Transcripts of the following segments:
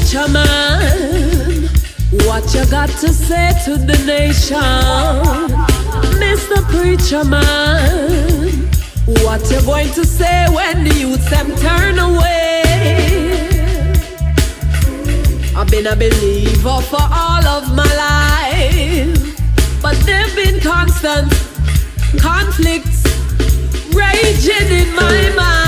preacher man, what you got to say to the nation? Mr. Preacher Man, what you going to say when the youths them turn away? I've been a believer for all of my life, but there've been constant conflicts raging in my mind.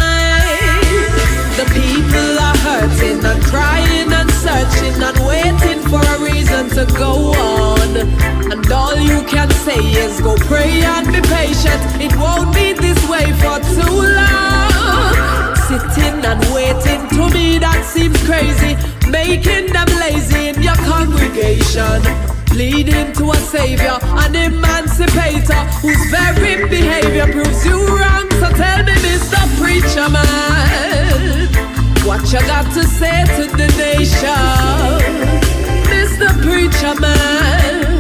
The people are hurting and crying and searching and waiting for a reason to go on. And all you can say is go pray and be patient. It won't be this way for too long. Sitting and waiting, to me that seems crazy. Making them lazy in your congregation. Leading to a savior, an emancipator, whose very behavior proves you wrong. So tell me, Mr. Preacher Man, what you got to say to the nation? Mr. Preacher Man,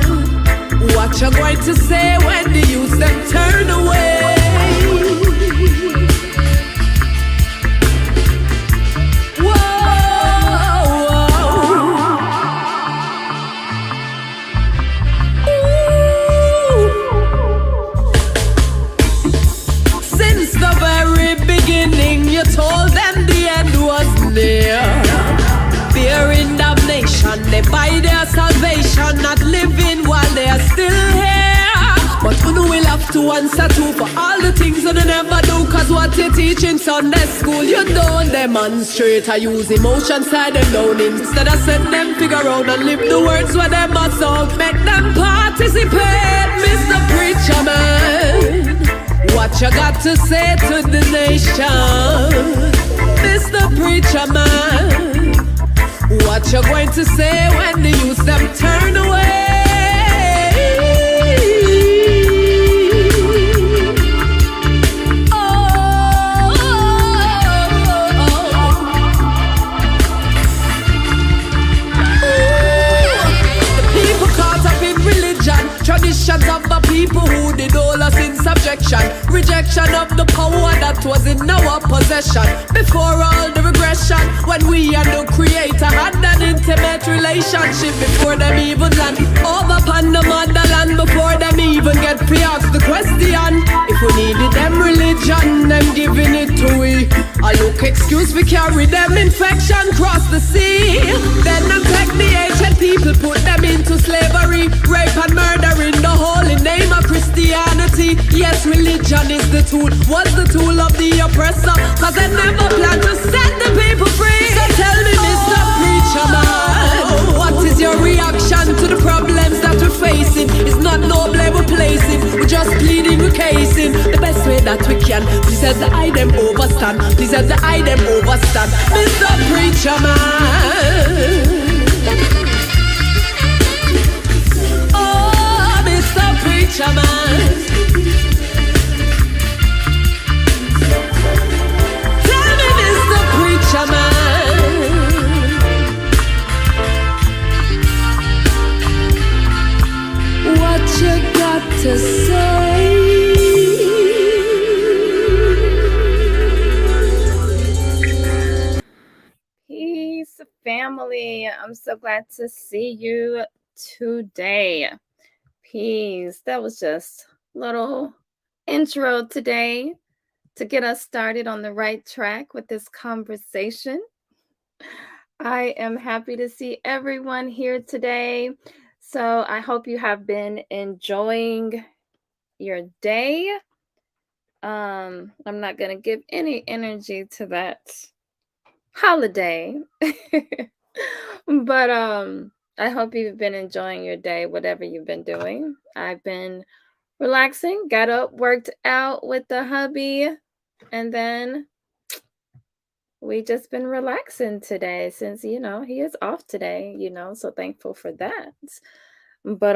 what you going to say when the youth them turn away? You told them the end was near. Fearing damnation, they buy their salvation, not living while they are still here. But who will have to answer to for all the things that they never do? Cause what you teach in Sunday school, you don't demonstrate. I use emotions, tie them down instead of send them figure out and live the words where they must out. Make them participate, Mr. Preacher Man. What you got to say to the nation? Mr. Preacher Man, what you going to say when the youth them turn away? Traditions of the people who did hold us in subjection. Rejection of the power that was in our possession. Before all the regression, when we and the Creator had an intimate relationship. Before them even land over upon the motherland. Before them even get to ask the question. If we needed them religion, them giving it to we. A look excuse we carry them infection cross the sea. Then them take the ancient people, put them into slavery, rape and murder in the holy name of Christianity. Yes, religion is the tool, was the tool of the oppressor, cause they never planned to set the people free. So tell me, Mr. Preacher Man, what is your reaction to the problems that we're facing? It's not noble we're placing, we're just pleading, we're casing the best way that we can. Please let the eye them overstand, please let the eye them overstand. Mr. Preacher Man, Preacher Man, tell me, Mr. Preacher Man, what you got to say? Peace, family. I'm so glad to see you today. Peace. That was just a little intro today to get us started on the right track with this conversation. I am happy to see everyone here today. So I hope you have been enjoying your day. I'm not going to give any energy to that holiday, but I hope you've been enjoying your day, whatever you've been doing. I've been relaxing, got up, worked out with the hubby, and then we just been relaxing today since, he is off today, so thankful for that. But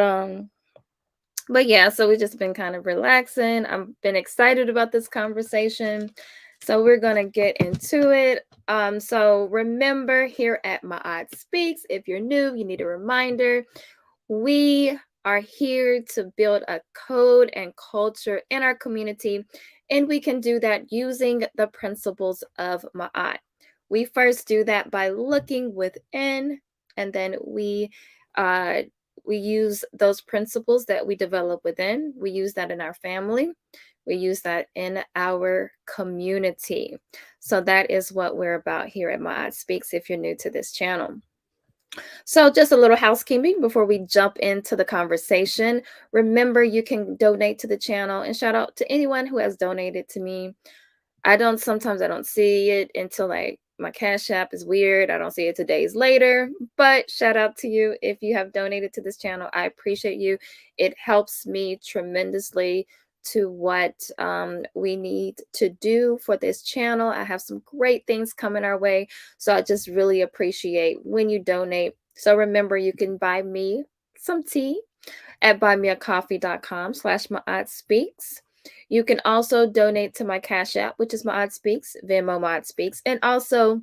yeah, so we just been kind of relaxing. I've been excited about this conversation. So we're going to get into it. So remember, here at MaatSpeaks, if you're new, you need a reminder. We are here to build a code and culture in our community, and we can do that using the principles of Ma'at. We first do that by looking within, and then we use those principles that we develop within. We use that in our family. We use that in our community. So that is what we're about here at MaatSpeaks if you're new to this channel. So, just a little housekeeping before we jump into the conversation. Remember, you can donate to the channel, and shout out to anyone who has donated to me. Sometimes I don't see it until like my Cash App is weird. I don't see it 2 days later, but shout out to you if you have donated to this channel. I appreciate you. It helps me tremendously to what we need to do for this channel. I have some great things coming our way. So I just really appreciate when you donate. So remember, you can buy me some tea at buymeacoffee.com/MaatSpeaks. You can also donate to my Cash App, which is MaatSpeaks, Venmo MaatSpeaks, and also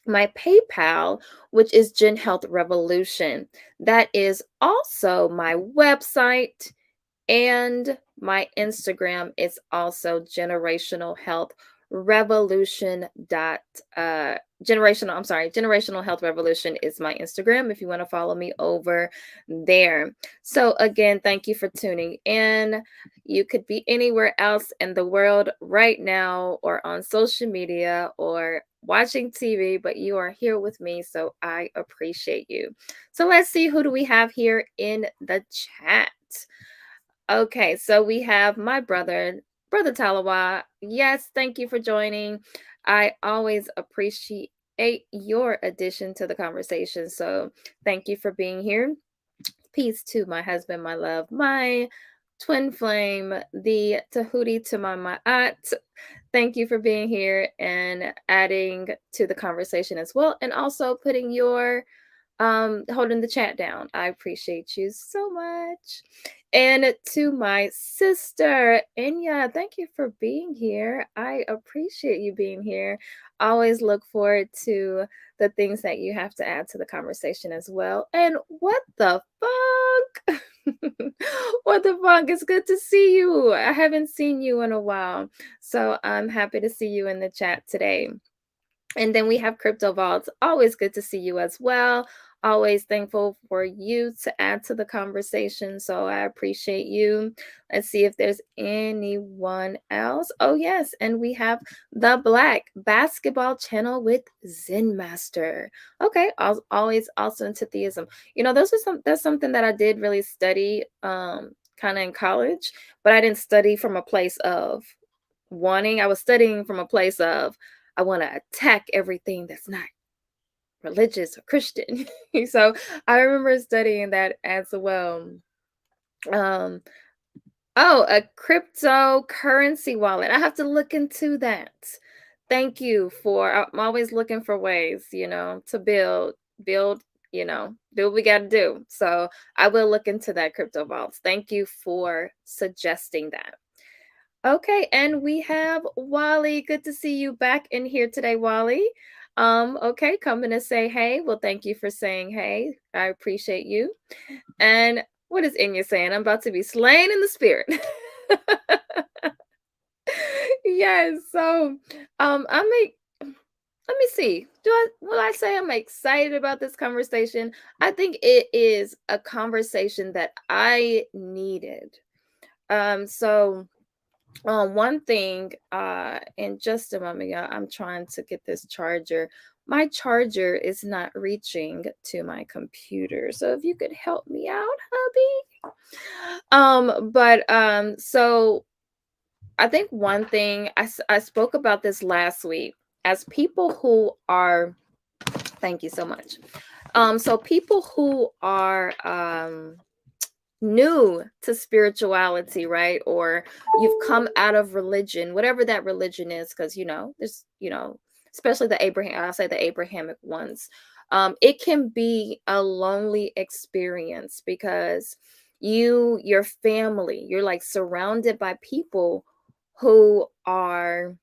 my PayPal, which is Gen Health Revolution. That is also my website, and my Instagram is also generational health revolution generational health revolution is my Instagram if you want to follow me over there. So again, thank you for tuning in. You could be anywhere else in the world right now, or on social media, or watching TV, but you are here with me, so I appreciate you. So let's see, who do we have here in the chat? Okay, so we have my brother Talawa. Yes, thank you for joining. I always appreciate your addition to the conversation. So thank you for being here. Peace to my husband, my love, my twin flame, the Tahuti to my aunt. Thank you for being here and adding to the conversation as well, and also putting your holding the chat down. I appreciate you so much. And to my sister, Enya, thank you for being here. I appreciate you being here. Always look forward to the things that you have to add to the conversation as well. And what the fuck? What the fuck? It's good to see you. I haven't seen you in a while. So I'm happy to see you in the chat today. And then we have Crypto Vaults. Always good to see you as well. Always thankful for you to add to the conversation. So I appreciate you. Let's see if there's anyone else. Oh, yes. And we have the Black Basketball Channel with Zen Master. Okay. Always also into theism. You know, that's something that I did really study kind of in college, but I didn't study from a place of wanting. I was studying from a place of I want to attack everything that's not religious or Christian. So I remember studying that as well. Um, oh, a cryptocurrency wallet. I have to look into that. Thank you for, I'm always looking for ways, to build, do what we got to do. So I will look into that, crypto vaults. Thank you for suggesting that. Okay, and we have Wally. Good to see you back in here today, Wally. Okay, coming to say hey. Well, thank you for saying hey. I appreciate you. And what is Inya saying? I'm about to be slain in the spirit. Yes, so let me see. Will I say I'm excited about this conversation? I think it is a conversation that I needed. So one thing, in just a moment, y'all, I'm trying to get this charger. My charger is not reaching to my computer. So if you could help me out, hubby. So I think one thing I spoke about this last week, as people who are, thank you so much. So people who are new to spirituality, right? Or you've come out of religion, whatever that religion is, because there's, especially I'll say the Abrahamic ones. It can be a lonely experience because your family, you're like surrounded by people who are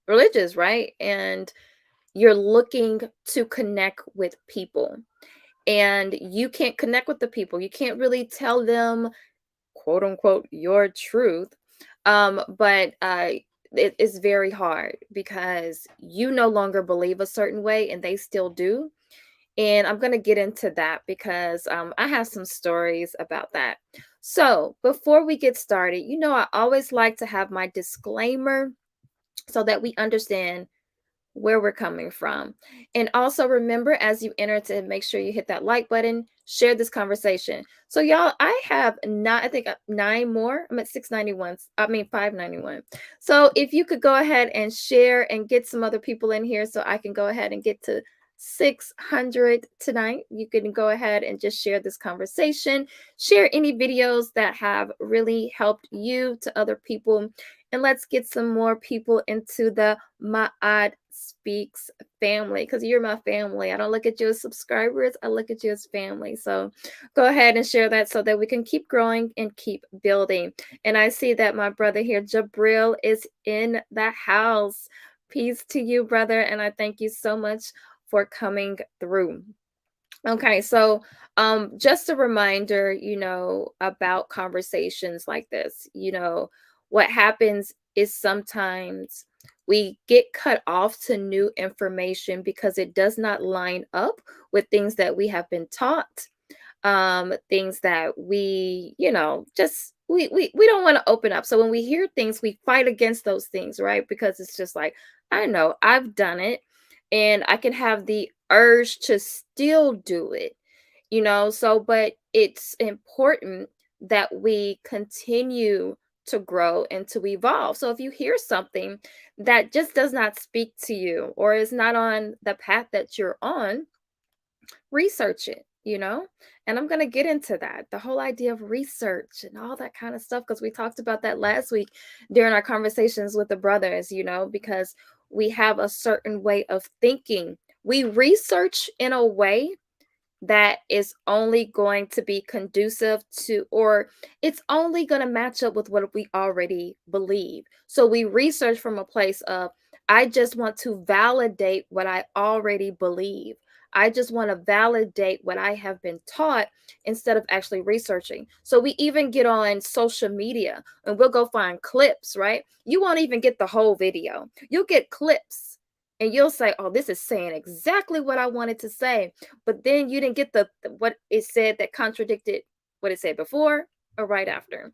religious, right? And you're looking to connect with people, and you can't connect with the people. You can't really tell them, quote unquote, your truth. But it is very hard because you no longer believe a certain way and they still do. And I'm going to get into that because I have some stories about that. So before we get started, I always like to have my disclaimer so that we understand where we're coming from. And also remember, as you enter, to make sure you hit that like button, share this conversation. So y'all, I have not, I think 9 more. I'm at 691. I mean 591. So if you could go ahead and share and get some other people in here so I can go ahead and get to 600 tonight. You can go ahead and just share this conversation, share any videos that have really helped you to other people, and let's get some more people into the MaatSpeaks family, because you're my family. I don't look at you as subscribers, I look at you as family. So go ahead and share that so that we can keep growing and keep building. And I see that my brother here, Jabril, is in the house. Peace to you, brother, and I thank you so much for coming through. Okay, so just a reminder, about conversations like this. What happens is sometimes we get cut off to new information because it does not line up with things that we have been taught, things that we, just we don't want to open up. So when we hear things, we fight against those things, right? Because it's just like, I know I've done it and I can have the urge to still do it, so but it's important that we continue to grow and to evolve. So if you hear something that just does not speak to you or is not on the path that you're on, research it, and I'm going to get into that, the whole idea of research and all that kind of stuff, because we talked about that last week during our conversations with the brothers, because we have a certain way of thinking. We research in a way that is only going to be conducive to, or it's only going to match up with what we already believe. So we research from a place of, I just want to validate what I already believe. I just want to validate what I have been taught instead of actually researching. So we even get on social media and we'll go find clips, right? You won't even get the whole video. You'll get clips and you'll say, oh, this is saying exactly what I wanted to say. But then you didn't get the what it said that contradicted what it said before or right after.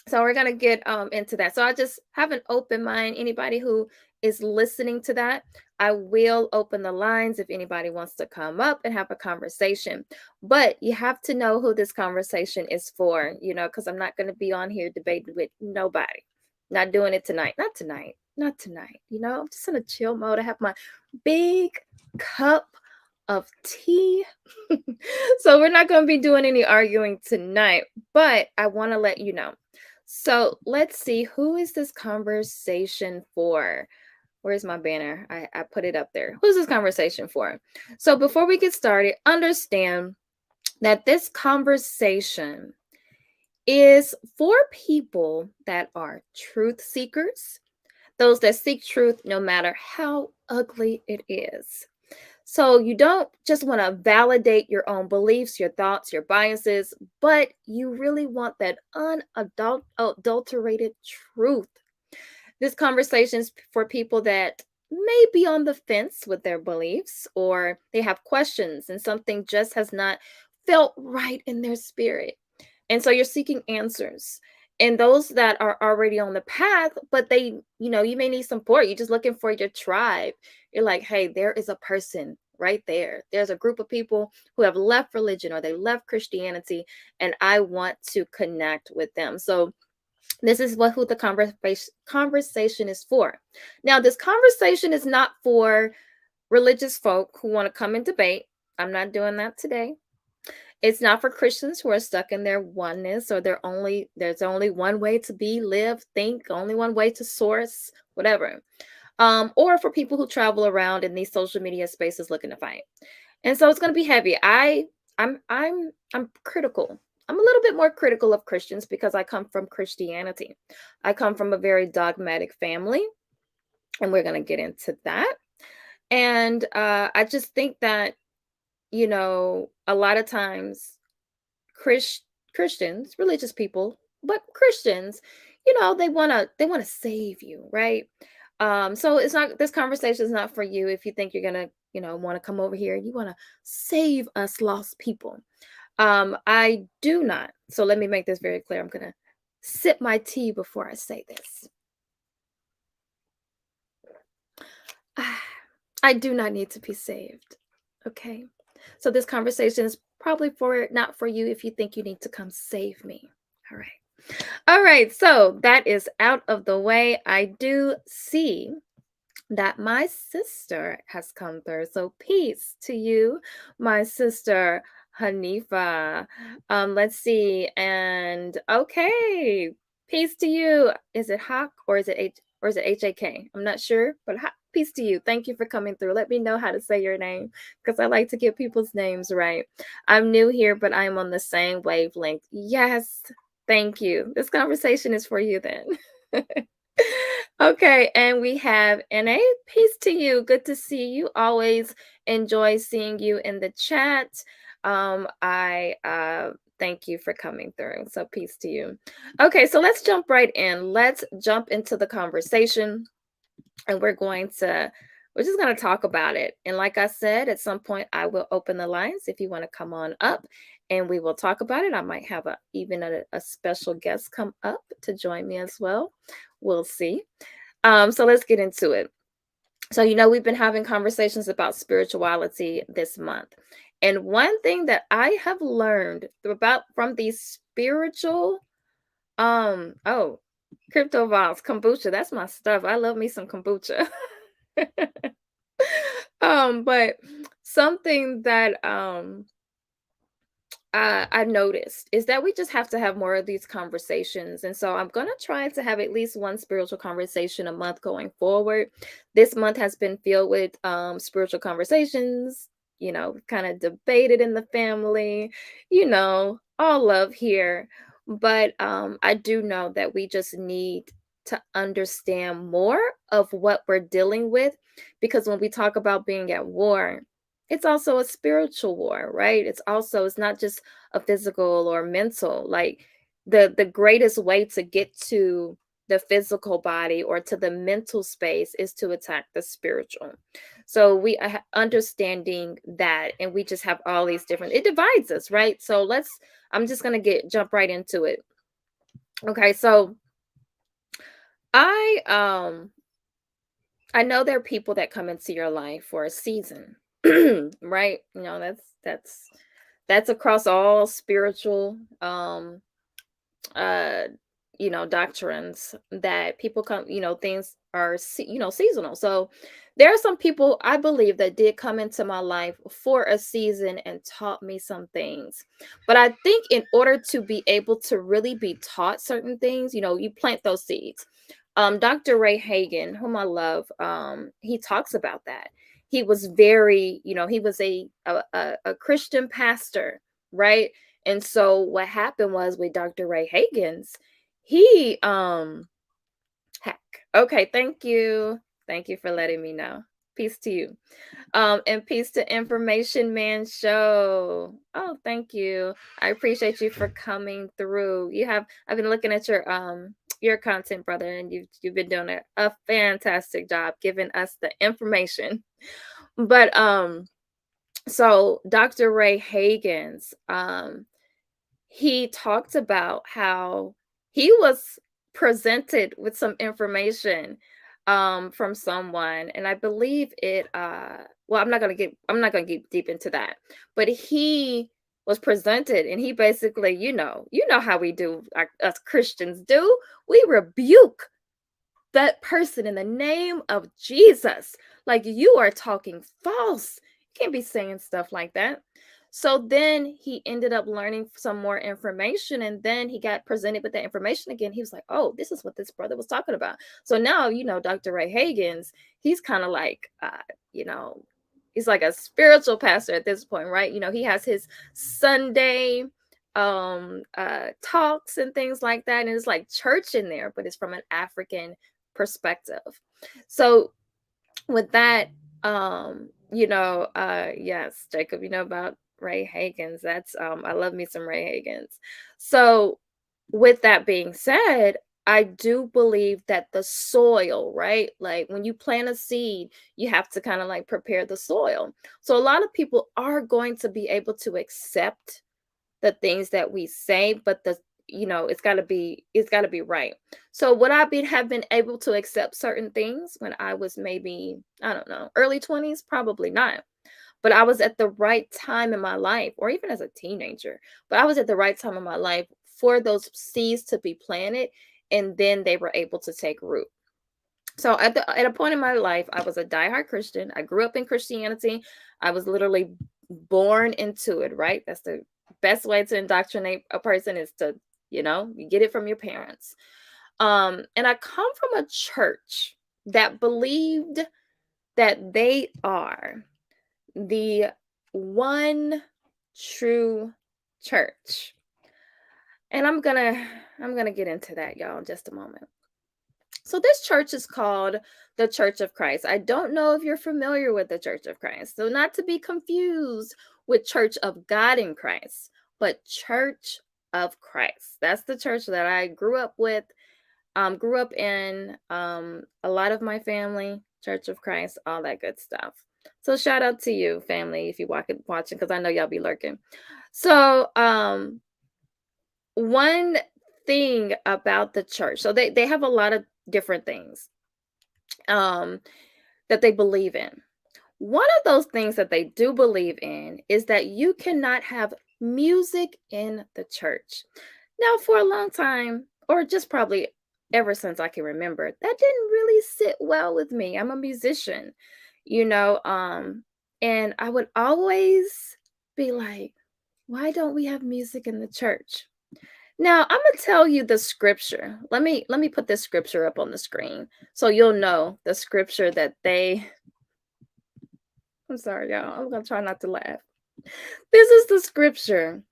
So we're going to get into that. So I just have an open mind. Anybody who is listening to that, I will open the lines if anybody wants to come up and have a conversation. But you have to know who this conversation is for, because I'm not going to be on here debating with nobody. Not doing it tonight. Not tonight. Not tonight. I'm just in a chill mode. I have my big cup of tea. So we're not going to be doing any arguing tonight, but I want to let you know. So let's see, who is this conversation for? Where's my banner? I put it up there. Who's this conversation for? So before we get started, understand that this conversation is for people that are truth seekers, those that seek truth no matter how ugly it is. So you don't just want to validate your own beliefs, your thoughts, your biases, but you really want that unadulterated truth. This conversation is for people that may be on the fence with their beliefs, or they have questions and something just has not felt right in their spirit. And so you're seeking answers. And those that are already on the path, but they, you may need support. You're just looking for your tribe. You're like, hey, there is a person right there. There's a group of people who have left religion or they left Christianity, and I want to connect with them. So this is who the conversation is for. Now, this conversation is not for religious folk who want to come and debate. I'm not doing that today. It's not for Christians who are stuck in their oneness, or there's only one way to be, live, think, only one way to source, whatever. Or for people who travel around in these social media spaces looking to fight. And so it's going to be heavy. I'm critical. I'm a little bit more critical of Christians because I come from Christianity. I come from a very dogmatic family, and we're going to get into that. And I just think that, a lot of times Christians, religious people, but Christians, they want to save you, right? So it's not this conversation is not for you if you think you're gonna, want to come over here and you want to save us lost people. I do not. So let me make this very clear. I'm gonna sip my tea before I say this. I do not need to be saved. Okay. So this conversation is probably for not for you if you think you need to come save me. All right. All right. So that is out of the way. I do see that my sister has come through. So peace to you, my sister Hanifa. Let's see. And okay, peace to you. Is it Hawk or is it HAK? I'm not sure, but peace to you. Thank you for coming through. Let me know how to say your name because I like to get people's names right. I'm new here, but I'm on the same wavelength. Yes. Thank you. This conversation is for you then. Okay, and we have NA. Peace to you. Good to see you. Always enjoy seeing you in the chat. I thank you for coming through. So peace to you. Okay, so let's jump right in. Let's jump into the conversation, and we're just going to talk about it. And like I said, at some point I will open the lines if you want to come on up and we will talk about it. I might have even a special guest come up to join me as well. We'll see. So let's get into it. So, we've been having conversations about spirituality this month. And one thing that I have learned about from these spiritual, oh, crypto vols, kombucha, that's my stuff. I love me some kombucha. But something that I've noticed is that we just have to have more of these conversations. And so I'm going to try to have at least one spiritual conversation a month going forward. This month has been filled with spiritual conversations, kind of debated in the family, all love here. But I do know that we just need to understand more of what we're dealing with because when we talk about being at war, it's also a spiritual war, right? It's not just a physical or mental. Like the greatest way to get to the physical body or to the mental space is to attack the spiritual. So we are understanding that, and we just have all these different. It divides us, right? So I'm just gonna jump right into it. Okay, so I know there are people that come into your life for a season, right? That's across all spiritual uh doctrines that people come, things are seasonal. So there are some people I believe that did come into my life for a season and taught me some things. But I think in order to be able to really be taught certain things, you plant those seeds. Dr. Ray Hagen, whom I love, he talks about that. He was very, he was a Christian pastor, right? And so what happened was with Dr. Ray Hagen's, he heck. Okay, thank you. Thank you for letting me know. Peace to you. And peace to Information Man Show. Oh, thank you. I appreciate you for coming through. I've been looking at your content, brother, and you've been doing a fantastic job giving us the information. But so Dr. Ray Hagen's he talked about how he was presented with some information from someone, and I believe it well, I'm not going to get deep into that, but he was presented and he basically, how we do, us Christians do, we rebuke that person in the name of Jesus. Like, you are talking false. You can't be saying stuff like that. So then he ended up learning some more information, and then he got presented with that information again. He was like, oh, this is what this brother was talking about. So now, Dr. Ray Hagen's, he's kind of like, he's like a spiritual pastor at this point, right? He has his Sunday talks and things like that. And it's like church in there, but it's from an African perspective. So with that, yes, Jacob, about Ray Hagen's. That's I love me some Ray Hagen's. So with that being said, I do believe that the soil, right? Like when you plant a seed, you have to kind of like prepare the soil. So a lot of people are going to be able to accept the things that we say, but it's got to be right. So would I be have been able to accept certain things when I was maybe, I don't know, early 20s? Probably not. But I was at the right time in my life, or even as a teenager, but I was at the right time in my life for those seeds to be planted, and then they were able to take root. So at a point in my life, I was a diehard Christian. I grew up in Christianity. I was literally born into it, right? That's the best way to indoctrinate a person, is to, you get it from your parents. And I come from a church that believed that they are the one true church. And I'm gonna get into that, y'all, in just a moment. So this church is called the Church of Christ. I don't know if you're familiar with the Church of Christ. So not to be confused with Church of God in Christ, but Church of Christ. That's the church that I grew up with, grew up in, a lot of my family, Church of Christ, all that good stuff. So shout out to you, family, if you're watching, because I know y'all be lurking. So one thing about the church, so they have a lot of different things um that they believe in. One of those things that they do believe in is that you cannot have music in the church. Now, for a long time, or just probably ever since I can remember, that didn't really sit well with me. I'm a musician, you know, and I would always be like, why don't we have music in the church? Now, I'm gonna tell you the scripture. Let me put this scripture up on the screen so you'll know the scripture that they I'm sorry, y'all. I'm gonna try not to laugh. This is the scripture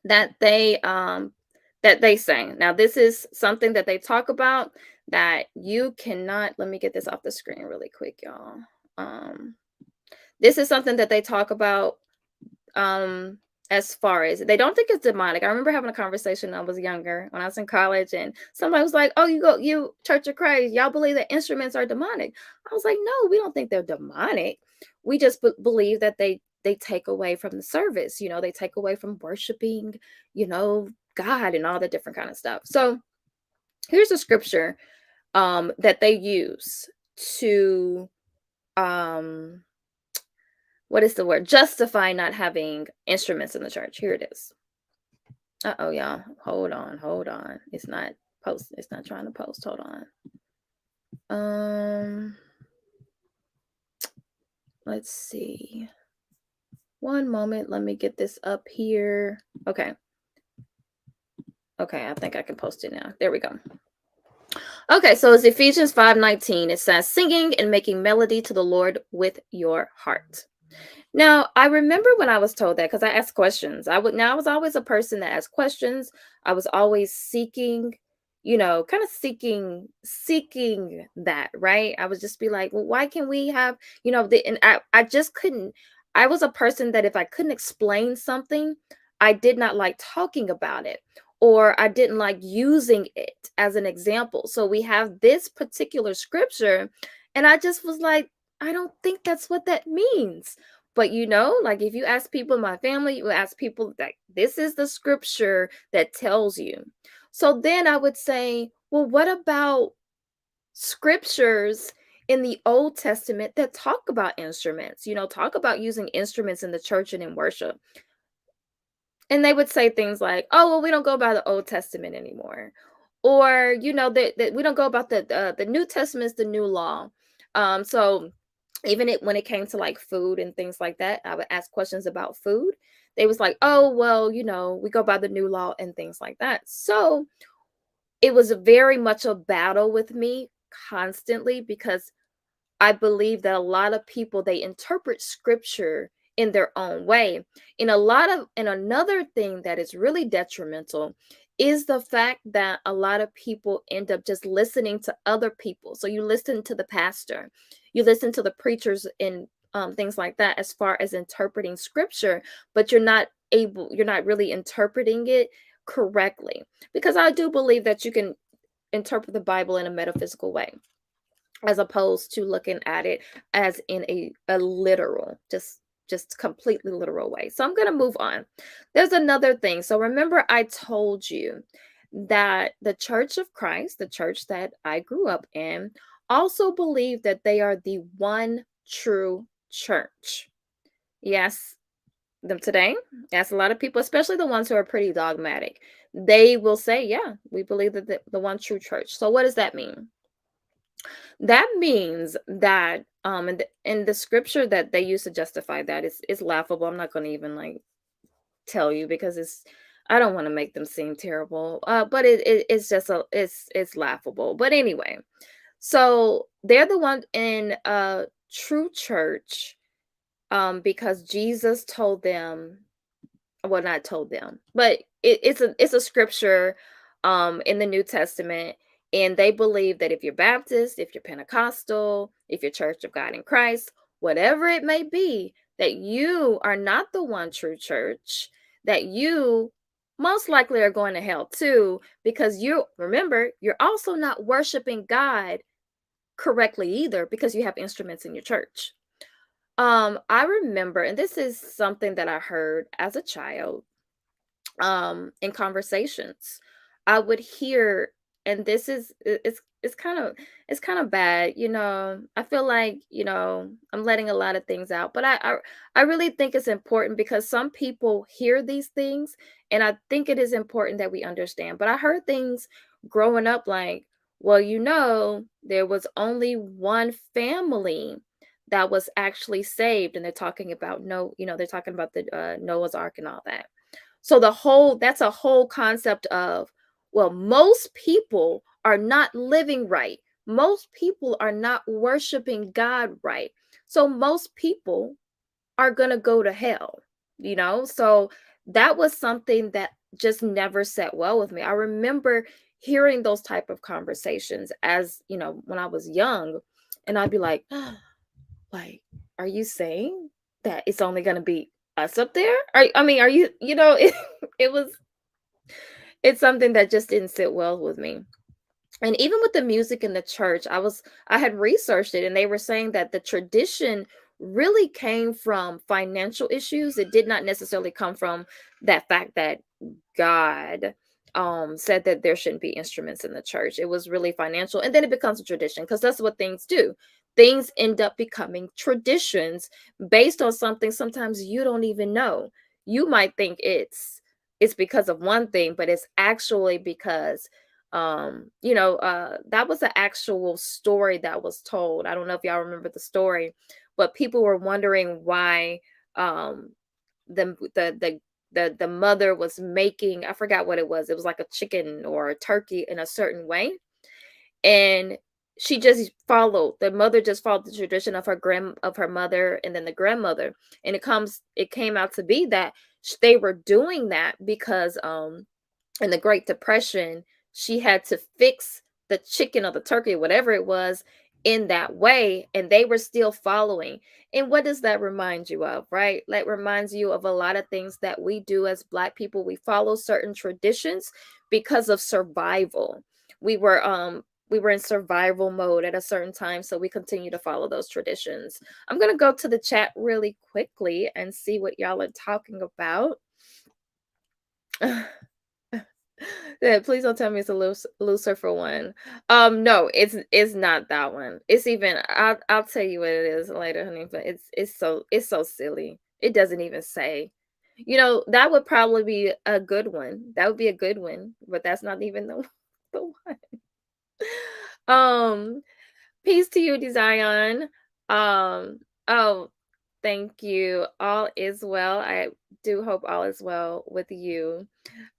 that they say. Now, this is something that they talk about that you cannot. Let me get this off the screen really quick, y'all. This is something that they talk about, um as far as they don't think it's demonic. I remember having a conversation when I was younger, when I was in college, and somebody was like, "Oh, you Church of Christ, y'all believe that instruments are demonic?" I was like, "No, we don't think they're demonic. We just believe that they take away from the service. They take away from worshiping, God, and all the different kind of stuff." So here's a scripture that they use to um what is the word? Justify not having instruments in the church. Here it is. Uh-oh, y'all. Hold on. It's not post. It's not trying to post. Hold on. Let's see. One moment. Let me get this up here. Okay. Okay, I think I can post it now. There we go. Okay, so it's Ephesians 5:19. It says, singing and making melody to the Lord with your heart. Now, I remember when I was told that, because I asked questions. I was always a person that asked questions. I was always seeking, kind of seeking that, right? I would just be like, well, why can we have, and I just couldn't. I was a person that if I couldn't explain something, I did not like talking about it, or I didn't like using it as an example. So we have this particular scripture, and I just was like, I don't think that's what that means. But like if you ask people in my family, you ask people that this is the scripture that tells you. So then I would say, well, what about scriptures in the Old Testament that talk about instruments, talk about using instruments in the church and in worship? And they would say things like, oh, well, we don't go by the Old Testament anymore. Or, that we don't go about the New Testament's the new law. So even when it came to like food and things like that, I would ask questions about food. They was like, oh, well, we go by the new law and things like that. So it was very much a battle with me constantly, because I believe that a lot of people, they interpret scripture in their own way. And another thing that is really detrimental is the fact that a lot of people end up just listening to other people. So you listen to the pastor, you listen to the preachers, and things like that, as far as interpreting scripture, but you're not really interpreting it correctly. Because I do believe that you can interpret the Bible in a metaphysical way, as opposed to looking at it as in a literal, just completely literal way. So I'm going to move on. There's another thing. So remember, I told you that the Church of Christ, the church that I grew up in, also believe that they are the one true church. Yes, them today. That's a lot of people, especially the ones who are pretty dogmatic. They will say, yeah, we believe that the one true church. So what does that mean? That means that in the scripture that they use to justify that is laughable. I'm not going to even like tell you because I don't want to make them seem terrible. But it's just it's laughable. But anyway, so they're the one in true church, because Jesus told them, well, not told them, but it's a scripture in the New Testament, and they believe that if you're Baptist, if you're Pentecostal, if you're Church of God in Christ, whatever it may be, that you are not the one true church, that you most likely are going to hell too, because you remember, you're also not worshiping God correctly either, because you have instruments in your church. I remember, and this is something that I heard as a child, in conversations. I would hear, and this is it's kind of bad, you know. I feel like, you know, I'm letting a lot of things out, but I really think it's important because some people hear these things, and I think it is important that we understand. But I heard things growing up like, well, you know, there was only one family that was actually saved, and they're talking about no, you know, they're talking about the Noah's Ark and all that. So that's a whole concept of, well, most people are not living right. Most people are not worshiping God right. So most people are going to go to hell, you know? So that was something that just never sat well with me. I remember hearing those type of conversations as, you know, when I was young, and I'd be like, like, are you saying that it's only going to be us up there? I mean, are you, you know, it was, it's something that just didn't sit well with me. And even with the music in the church, I had researched it, and they were saying that the tradition really came from financial issues. It did not necessarily come from that fact that God said that there shouldn't be instruments in the church. It was really financial, and then it becomes a tradition, because that's what things do. Things end up becoming traditions based on something sometimes you don't even know. You might think it's because of one thing, but it's actually because you know, that was an actual story that was told. I don't know if y'all remember the story, but people were wondering why the the the the mother was making, I forgot what it was like a chicken or a turkey in a certain way, and the mother just followed the tradition of her mother, and then the grandmother, and it came out to be that they were doing that because in the Great Depression, she had to fix the chicken or the turkey, whatever it was, in that way, and they were still following. And what does that remind you of, right? That reminds you of a lot of things that we do as Black people. We follow certain traditions because of survival. We were in survival mode at a certain time, so we continue to follow those traditions. I'm going to go to the chat really quickly and see what y'all are talking about. Yeah, please don't tell me it's a Lucifer one. No, it's not that one. It's even, I'll tell you what it is later, honey. But it's so silly. It doesn't even say. You know, that would probably be a good one. That would be a good one, but that's not even the the one. Um, Peace to you, Zion. Oh, thank you. All is well. I do hope all is well with you.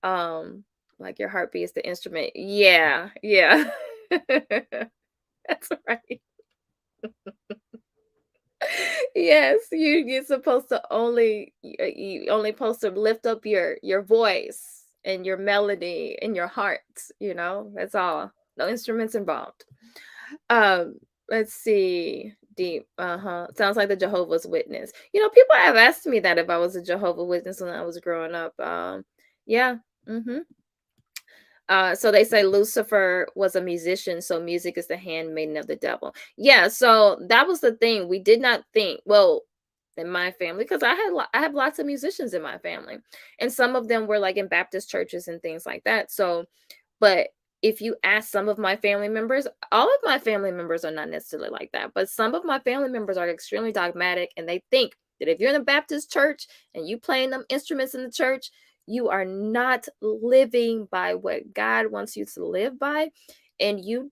Like your heartbeat is the instrument. Yeah, yeah. That's right. Yes, you're supposed to you only supposed to lift up your voice and your melody and your heart, you know? That's all. No instruments involved. Um, let's see. Deep. Uh-huh. Sounds like the Jehovah's Witness. You know, people have asked me that if I was a Jehovah's Witness when I was growing up. Yeah. Mm-hmm. So they say Lucifer was a musician, so music is the handmaiden of the devil. Yeah, so that was the thing. We did not think, well, in my family, because I have lots of musicians in my family, and some of them were like in Baptist churches and things like that. So, but if you ask some of my family members, all of my family members are not necessarily like that, but some of my family members are extremely dogmatic, and they think that if you're in a Baptist church and you playing them instruments in the church, you are not living by what God wants you to live by, and you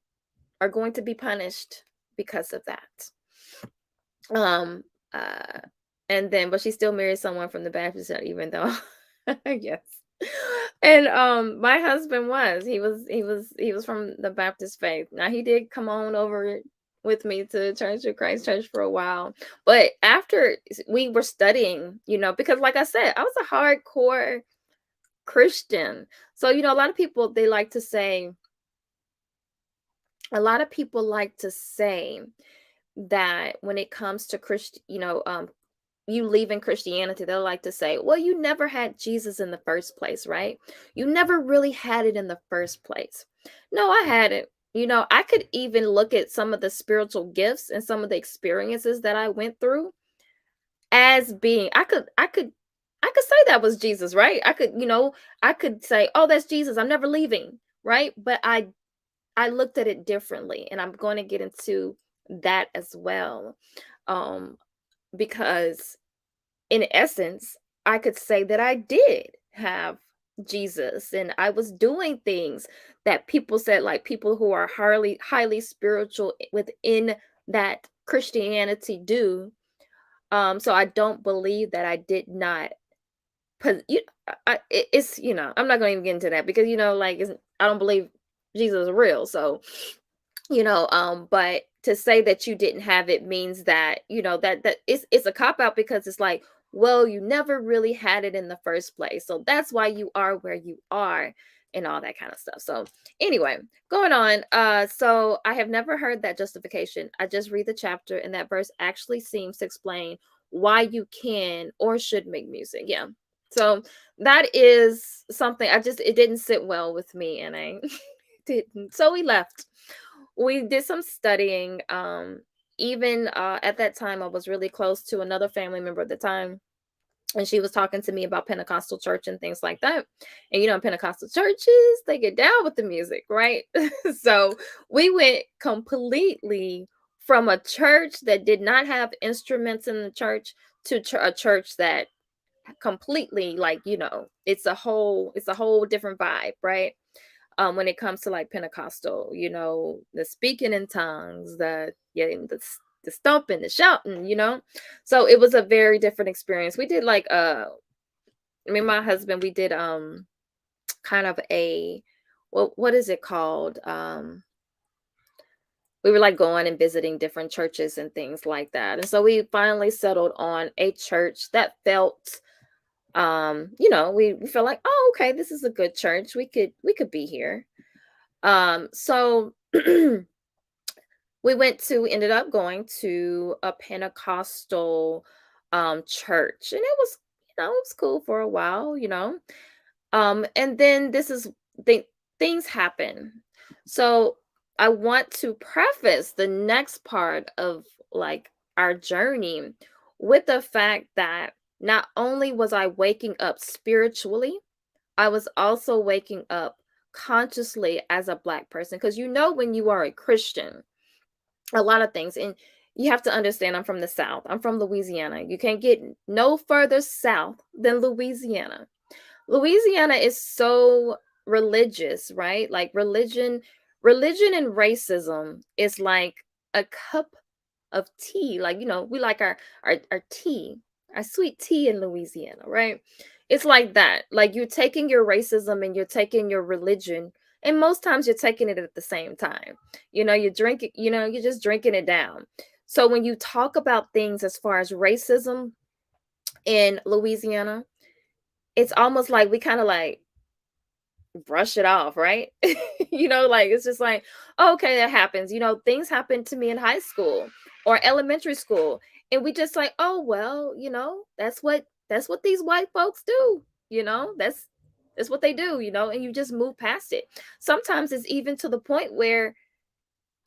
are going to be punished because of that. Um, uh, and then, but she still married someone from the Baptist, even though, yes. And my husband he was from the Baptist faith. Now he did come on over with me to Church of Christ Church for a while, but after we were studying, because like I said, I was a hardcore Christian. So, a lot of people, they like to say, a lot of people like to say that when it comes to you leaving Christianity, they'll like to say, well, you never had Jesus in the first place, right? You never really had it in the first place. No, I had it. I could even look at some of the spiritual gifts and some of the experiences that I went through as being, I could say that was Jesus, right? I could say, oh, that's Jesus, I'm never leaving, right? But I looked at it differently, and I'm going to get into that as well. Um, because in essence, I could say that I did have Jesus, and I was doing things that people said, like people who are highly spiritual within that Christianity do. So I don't believe that I did not. It's I'm not going to even get into that, because like I don't believe Jesus is real. So but to say that you didn't have it means that that it's a cop out, because it's like, well, you never really had it in the first place, so that's why you are where you are, and all that kind of stuff. So anyway, going on, so I have never heard that justification. I just read the chapter, and that verse actually seems to explain why you can or should make music. Yeah, so that is something it didn't sit well with me, and I didn't, so we left. We did some studying. Even at that time, I was really close to another family member at the time, and she was talking to me about Pentecostal church and things like that. And Pentecostal churches, they get down with the music, right? So we went completely from a church that did not have instruments in the church to a church that completely, like, it's a whole different vibe, right? When it comes to like Pentecostal, the speaking in tongues, the stomping, the shouting. So it was a very different experience. We did like me and my husband, we did kind of a, what is it called? We were like going and visiting different churches and things like that. And so we finally settled on a church that felt we felt like, oh, okay, this is a good church. We could be here. So we ended up going to a Pentecostal church, and it was cool for a while. And then things happen. So I want to preface the next part of like our journey with the fact that not only was I waking up spiritually, I was also waking up consciously as a Black person. Because when you are a Christian, a lot of things, and you have to understand, I'm from the South. I'm from Louisiana. You can't get no further south than Louisiana. Louisiana is so religious, right? Like religion and racism is like a cup of tea. Like, we like our tea, our sweet tea in Louisiana, right? It's like that. Like, you're taking your racism and you're taking your religion, and most times you're taking it at the same time. You're drinking, you're just drinking it down. So when you talk about things as far as racism in Louisiana, it's almost like we kind of like brush it off, right? Like it's just like, oh, okay, that happens. Things happen to me in high school or elementary school, and we just like, oh well, that's what these white folks do. That's It's what they do, and you just move past it. Sometimes it's even to the point where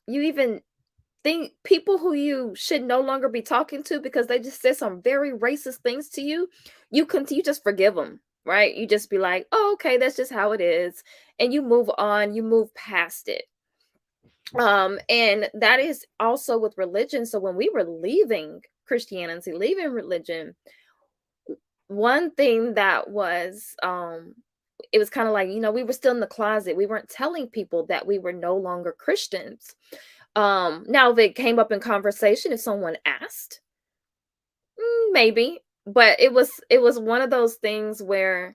you even think people who you should no longer be talking to because they just said some very racist things to you, you just forgive them, right? You just be like, oh, okay, that's just how it is, and you move on, you move past it. And that is also with religion. So when we were leaving Christianity, leaving religion, one thing that was it was kind of like, we were still in the closet. We weren't telling people that we were no longer Christians. Now if it came up in conversation, if someone asked, maybe, but it was one of those things where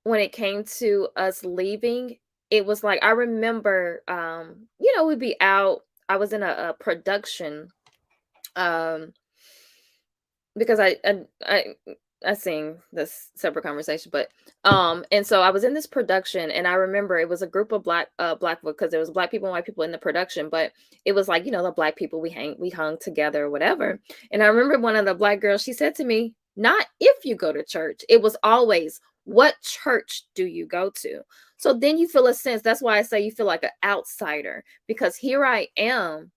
when it came to us leaving, it was like, I remember, we'd be out. I was in a production, um, because I sing this separate conversation, but and so I was in this production, and I remember it was a group of black, because there was black people and white people in the production, but it was like, the black people, we hung together or whatever. And I remember one of the black girls, she said to me, not if you go to church, it was always, what church do you go to? So then you feel a sense, that's why I say you feel like an outsider, because here I am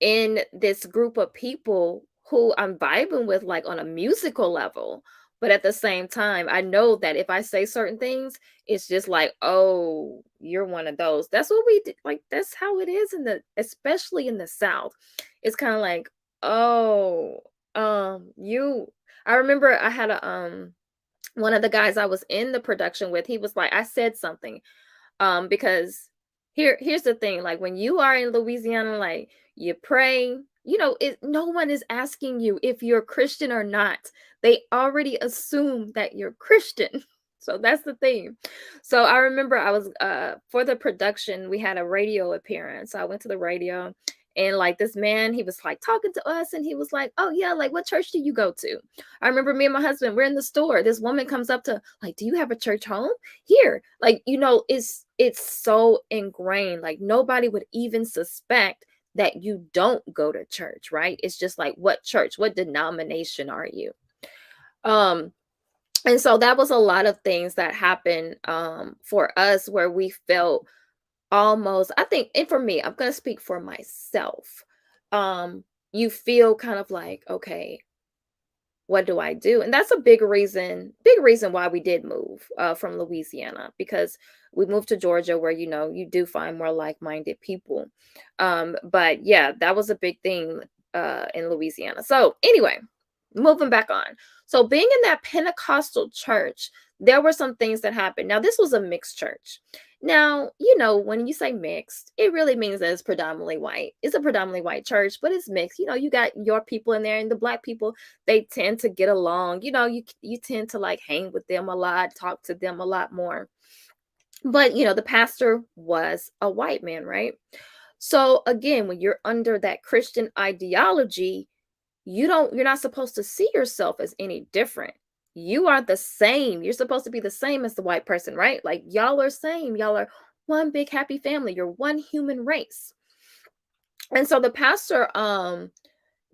in this group of people who I'm vibing with, like on a musical level. But at the same time, I know that if I say certain things, it's just like, oh, you're one of those. That's what we did. Like, that's how it is especially in the South. It's kind of like, oh, I remember I had one of the guys I was in the production with, he was like, I said something, because here's the thing, like when you are in Louisiana, like you pray, no one is asking you if you're Christian or not. They already assume that you're Christian. So that's the thing. So I remember I was for the production, we had a radio appearance. So I went to the radio, and like this man, he was like talking to us, and he was like, oh yeah, like what church do you go to? I remember me and my husband, we're in the store. This woman comes up to, like, do you have a church home here? Like, it's so ingrained. Like nobody would even suspect that you don't go to church, right? It's just like, what church, what denomination are you? And so that was a lot of things that happened for us, where we felt almost, I think, and for me, I'm going to speak for myself. You feel kind of like, okay, what do I do? And that's a big reason why we did move from Louisiana, because we moved to Georgia, where, you do find more like-minded people. But yeah, that was a big thing in Louisiana. So anyway, moving back on. So being in that Pentecostal church, there were some things that happened. Now, this was a mixed church. Now, when you say mixed, it really means that it's predominantly white. It's a predominantly white church, but it's mixed. You got your people in there, and the black people, they tend to get along. You tend to like hang with them a lot, talk to them a lot more. But, the pastor was a white man, right? So again, when you're under that Christian ideology, you're not supposed to see yourself as any different. You are the same. You're supposed to be the same as the white person, right? Like y'all are same. Y'all are one big happy family. You're one human race. And so the pastor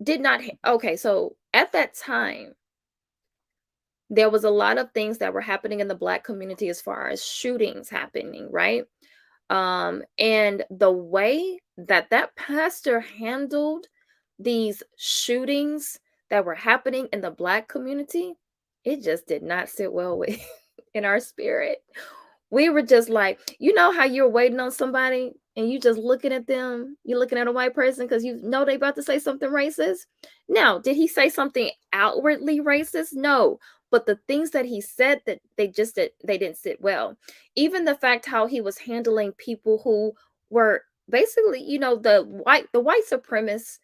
did not okay, so at that time there was a lot of things that were happening in the black community as far as shootings happening, right? And the way that pastor handled these shootings that were happening in the black community, it just did not sit well with in our spirit. We were just like, how you're waiting on somebody and you just looking at them, you're looking at a white person because you know they about to say something racist. Now, did he say something outwardly racist? No. But the things that he said, that they didn't sit well. Even the fact how he was handling people who were basically, the white supremacists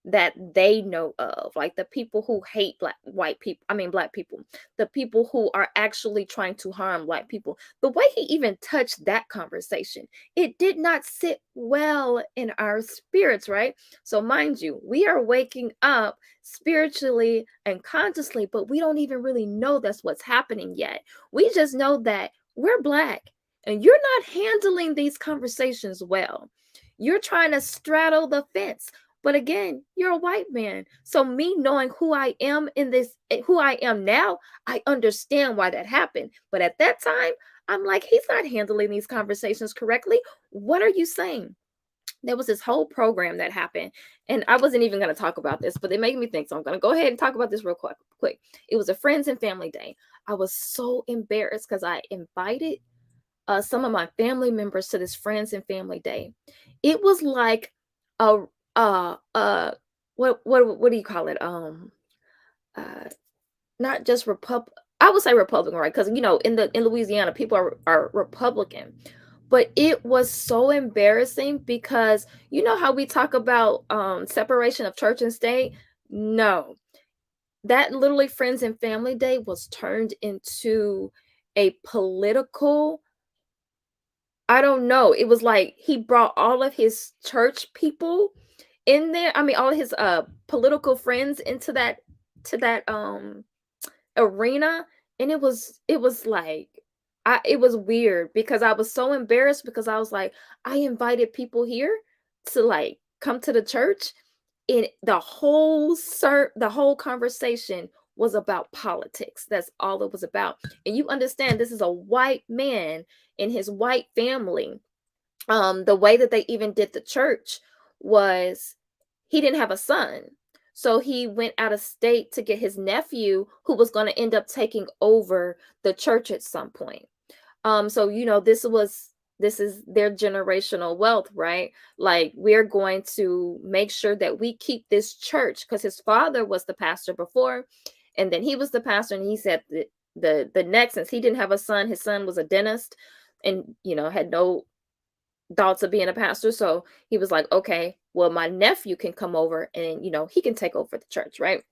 that they know of, like the people who hate black people, the people who are actually trying to harm black people. The way he even touched that conversation, it did not sit well in our spirits, right? So mind you, we are waking up spiritually and consciously, but we don't even really know that's what's happening yet. We just know that we're black and you're not handling these conversations well. You're trying to straddle the fence. But again, you're a white man. So me knowing who I am who I am now, I understand why that happened. But at that time, I'm like, he's not handling these conversations correctly. What are you saying? There was this whole program that happened, and I wasn't even going to talk about this, but it made me think, so I'm going to go ahead and talk about this real quick. It was a friends and family day. I was so embarrassed because I invited some of my family members to this friends and family day. It was like a uh uh what do you call it? Uh not just I would say Republican, right? Because in Louisiana, people are Republican. But it was so embarrassing because you know how we talk about separation of church and state? No. That literally Friends and Family Day was turned into a political, I don't know. It was like he brought all of his church people in there. I mean, all of his political friends into that arena, and it was like it was weird because I was so embarrassed because I was like, I invited people here to like come to the church, and the whole conversation was about politics. That's all it was about. And you understand this is a white man in his white family. The way that they even did the church was he didn't have a son. So he went out of state to get his nephew who was going to end up taking over the church at some point. So this is their generational wealth, right? Like we're going to make sure that we keep this church because his father was the pastor before, and then he was the pastor, and he said the next, since he didn't have a son, his son was a dentist, and had no thoughts of being a pastor. So he was like, okay, well, my nephew can come over and he can take over the church, right?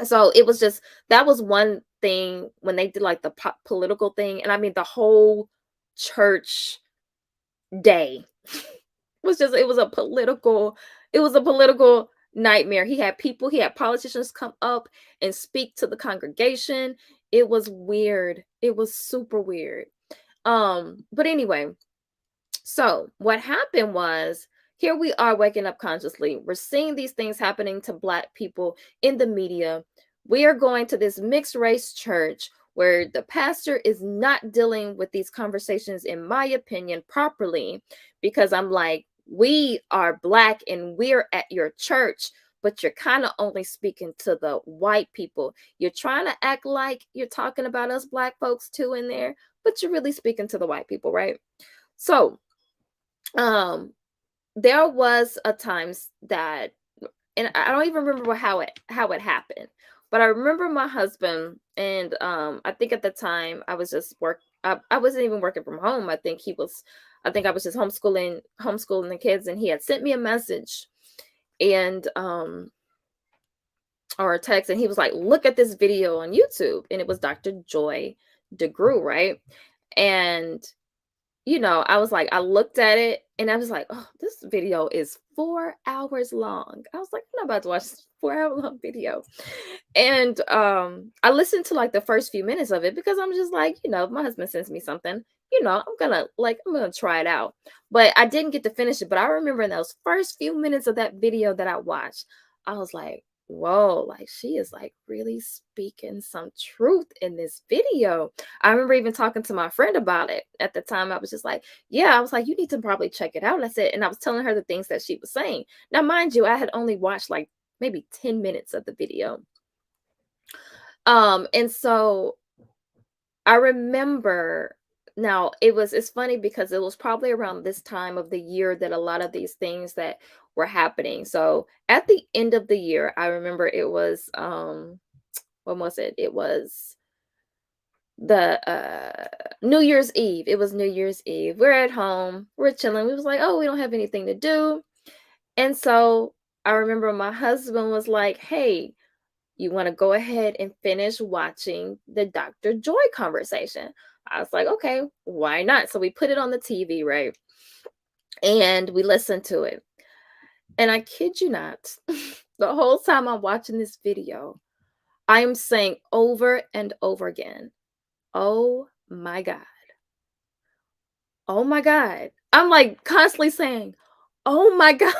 So it was just that was one thing when they did like the political thing, and I mean the whole church day it was a political nightmare. He had politicians come up and speak to the congregation. It was weird. It was super weird. But anyway, so what happened was, here we are waking up consciously. We're seeing these things happening to Black people in the media. We are going to this mixed race church where the pastor is not dealing with these conversations, in my opinion, properly, because I'm like, we are Black and we're at your church, but you're kind of only speaking to the white people. You're trying to act like you're talking about us Black folks too in there, but you're really speaking to the white people, right? So, um, there was a times that, and I don't even remember how it happened, but I remember my husband, and I think at the time I was just I wasn't even working from home. I think I was just homeschooling the kids, and he had sent me a message, and or a text, and he was like, look at this video on YouTube, and it was Dr. Joy DeGruy, right? And I was like, I looked at it and I was like, oh, this video is 4 hours long. I was like, I'm not about to watch this 4 hour long video. And I listened to like the first few minutes of it because I'm just like, if my husband sends me something, I'm gonna try it out. But I didn't get to finish it. But I remember in those first few minutes of that video that I watched, I was like, whoa, like she is like really speaking some truth in this video. I remember even talking to my friend about it at the time. I was just like, yeah, I was like, you need to probably check it out. And I was telling her the things that she was saying. Now, mind you, I had only watched like maybe 10 minutes of the video. And so I remember, now it's funny because it was probably around this time of the year that a lot of these things that were happening. So at the end of the year, I remember it was when was it? It was the New Year's Eve. It was New Year's Eve. We're at home, we're chilling. We was like, oh, we don't have anything to do. And so I remember my husband was like, hey, you want to go ahead and finish watching the Dr. Joy conversation? I was like, okay, why not? So we put it on the TV, right? And we listened to it. And I kid you not, the whole time I'm watching this video, I am saying over and over again, oh my God. Oh my God. I'm like constantly saying, oh my God.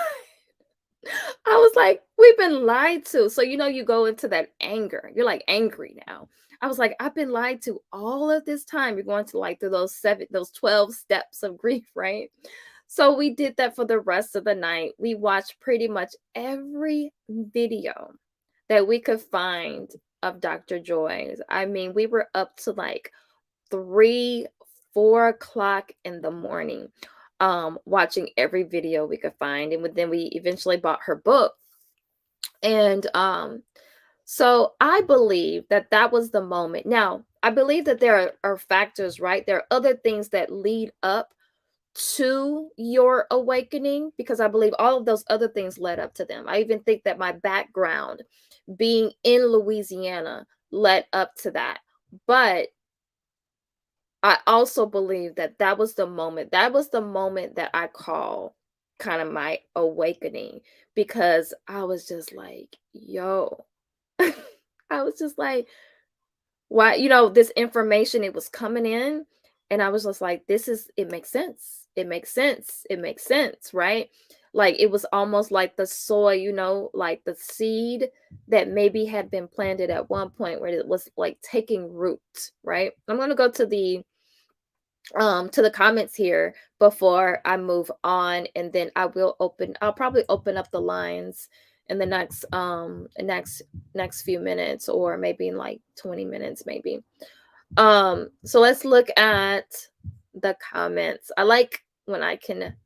I was like, we've been lied to. So, you go into that anger. You're like angry now. I was like, I've been lied to all of this time. You're going to like through those 12 steps of grief, right? So we did that for the rest of the night. We watched pretty much every video that we could find of Dr. Joy's. I mean, we were up to like 3, 4 o'clock in the morning, watching every video we could find. And then we eventually bought her book. And so I believe that was the moment. Now, I believe that there are factors, right? There are other things that lead up to your awakening, because I believe all of those other things led up to them. I even think that my background being in Louisiana led up to that. But I also believe that was the moment. That was the moment that I call kind of my awakening, because I was just like, yo, I was just like, why, this information, it was coming in, and I was just like, it makes sense. It makes sense. It makes sense, right? Like it was almost like the soy, like the seed that maybe had been planted at one point where it was like taking root, right? I'm going to go to the comments here before I move on, and then I'll probably open up the lines in the next few minutes, or maybe in like 20 minutes maybe. So let's look at the comments. I like when I can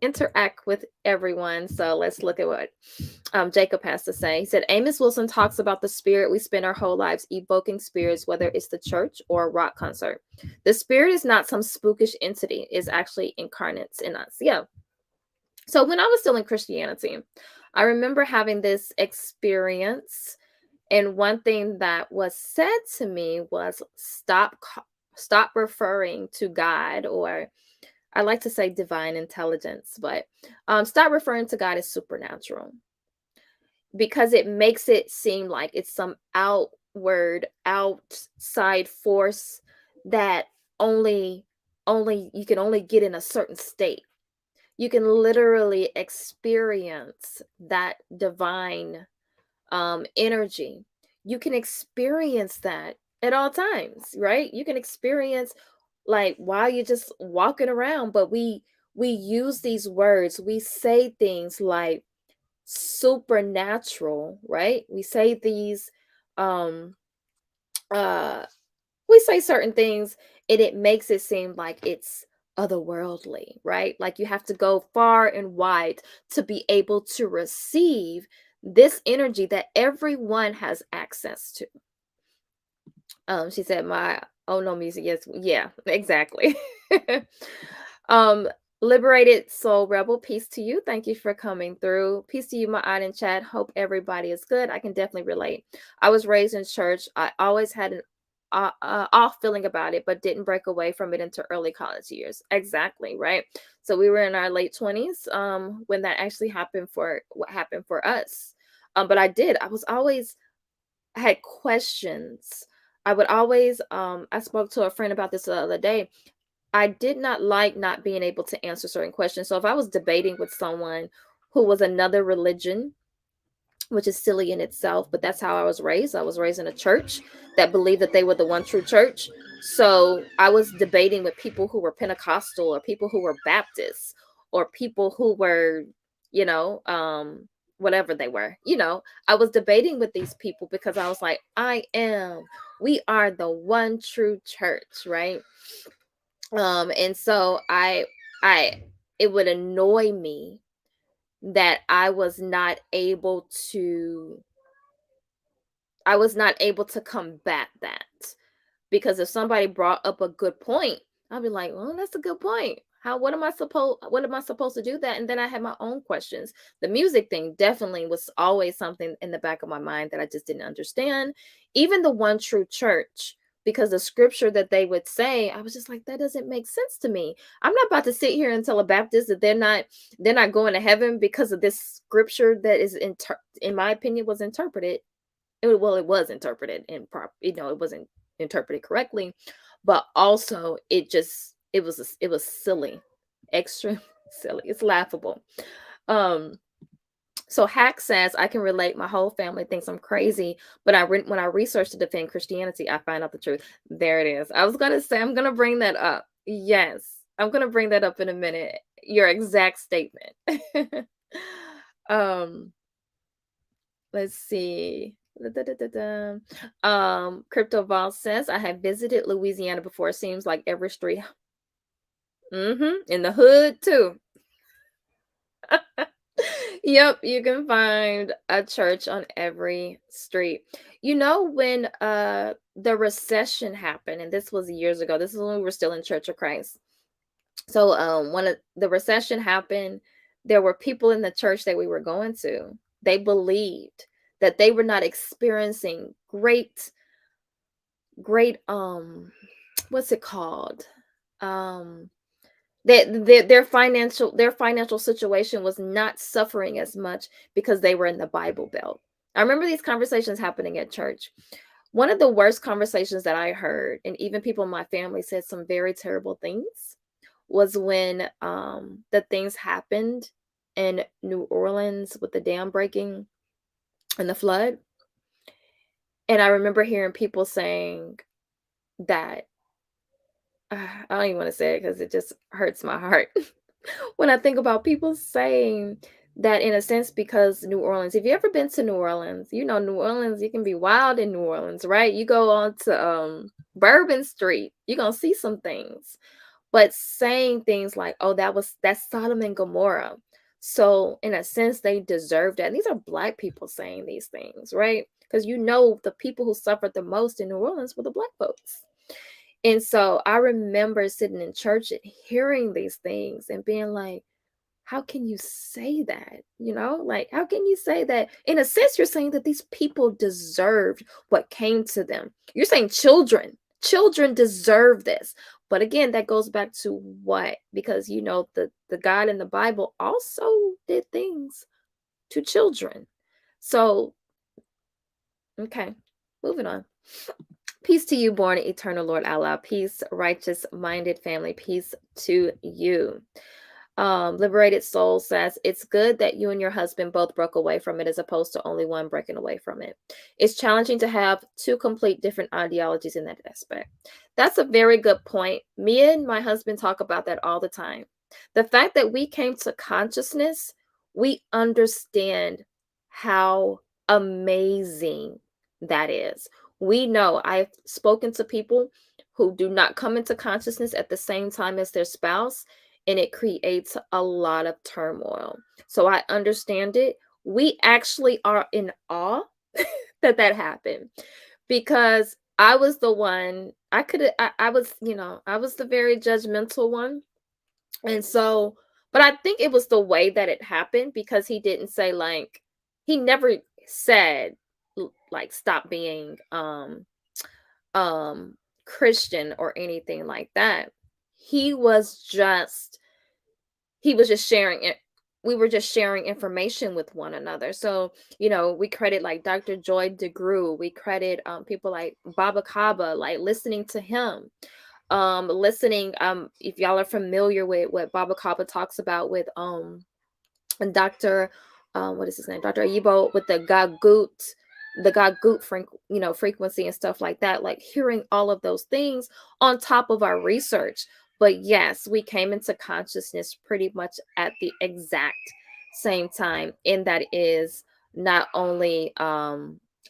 interact with everyone. So let's look at what Jacob has to say. He said, Amos Wilson talks about the spirit we spend our whole lives evoking spirits, whether it's the church or a rock concert. The spirit is not some spookish entity, it's actually incarnates in us. Yeah. So when I was still in Christianity, I remember having this experience, and one thing that was said to me was stop referring to God, or I like to say divine intelligence, but stop referring to God as supernatural, because it makes it seem like it's some outside force that only you can only get in a certain state. You can literally experience that divine energy. You can experience that at all times, right? You can experience like while you're just walking around, but we use these words. We say things like supernatural, right? We say these um uh we say certain things, and it makes it seem like it's otherworldly, right? Like you have to go far and wide to be able to receive this energy that everyone has access to. She said, my oh no music. Yes, yeah, exactly. um Liberated Soul Rebel, peace to you. Thank you for coming through. Peace to you, my aunt in chat. Hope everybody is good. I can definitely relate. I was raised in church. I always had an off feeling about it, but didn't break away from it into early college years. Exactly, right? So we were in our late 20s when that actually happened for what happened for us. But I was always had questions. I would always I spoke to a friend about this the other day. I did not like not being able to answer certain questions. So if I was debating with someone who was another religion, which is silly in itself, but that's how I was raised. I was raised in a church that believed that they were the one true church. So I was debating with people who were Pentecostal, or people who were Baptists, or people who were, whatever they were. I was debating with these people because I was like, we are the one true church, right? And so it would annoy me that I was not able to combat that, because if somebody brought up a good point, I'd be like, well, that's a good point. What am I supposed to do that? And then I had my own questions. The music thing definitely was always something in the back of my mind that I just didn't understand. Even the one true church, because the scripture that they would say, I was just like, that doesn't make sense to me. I'm not about to sit here and tell a Baptist that they're not going to heaven because of this scripture that is in my opinion was interpreted. It was interpreted it wasn't interpreted correctly, but also it was silly, extra silly. It's laughable. Um So Hack says, I can relate. My whole family thinks I'm crazy, but when I research to defend Christianity, I find out the truth. There it is. I was gonna say I'm gonna bring that up. Yes, I'm gonna bring that up in a minute. Your exact statement. um, let's see. Da-da-da-da-da. Crypto Vol says, I have visited Louisiana before. It seems like every street, in the hood too. Yep, you can find a church on every street. You know, when the recession happened, and this was years ago, this is when we were still in Church of Christ. So when the recession happened, there were people in the church that we were going to. They believed that they were not experiencing great what's it called? Um that their financial situation was not suffering as much because they were in the Bible Belt. I remember these conversations happening at church. One of the worst conversations that I heard, and even people in my family said some very terrible things, was when the things happened in New Orleans with the dam breaking and the flood. And I remember hearing people saying that I don't even want to say it because it just hurts my heart. When I think about people saying that in a sense, because New Orleans, if you ever been to New Orleans, you know New Orleans, you can be wild in New Orleans, right? You go on to Bourbon Street, you're gonna see some things. But saying things like, oh, that's Sodom and Gomorrah. So in a sense, they deserve that. And these are black people saying these things, right? Because you know the people who suffered the most in New Orleans were the black folks. And so I remember sitting in church and hearing these things and being like, how can you say that? Like, how can you say that? In a sense, you're saying that these people deserved what came to them. You're saying children deserve this. But again, that goes back to what? Because the God in the Bible also did things to children. So, okay, moving on. Peace to you, born eternal Lord Allah. Peace, righteous minded family. Peace to you. Liberated Soul says, it's good that you and your husband both broke away from it as opposed to only one breaking away from it. It's challenging to have two complete different ideologies in that aspect. That's a very good point. Me and my husband talk about that all the time. The fact that we came to consciousness, we understand how amazing that is. We know I've spoken to people who do not come into consciousness at the same time as their spouse, and it creates a lot of turmoil. So I understand it. We actually are in awe that happened, because I was the one. I was, I was the very judgmental one. And so, but I think it was the way that it happened, because he didn't say, like, he never said like stop being um Christian or anything like that. He was just sharing it. We were just sharing information with one another. So, we credit like Dr. Joy DeGruy. We credit people like Baba Kaba, like listening to him. Listening, if y'all are familiar with what Baba Kaba talks about with and Dr. What is his name? Dr. Ayibo, with the Gagut frequency and stuff like that, like hearing all of those things on top of our research. But yes, we came into consciousness pretty much at the exact same time, and that is not only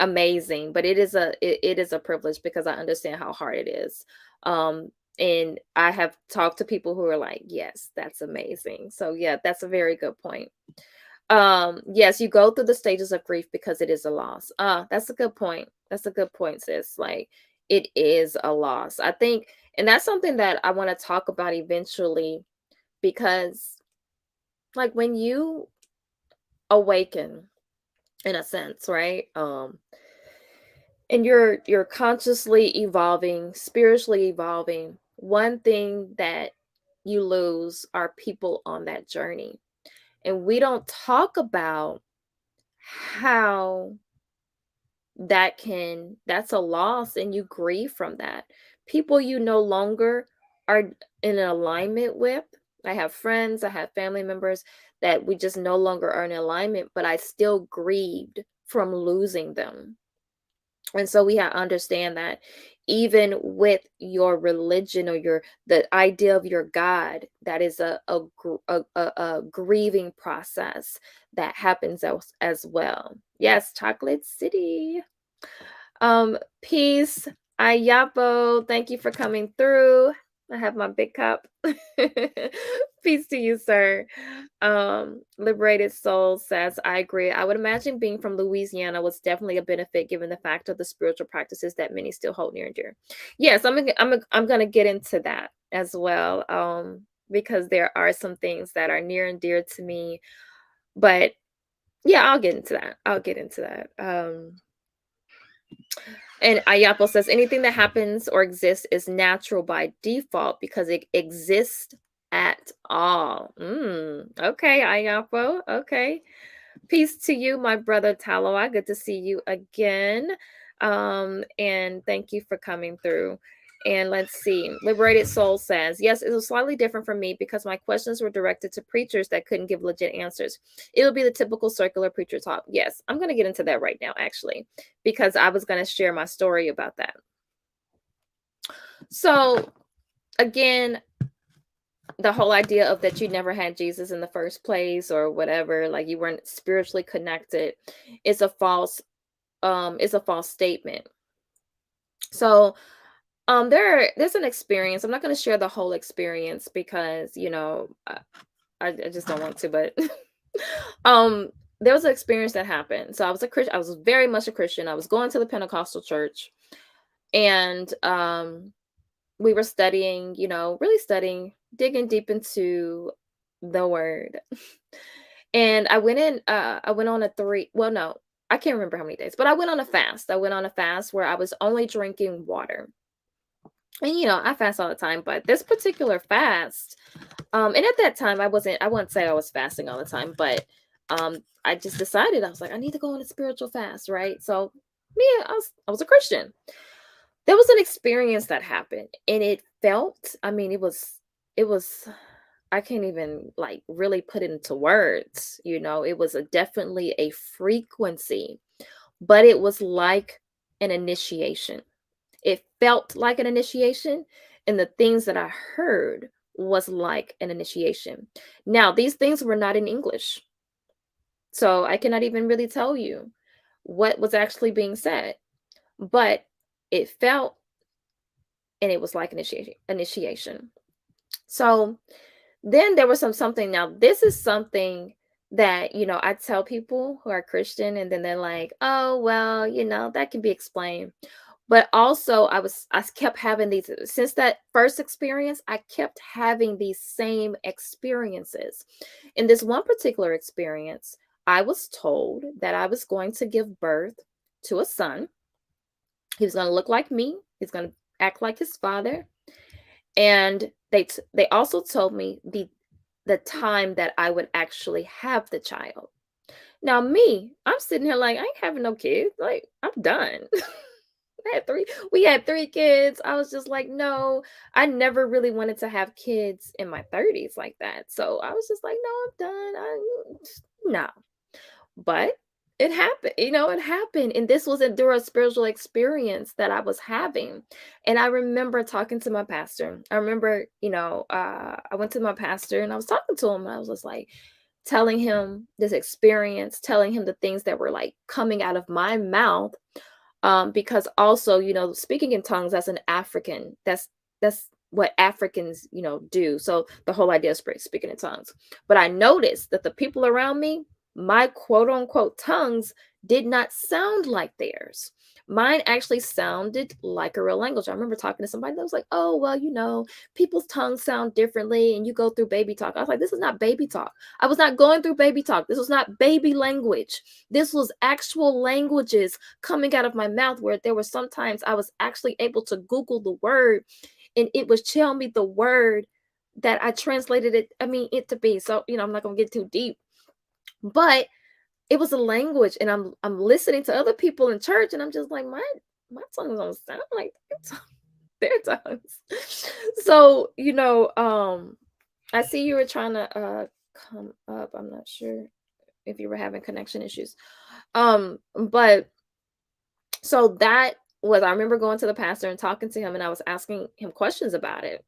amazing, but it is a privilege, because I understand how hard it is. And I have talked to people who are like, yes, that's amazing. So yeah, that's a very good point. Yes, you go through the stages of grief because it is a loss. That's a good point. That's a good point, sis. Like, it is a loss, I think. And that's something that I want to talk about eventually, because like when you awaken, in a sense, right? And you're consciously evolving, spiritually evolving. One thing that you lose are people on that journey. And we don't talk about how that's a loss, and you grieve from that. People you no longer are in alignment with, I have friends, I have family members that we just no longer are in alignment, but I still grieved from losing them. And so we have to understand that even with your religion or the idea of your God, that is a grieving process that happens as well. Yes, Chocolate City. Peace. Ayapo, thank you for coming through. I have my big cup. Peace to you, sir. Liberated Soul says, I agree. I would imagine being from Louisiana was definitely a benefit given the fact of the spiritual practices that many still hold near and dear. Yes, I'm gonna get into that as well. Because there are some things that are near and dear to me. But yeah, I'll get into that. And Ayapo says anything that happens or exists is natural by default because it exists at all. Okay, Ayapo. Okay. Peace to you, my brother Taloa. Good to see you again. And thank you for coming through. And let's see. Liberated Soul says, yes, it was slightly different for me because my questions were directed to preachers that couldn't give legit answers. It would be the typical circular preacher talk. Yes, I'm going to get into that right now, actually, because I was going to share my story about that. So, again, the whole idea of that you never had Jesus in the first place or whatever, like you weren't spiritually connected, is a false statement. So there's an experience. I'm not going to share the whole experience because I just don't want to, but there was an experience that happened. So I was a Christian. I was very much a Christian. I was going to the Pentecostal church, and we were studying, really studying, digging deep into the word. And I went on a I can't remember how many days, but I went on a fast. I went on a fast where I was only drinking water. And I fast all the time, but this particular fast, and at that time I wouldn't say I was fasting all the time, but I just decided, I was like, I need to go on a spiritual fast, right? So I was a Christian. There was an experience that happened, and it felt, it was I can't even like really put it into words. It was definitely a frequency, but it was like an initiation. It felt like an initiation, and the things that I heard was like an initiation. Now, these things were not in English, so I cannot even really tell you what was actually being said, but it felt, and it was like initiation. So then there was something. Now, this is something that, I tell people who are Christian, and then they're like, oh, well, that can be explained. But also I kept having these, since that first experience, I kept having these same experiences. In this one particular experience, I was told that I was going to give birth to a son. He was going to look like me. He's going to act like his father. And they also told me the time that I would actually have the child. Now, I'm sitting here like, I ain't having no kids. Like, I'm done. We had 3 kids. I was just like, no, I never really wanted to have kids in my 30s like that. So I was just like, no, I'm done. No. But it happened, it happened. And this was through a spiritual experience that I was having. And I remember talking to my pastor. I remember, I went to my pastor and I was talking to him. I was just like telling him this experience, telling him the things that were like coming out of my mouth. Because also, speaking in tongues as an African, that's what Africans, do. So the whole idea is speaking in tongues. But I noticed that the people around me, my quote unquote tongues did not sound like theirs. Mine actually sounded like a real language. I remember talking to somebody that was like, oh, well, people's tongues sound differently and you go through baby talk. I was like, this is not baby talk. I was not going through baby talk. This was not baby language. This was actual languages coming out of my mouth, where there were sometimes I was actually able to Google the word and it was telling me the word that I translated it to be. So, I'm not going to get too deep, but it was a language, and I'm listening to other people in church, and I'm just like, my tongues don't sound like their tongues. So, I see you were trying to come up. I'm not sure if you were having connection issues. But so that was, I remember going to the pastor and talking to him, and I was asking him questions about it.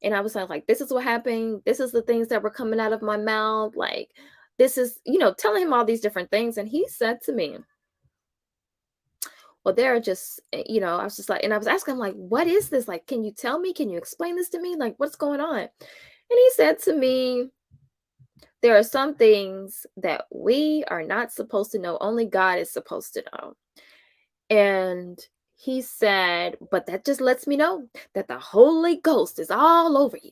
And I was like, this is what happened. This is the things that were coming out of my mouth. Like, this is, telling him all these different things. And he said to me, well, there are just, I was just like, and I was asking him, like, what is this? Like, can you tell me? Can you explain this to me? Like, what's going on? And he said to me, there are some things that we are not supposed to know. Only God is supposed to know. And he said, but that just lets me know that the Holy Ghost is all over you.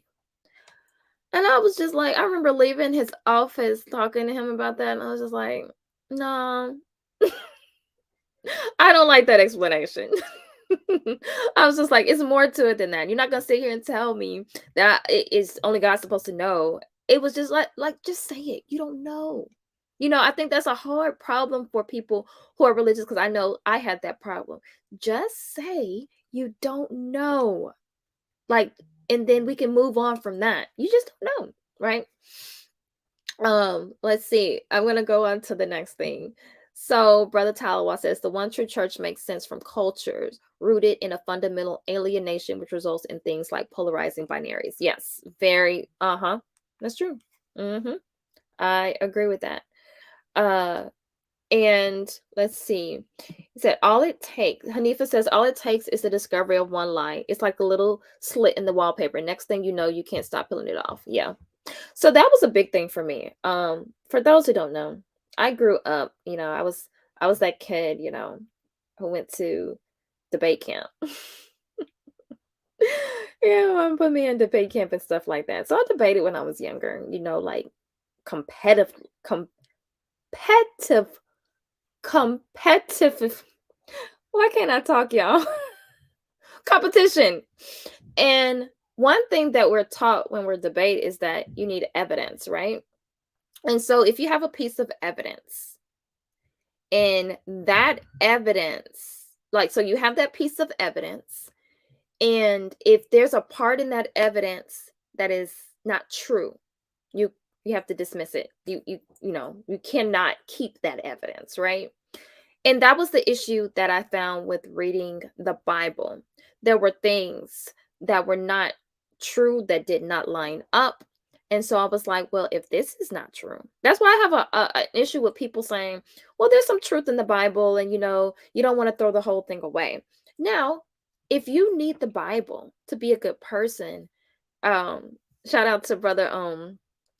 And I was just like, I remember leaving his office talking to him about that. And I was just like, no, I don't like that explanation. I was just like, it's more to it than that. You're not gonna sit here and tell me that it is only God's supposed to know. It was just like just say it. You don't know. I think that's a hard problem for people who are religious, because I know I had that problem. Just say you don't know. Like, and then we can move on from that. You just don't know, right? Let's see. I'm gonna go on to the next thing. So, Brother Talawa says the one true church makes sense from cultures rooted in a fundamental alienation, which results in things like polarizing binaries. Yes, very. That's true. I agree with that. And let's see. He said, Hanifa says, all it takes is the discovery of one lie. It's like a little slit in the wallpaper. Next thing you know, you can't stop peeling it off. Yeah. So that was a big thing for me. For those who don't know, I grew up, I was that kid, who went to debate camp. Yeah, mom put me in debate camp and stuff like that. So I debated when I was younger, like competitive, competitive, competitive. Why can't I talk, y'all? Competition. And one thing that we're taught when we're debate is that you need evidence, right? And so if you have a piece of evidence, and that evidence, like, so you have that piece of evidence, and if there's a part in that evidence that is not true, you you have to dismiss it. You cannot keep that evidence, right? And that was the issue that I found with reading the Bible. There were things that were not true, that did not line up. And so I was like, well, if this is not true, that's why I have an issue with people saying, well, there's some truth in the Bible, and you don't want to throw the whole thing away. Now, if you need the Bible to be a good person, shout out to brother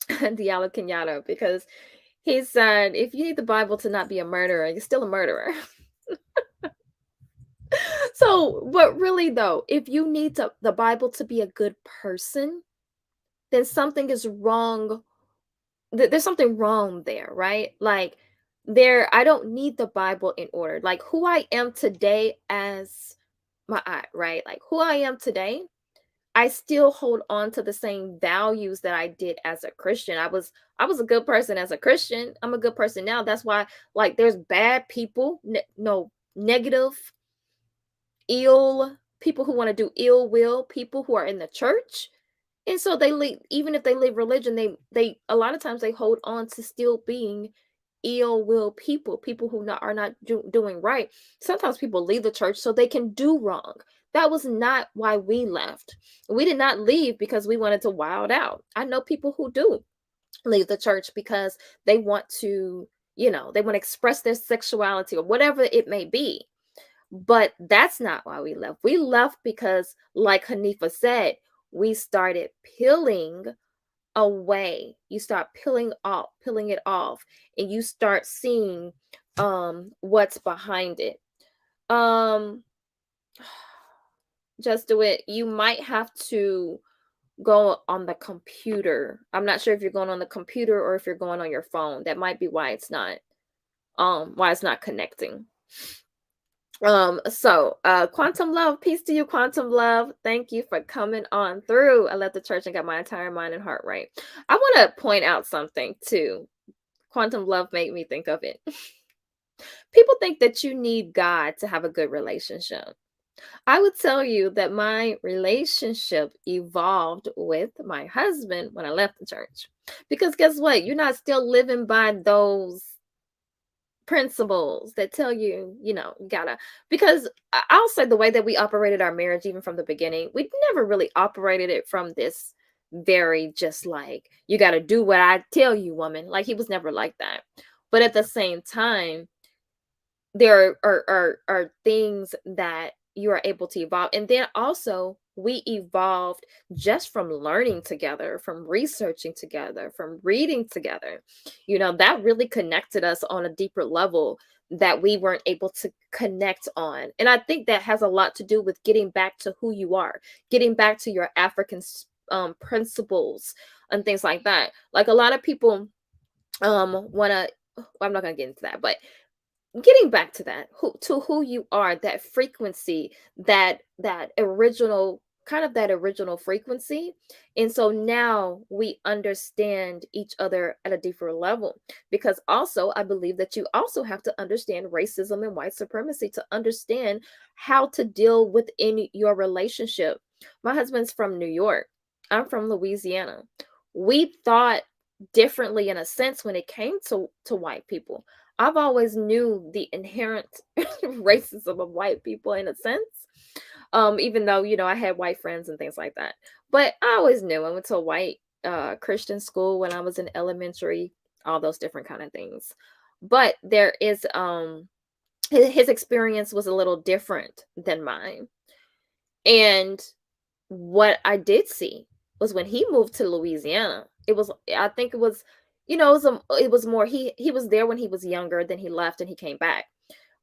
Diallo Kenyatta, because he said, if you need the Bible to not be a murderer, you're still a murderer. So, but really though, if you need the Bible to be a good person, then something is wrong. There's something wrong there, right? Like, I don't need the Bible in order. Like, who I am today as right? Like, who I am today, I still hold on to the same values that I did as a Christian. I was a good person as a Christian. I'm a good person now. That's why, like, there's bad people, no, negative, ill people who want to do ill will, people who are in the church. And so they leave, even if they leave religion, they a lot of times they hold on to still being ill will people who are not doing right. Sometimes people leave the church so they can do wrong. That was not why we left. We did not leave because we wanted to wild out. I know people who do leave the church because they want to, they want to express their sexuality or whatever it may be. But that's not why we left. We left because, like Hanifa said, we started peeling away. You start peeling it off, and you start seeing what's behind it. Just do it. You might have to go on the computer. I'm not sure if you're going on the computer or if you're going on your phone. That might be why it's not connecting. So Quantum Love, peace to you, Quantum Love. Thank you for coming on through. I left the church and got my entire mind and heart right. I want to point out something too. Quantum Love made me think of it. People think that you need God to have a good relationship. I would tell you that my relationship evolved with my husband when I left the church. Because guess what? You're not still living by those principles that tell you, you gotta, because I'll say the way that we operated our marriage, even from the beginning, we never really operated it from this very just like, you gotta do what I tell you, woman. Like, he was never like that. But at the same time, there are things that you are able to evolve. And then also we evolved just from learning together, from researching together, from reading together. That really connected us on a deeper level that we weren't able to connect on. And I think that has a lot to do with getting back to who you are, getting back to your African principles and things like that. Like, a lot of people want to, I'm not going to get into that, but getting back to that, who you are, that frequency, that original, kind of that original frequency. And so now we understand each other at a deeper level, because also I believe that you also have to understand racism and white supremacy to understand how to deal within your relationship. My husband's from New York, I'm from Louisiana. We thought differently in a sense when it came to white people. I've always knew the inherent racism of white people in a sense. Even though, I had white friends and things like that. But I always knew. I went to a white Christian school when I was in elementary, all those different kind of things. But there is his experience was a little different than mine. And what I did see was when he moved to Louisiana, it was, I think it was, it was more, he was there when he was younger, then he left and he came back.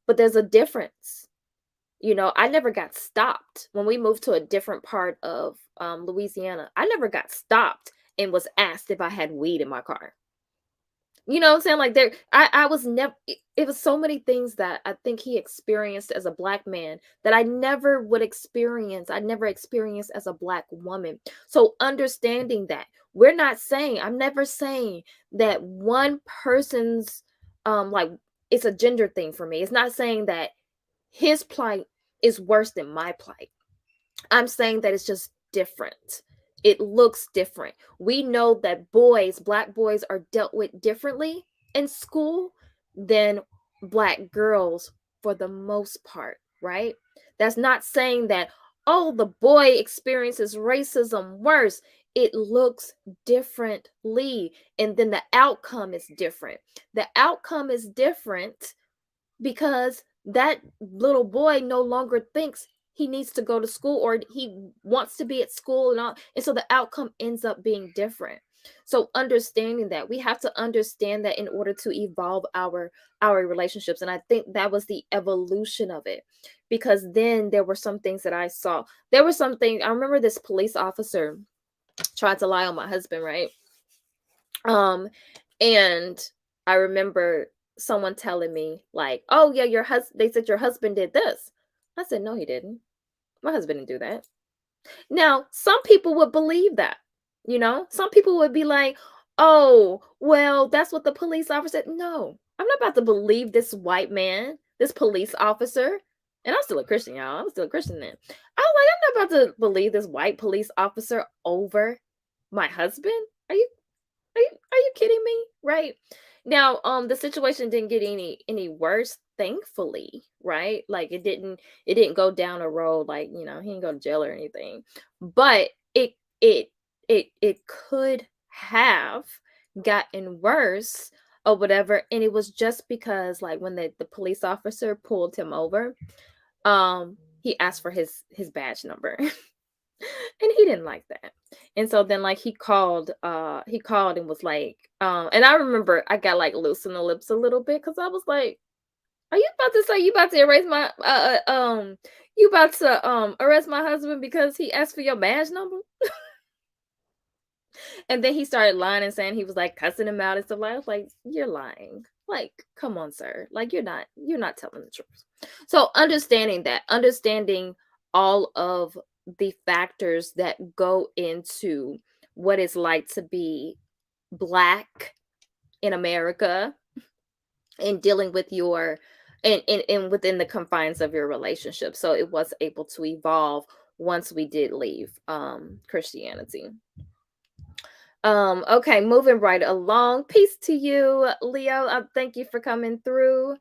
But there's a difference. I never got stopped when we moved to a different part of Louisiana. I never got stopped and was asked if I had weed in my car. You know what I'm saying? Like, I was never, it was so many things that I think he experienced as a black man that I never would experience. I never experienced as a black woman. So understanding that, I'm never saying that one person's, like, it's a gender thing for me. It's not saying that his plight is worse than my plight. I'm saying that it's just different. It looks different. We know that black boys are dealt with differently in school than black girls for the most part, right? That's not saying that, oh, the boy experiences racism worse. It looks differently. And then the outcome is different. The outcome is different because that little boy no longer thinks he needs to go to school, or he wants to be at school and all, and so the outcome ends up being different. So understanding that, we have to understand that in order to evolve our relationships. And I think that was the evolution of it, because then there were some things that I saw. There were some things, I remember this police officer tried to lie on my husband, right? And I remember someone telling me, like, oh yeah, they said your husband did this. I said, no, he didn't. My husband didn't do that. Now, some people would believe that. Some people would be like, oh, well, that's what the police officer said. No, I'm not about to believe this white man, this police officer. And I'm still a Christian, y'all. I'm still a Christian then. I was like, I'm not about to believe this white police officer over my husband. Are you kidding me? Right? Now, the situation didn't get any worse, thankfully, right? Like, it didn't go down a road, like, he didn't go to jail or anything. But it could have gotten worse or whatever. And it was just because, like, when the police officer pulled him over, he asked for his badge number. And he didn't like that. And so then, like, he called and was like, and I remember I got like loose in the lips a little bit, because I was like, are you about to say you about to erase my you about to arrest my husband because he asked for your badge number? And then he started lying and saying he was like cussing him out and stuff. I was like, you're lying. Like, come on, sir. Like, you're not telling the truth. So understanding all of the factors that go into what it's like to be Black in America, and dealing with your and within the confines of your relationship. So it was able to evolve once we did leave Christianity. Okay, moving right along. Peace to you, Leo. Thank you for coming through.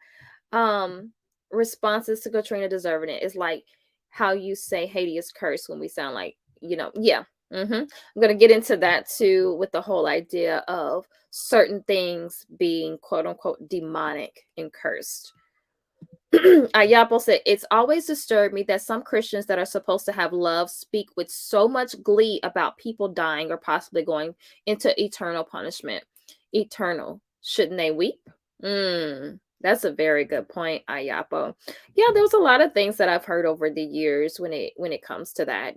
Um, Responses to Katrina deserving it is like how you say Haiti is cursed when we sound like, yeah. I'm gonna get into that too, with the whole idea of certain things being quote unquote demonic and cursed. Ayapo said, it's always disturbed me that some Christians that are supposed to have love speak with so much glee about people dying or possibly going into eternal punishment. Eternal. Shouldn't they weep? That's a very good point, Ayapo. Yeah, there was a lot of things that I've heard over the years when it comes to that.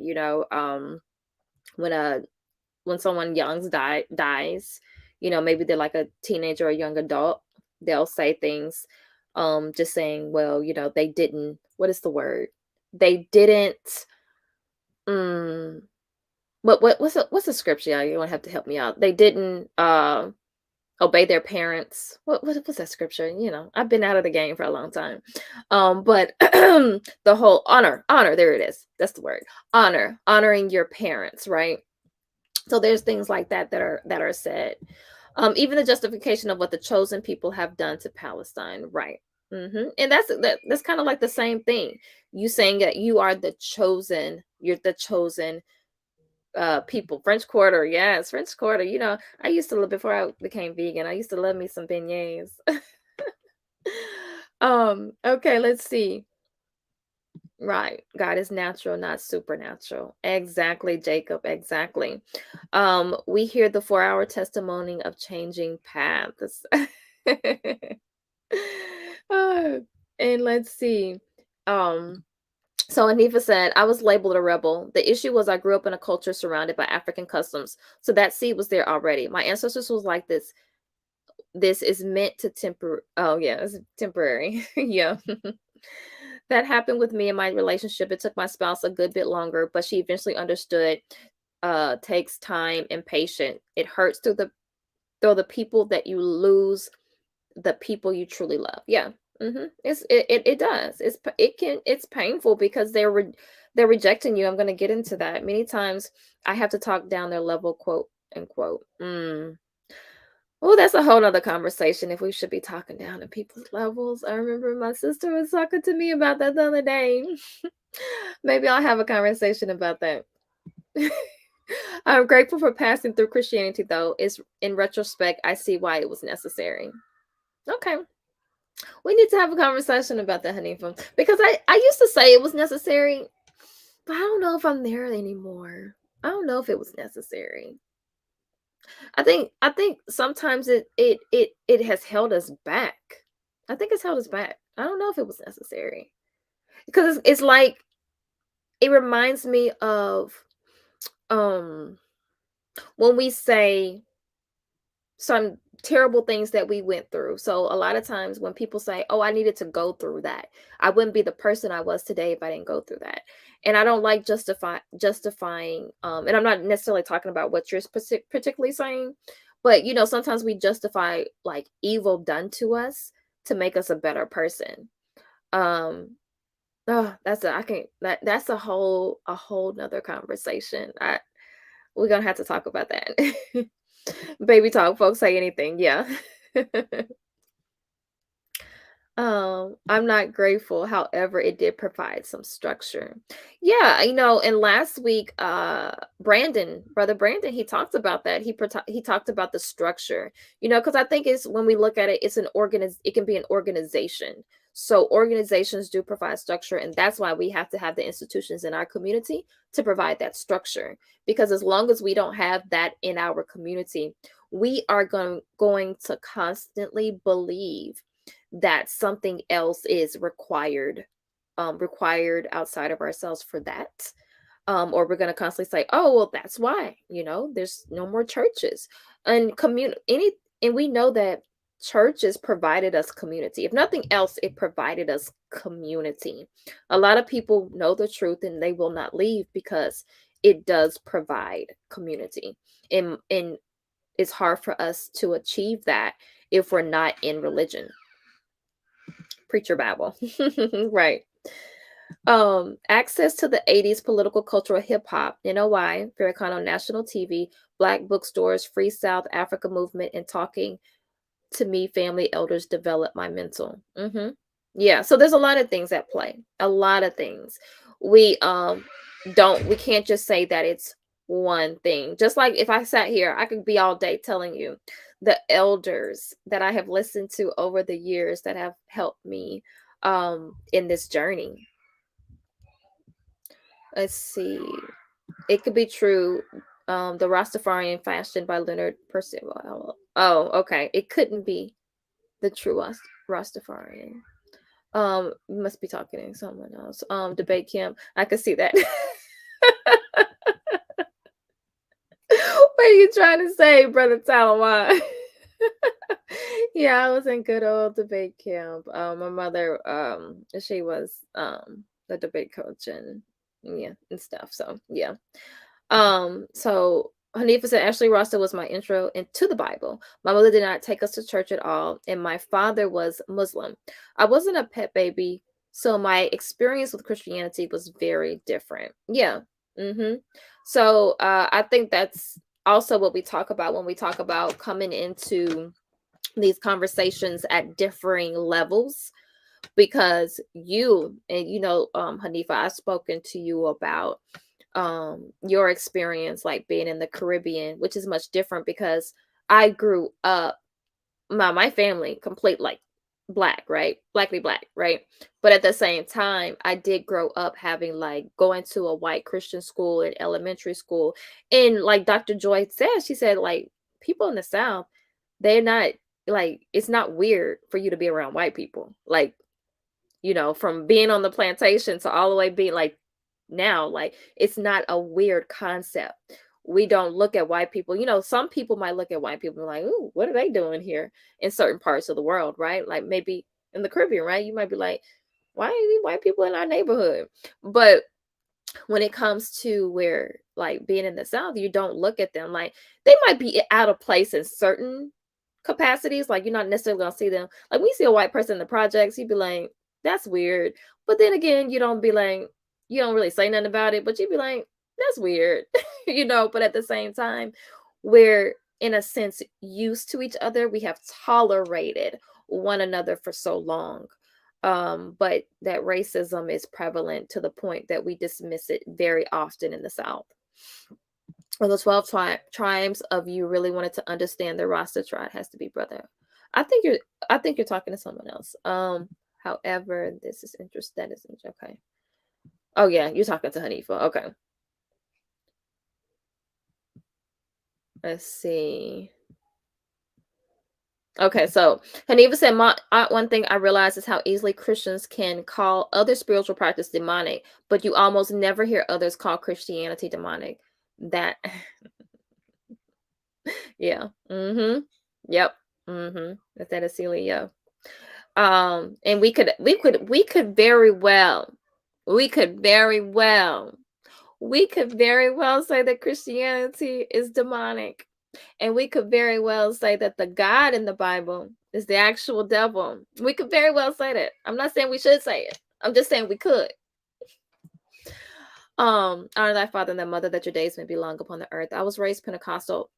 When someone young dies, maybe they're like a teenager or a young adult, they'll say things, just saying, well, they didn't, what is the word? They didn't, what's the scripture? You're gonna have to help me out. They didn't obey their parents. What's that scripture? I've been out of the game for a long time. But the whole honor, there it is. That's the word. Honoring your parents, right? So there's things like that that are said. Even the justification of what the chosen people have done to Palestine, right? And that's kind of like the same thing. You saying that you are the chosen, you're the chosen people. French Quarter, yes, French Quarter. I used to love, before I became vegan, I used to love me some beignets. Okay, let's see. Right. God is natural, not supernatural. Exactly, Jacob. Exactly. We hear the 4-hour testimony of changing paths. And let's see. So Anifa said, I was labeled a rebel. The issue was I grew up in a culture surrounded by African customs. So that seed was there already. My ancestors was like this. This is meant to Oh, yeah, it's temporary. Yeah. That happened with me in my relationship. It took my spouse a good bit longer, but she eventually understood. Takes time and patience. It hurts through the people that you lose, the people you truly love. Yeah. It does. It's painful because they're rejecting you. I'm going to get into that. Many times I have to talk down their level, quote unquote. Well, that's a whole nother conversation if we should be talking down to people's levels. I remember my sister was talking to me about that the other day. Maybe I'll have a conversation about that. I'm grateful for passing through Christianity, though. It's in retrospect, I see why it was necessary. Okay. We need to have a conversation about that, Hanifa. Because I used to say it was necessary, but I don't know if I'm there anymore. I don't know if it was necessary. I think sometimes it has held us back. I think it's held us back. I don't know if it was necessary. Because it's like it reminds me of when we say some terrible things that we went through. So a lot of times when people say, "Oh, I needed to go through that. I wouldn't be the person I was today if I didn't go through that." And I don't like justifying and I'm not necessarily talking about what you're particularly saying, but sometimes we justify like evil done to us to make us a better person. Um that's that's a whole nother conversation. We're gonna have to talk about that. Baby talk, folks say anything. Yeah. I'm not grateful. However, it did provide some structure. Yeah, and last week, brother Brandon, he talked about that. He talked about the structure, because I think it's when we look at it, it can be an organization. So organizations do provide structure, and that's why we have to have the institutions in our community to provide that structure. Because as long as we don't have that in our community, we are going to constantly believe that something else is required outside of ourselves for that. Or we're going to constantly say, oh, well, that's why, there's no more churches and and we know that churches provided us community. If nothing else, it provided us community. A lot of people know the truth and they will not leave because it does provide community. And it's hard for us to achieve that if we're not in religion. Preach your Bible. Right. Access to the 80s political cultural hip hop, NOI, Farrakhan on national TV, Black bookstores, Free South Africa movement, and talking to me, family elders develop my mental. Yeah, so there's a lot of things at play. A lot of things. We we can't just say that it's one thing. Just like if I sat here, I could be all day telling you the elders that I have listened to over the years that have helped me in this journey. Let's see. It could be true. The Rastafarian Fashion by Leonard Percival. Oh, okay. It couldn't be the true Rastafarian. You must be talking to someone else. Debate camp. I could see that. What are you trying to say, Brother Talawan? Yeah, I was in good old debate camp. My mother, she was the debate coach and stuff. So yeah. So Hanifa said Ashley Rasta was my intro into the Bible. My mother did not take us to church at all, and my father was Muslim. I wasn't a pet baby, so my experience with Christianity was very different. Yeah. So I think that's also what we talk about when we talk about coming into these conversations at differing levels, because Hanifa, I've spoken to you about your experience like being in the Caribbean, which is much different because I grew up, my family complete like black, right? Blackly black, right? But at the same time, I did grow up having like going to a white Christian school in elementary school. And like Dr. Joy said, she said like people in the South, they're not like, it's not weird for you to be around white people. Like, from being on the plantation to all the way being like now, like it's not a weird concept. We don't look at white people. Some people might look at white people like, "Ooh, what are they doing here?" in certain parts of the world, right? Like maybe in the Caribbean, right? You might be like, "Why are these white people in our neighborhood?" But when it comes to where like being in the South, you don't look at them like they might be out of place in certain capacities. Like you're not necessarily gonna see them. Like when you see a white person in the projects, you'd be like, that's weird. But then again, you don't really say nothing about it, but you'd be like, that's weird. But at the same time, we're in a sense used to each other. We have tolerated one another for so long. But that racism is prevalent to the point that we dismiss it very often in the South. Or the 12 tribes of you really wanted to understand the Rasta tribe has to be brother. I think you're talking to someone else. However, this is interesting. That is okay. Oh yeah, you're talking to Hanifa. Okay. Let's see. Okay, so Hanifa said, one thing I realize is how easily Christians can call other spiritual practice demonic, but you almost never hear others call Christianity demonic. That, yeah. Yep. That is silly, yeah. And we could very well say that Christianity is demonic. And we could very well say that the God in the Bible is the actual devil. We could very well say that. I'm not saying we should say it. I'm just saying we could. Honor thy father and thy mother, that your days may be long upon the earth. I was raised Pentecostal.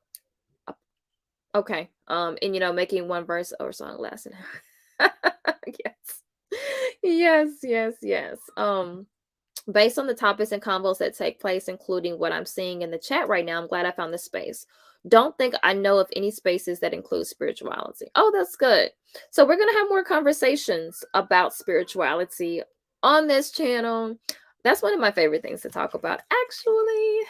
Okay. And making one verse or song last an hour. Yes. Based on the topics and convos that take place, including what I'm seeing in the chat right now, I'm glad I found this space. Don't think I know of any spaces that include spirituality. Oh, that's good. So we're going to have more conversations about spirituality on this channel. That's one of my favorite things to talk about, actually.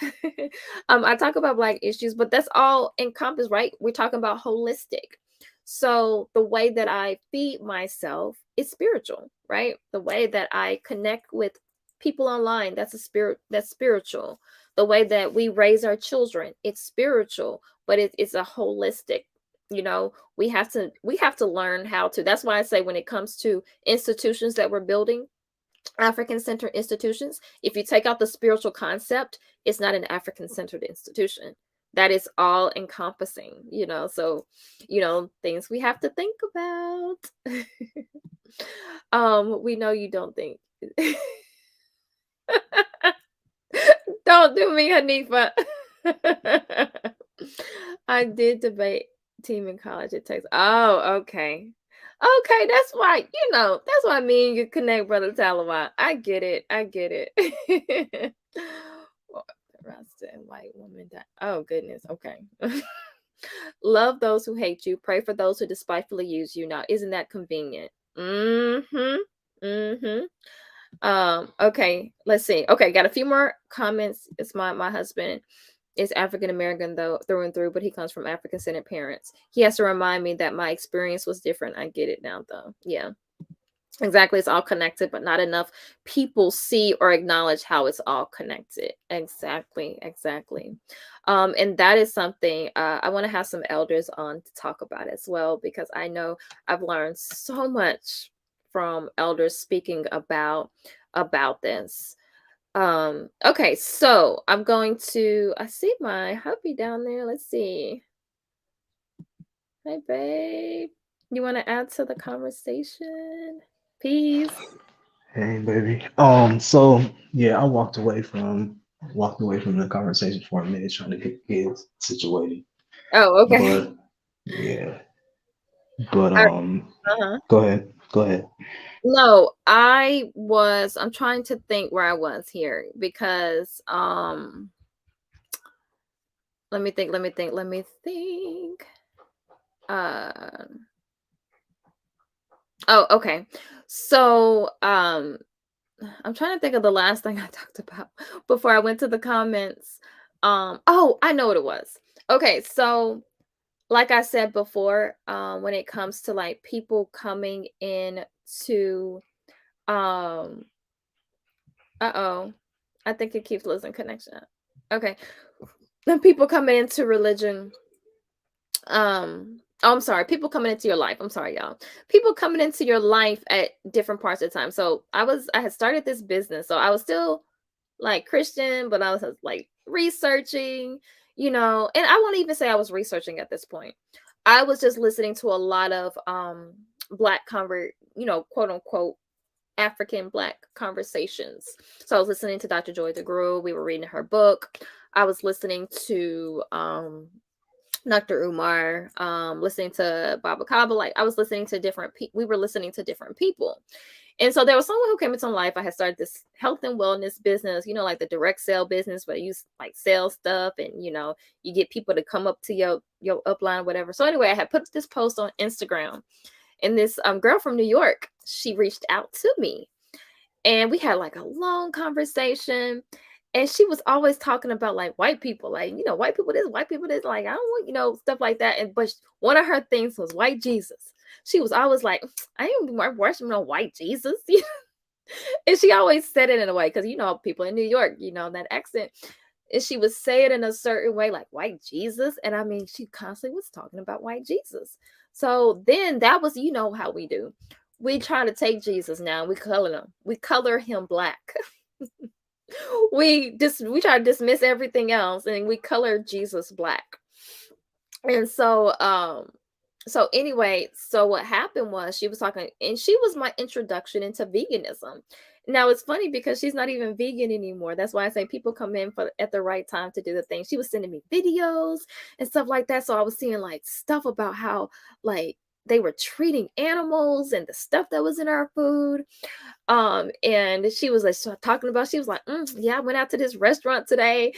I talk about Black issues, but that's all encompassed, right? We're talking about holistic. So the way that I feed myself is spiritual, right? The way that I connect with people online, that's spiritual. The way that we raise our children, it's spiritual, but it's a holistic. We have to learn how to. That's why I say when it comes to institutions that we're building, African-centered institutions, if you take out the spiritual concept, it's not an African-centered institution. That is all encompassing, so things we have to think about. We know you don't think. Don't do me, Hanifa. I did debate team in college at Texas. Oh, okay. Okay, that's why, that's why me and you connect, Brother Talawat. I get it. I get it. Well, Rasta and white woman die. Oh, goodness. Okay. Love those who hate you. Pray for those who despitefully use you. Now, isn't that convenient? Mm-hmm. Mm-hmm. Okay, let's see. Okay, got a few more comments. It's my husband is African American though through and through, but he comes from African descendant parents. He has to remind me that my experience was different. I get it now though. Yeah. Exactly. It's all connected, but not enough people see or acknowledge how it's all connected. Exactly. Exactly. And that is something I want to have some elders on to talk about as well, because I know I've learned so much from elders speaking about this. Okay, so I see my hubby down there. Let's see. Hey, babe. You want to add to the conversation? Peace. Hey, baby. So yeah, I walked away from the conversation for a minute trying to get the kids situated. Oh, okay. But yeah, but All right. Uh-huh. go ahead. Go ahead. No, I'm trying to think where I was here because let me think. Uh oh, okay. So I'm trying to think of the last thing I talked about before I went to the comments. Oh, I know what it was. Okay, so like I said before, when it comes to like people coming in to um uh-oh. I think it keeps losing connection. Okay. The people coming into religion, I'm sorry, people coming into your life. I'm sorry, y'all. People coming into your life at different parts of the time. So I had started this business. So I was still like Christian, but I was like researching, and I won't even say I was researching at this point. I was just listening to a lot of black quote unquote African Black conversations. So I was listening to Dr. Joy DeGruy. We were reading her book. I was listening to Dr. Umar, listening to Baba Kaba. Like I was listening to different people. We were listening to different people. And so there was someone who came into my life. I had started this health and wellness business, like the direct sale business where you like sell stuff and you get people to come up to your upline, whatever. So anyway, I had put this post on Instagram, and this girl from New York, she reached out to me, and we had like a long conversation. And she was always talking about like white people, like, white people this, white people this, like, I don't want, stuff like that. But one of her things was white Jesus. She was always like, I ain't worshiping no white Jesus. And she always said it in a way, because, people in New York, that accent. And she would say it in a certain way, like white Jesus. And I mean, she constantly was talking about white Jesus. So then that was, how we do. We try to take Jesus now. We color him black. we try to dismiss everything else, and we color Jesus black. And so anyway, so what happened was she was talking, and she was my introduction into veganism. Now it's funny because she's not even vegan anymore. That's why I say people come in at the right time to do the thing. She was sending me videos and stuff like that. So I was seeing like stuff about how like they were treating animals and the stuff that was in our food. And she was like talking about, she was like, yeah, I went out to this restaurant today.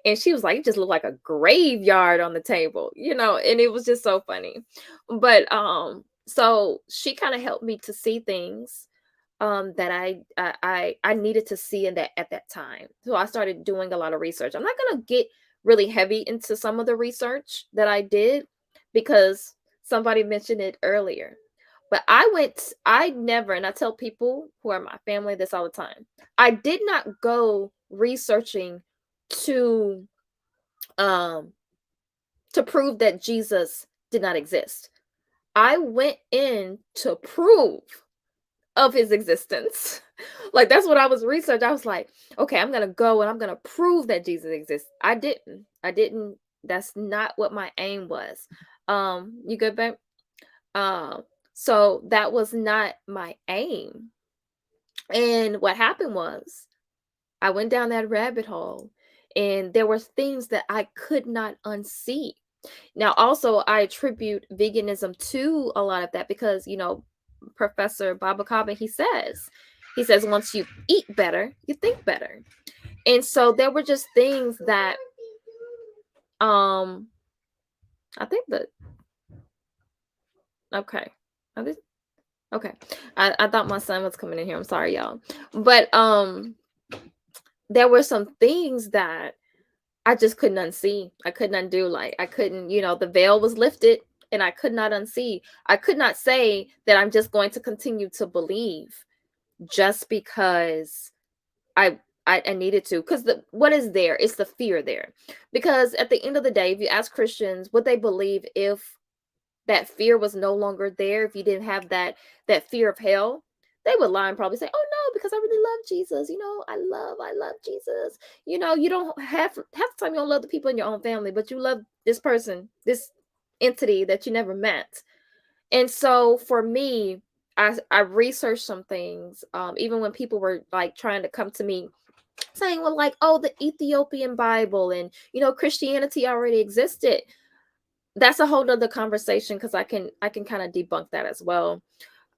And she was like, it just looked like a graveyard on the table, and it was just so funny. But so she kind of helped me to see things that I needed to see in that at that time. So I started doing a lot of research. I'm not gonna get really heavy into some of the research that I did because somebody mentioned it earlier. But I never, and I tell people who are my family this all the time, I did not go researching to prove that Jesus did not exist. I went in to prove of his existence. Like that's what I was researching. I was like, okay, I'm gonna go and I'm gonna prove that Jesus exists. I didn't. That's not what my aim was. You good, babe? So that was not my aim. And what happened was I went down that rabbit hole, and there were things that I could not unsee. Now, also, I attribute veganism to a lot of that because, Professor Babakaba, he says, once you eat better, you think better. And so there were just things that, I think that, okay. Okay. I thought my son was coming in here. I'm sorry, y'all. But, there were some things that I just couldn't unsee. I couldn't undo. Like I couldn't, the veil was lifted and I could not unsee. I could not say that I'm just going to continue to believe just because I needed to. Because what is there? It's the fear there. Because at the end of the day, if you ask Christians, would they believe if that fear was no longer there, if you didn't have that fear of hell? They would lie and probably say, "Oh no, because I really love Jesus. I love Jesus. You don't have half the time you don't love the people in your own family, but you love this person, this entity that you never met." And so for me, I researched some things, even when people were like trying to come to me saying, "Well, like, oh, the Ethiopian Bible and Christianity already existed." That's a whole nother conversation because I can kind of debunk that as well.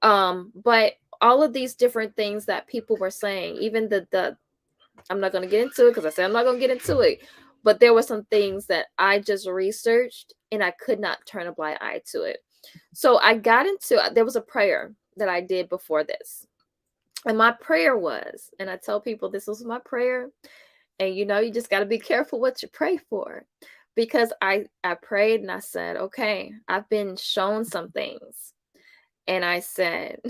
But all of these different things that people were saying, even the I'm not going to get into it because I said I'm not going to get into it, but there were some things that I just researched and I could not turn a blind eye to it. So I got into there was a prayer that I did before this. And my prayer was, and I tell people this was my prayer, and you just got to be careful what you pray for, because I prayed and I said, okay, I've been shown some things, and I said,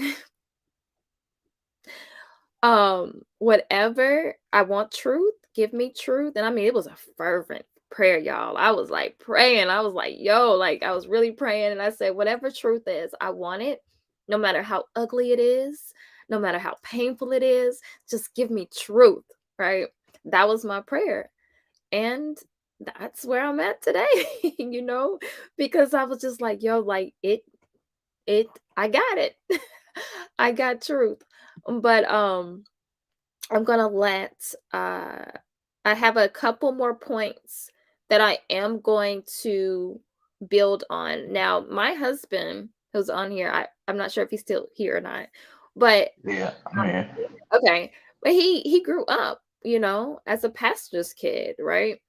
whatever, I want truth, give me truth. And I mean, it was a fervent prayer, y'all. I was like praying. I was like, yo, like I was really praying. And I said, whatever truth is, I want it, no matter how ugly it is, no matter how painful it is, just give me truth, right? That was my prayer. And that's where I'm at today, because I was just like, yo, like I got it. I got truth. But I'm gonna let I have a couple more points that I am going to build on. Now, my husband who's on here, I'm not sure if he's still here or not, but Yeah, man. okay, but he grew up, as a pastor's kid, right?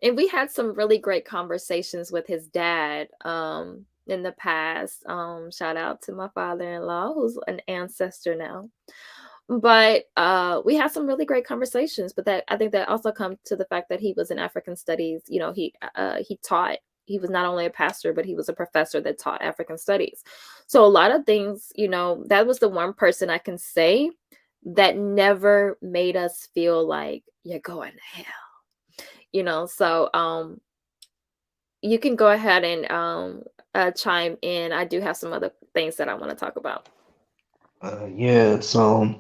And we had some really great conversations with his dad in the past. Shout out to my father-in-law who's an ancestor now. But we had some really great conversations, but that I think that also comes to the fact that he was in African studies. He taught. He was not only a pastor, but he was a professor that taught African studies. So a lot of things, that was the one person I can say that never made us feel like you're going to hell. So you can go ahead and chime in. I do have some other things that I want to talk about. Yeah, so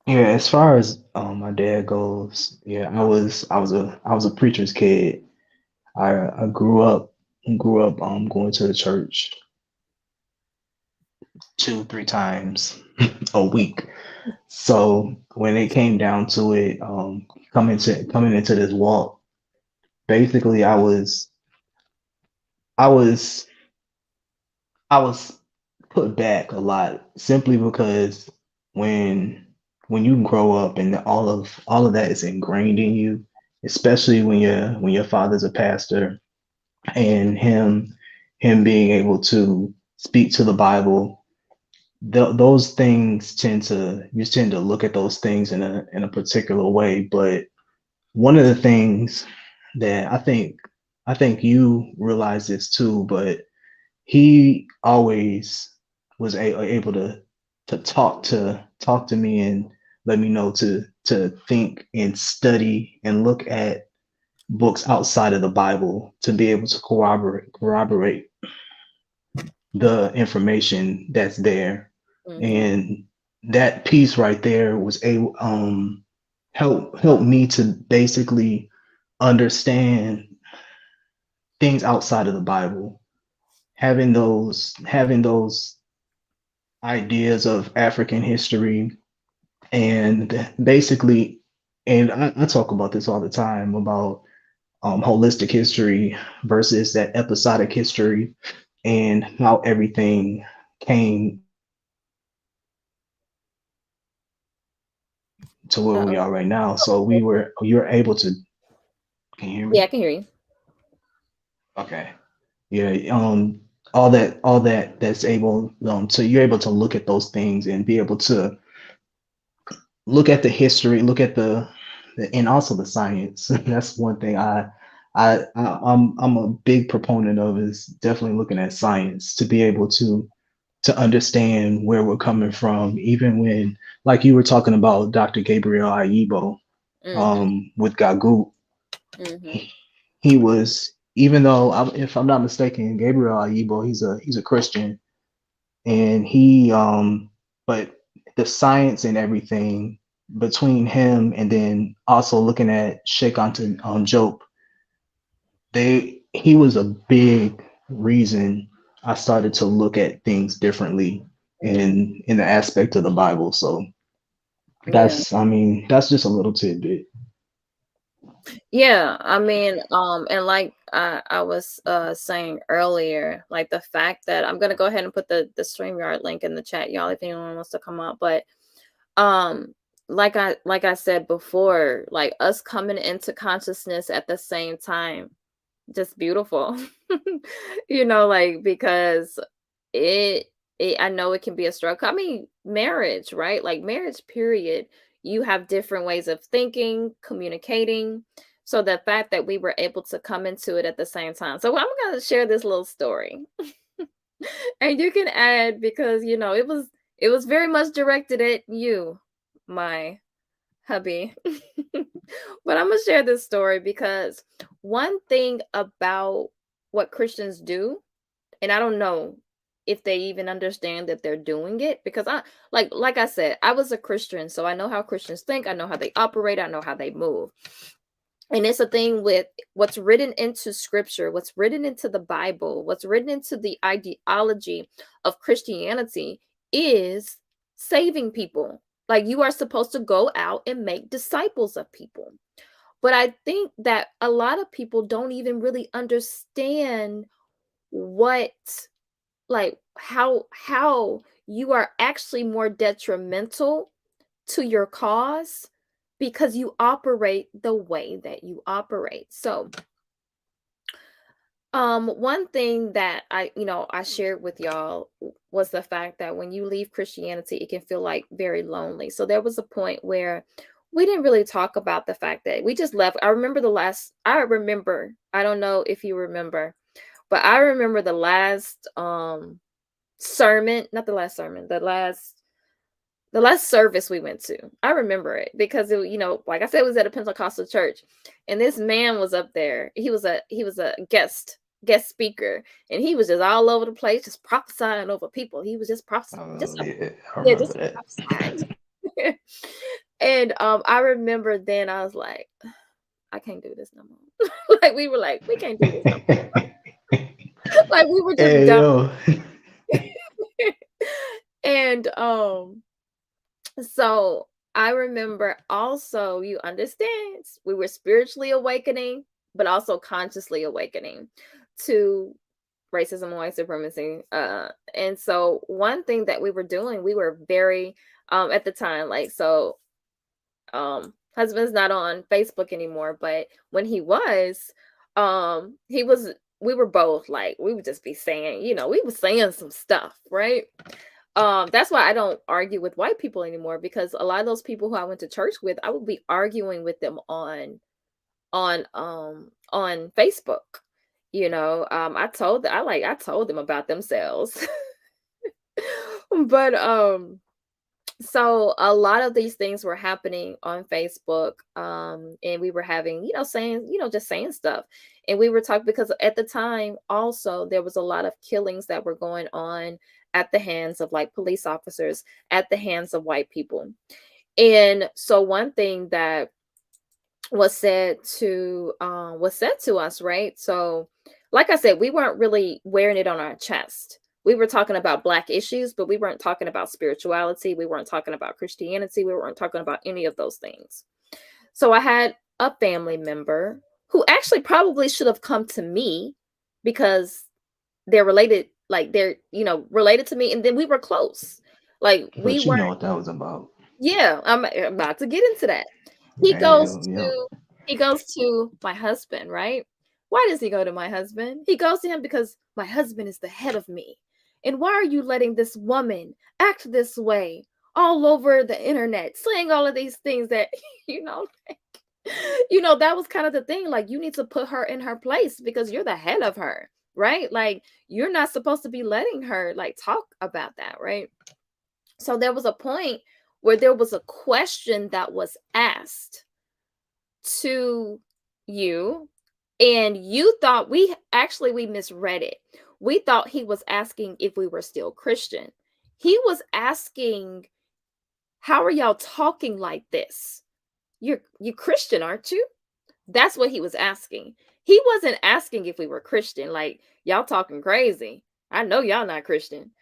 yeah, as far as my dad goes, yeah, I was a preacher's kid. I grew up going to the church 2, 3 times a week. So when it came down to it, coming into this walk, basically I was I was put back a lot simply because when when you grow up and all of that is ingrained in you, especially when your father's a pastor and him being able to speak to the Bible, those things tend to look at those things in a particular way. But one of the things that I think you realize this too, but he always was able to talk to me and let me know to think and study and look at books outside of the Bible to be able to corroborate the information that's there. Mhm. And that piece right there was able help me to basically understand things outside of the Bible. Having those ideas of African history, and basically, and I talk about this all the time about holistic history versus that episodic history, and how everything came to where we Uh-oh. are right now. So you're able to, can you hear Yeah, me? I can hear you. Okay. Yeah, all that that's able so you're able to look at those things and be able to look at the history, look at the and also the science. That's one thing I'm a big proponent of, is definitely looking at science to be able to understand where we're coming from, even when, like you were talking about Dr. Gabriel Ayibo, Mm-hmm. with Gagut. Mm-hmm. He was, even though if I'm not mistaken, Gabriel Ayibo, he's a Christian, and but the science and everything between him and then also looking at Sheikh Anta Job, he was a big reason I started to look at things differently Mm-hmm. in the aspect of the Bible. So Yeah. I mean, that's just a little tidbit. Yeah, I mean, and like I was saying earlier, like the fact that I'm gonna go ahead and put the StreamYard link in the chat, y'all, if anyone wants to come up. But um, like I said before, like us coming into consciousness at the same time, just beautiful. Like because it I know it can be a struggle. I mean, marriage, right? Like marriage, period. You have different ways of thinking, communicating. So the fact that we were able to come into it at the same time. So I'm gonna share this little story. And you can add because it was very much directed at you, my hubby. But I'm gonna share this story because one thing about what Christians do, and I don't know if they even understand that they're doing it, because I like I said, I was a Christian, so I know how Christians think, I know how they operate, I know how they move. And it's a thing with what's written into scripture, what's written into the Bible, what's written into the ideology of Christianity is saving people. Like you are supposed to go out and make disciples of people. But I think that a lot of people don't even really understand what, like how you are actually more detrimental to your cause because you operate the way that you operate. So one thing that I shared with y'all was the fact that when you leave Christianity, it can feel like very lonely. So there was a point where we didn't really talk about the fact that we just left. I don't know if you remember, but I remember the last sermon, not the last sermon, the last service we went to. I remember it because like I said, it was at a Pentecostal church, and this man was up there. He was a guest speaker, and he was just all over the place, just prophesying over people. He was just prophesying, Yeah, I yeah, remember just that. prophesying. And I remember then I was like, I can't do this no more. Like we were like, we can't do this no more. Like we were just Hey done. yo. And so I remember also, you understand, we were spiritually awakening, but also consciously awakening to racism and white supremacy. And so one thing that we were doing, we were very at the time, like husband's not on Facebook anymore, but when he was we were both like we would just be saying, we were saying some stuff, right? That's why I don't argue with white people anymore, because a lot of those people who I went to church with, I would be arguing with them on Facebook. I told them about themselves. But so a lot of these things were happening on Facebook, and we were having, just saying stuff. And we were talking because at the time also there was a lot of killings that were going on at the hands of like police officers, at the hands of white people. And so one thing that was said to us, right? So like I said, we weren't really wearing it on our chest. we were talking about Black issues, but we weren't talking about spirituality. We weren't talking about Christianity. We weren't talking about any of those things. So I had a family member who actually probably should have come to me because they're related, like they're, related to me. And then we were close. Like we But you were, know what that was about. yeah, I'm about to get into that. He Yeah, goes yeah. to he goes to my husband, right? Why does he go to my husband? He goes to him because my husband is the head of me. And why are you letting this woman act this way all over the internet, saying all of these things that, like, that was kind of the thing. Like, you need to put her in her place because you're the head of her, right? Like, you're not supposed to be letting her like talk about that, right? So there was a point where there was a question that was asked to you, and you thought we misread it. We thought he was asking if we were still Christian. He was asking, how are y'all talking like this? You Christian, aren't you? That's what he was asking. He wasn't asking if we were Christian, like, y'all talking crazy. I know y'all not Christian.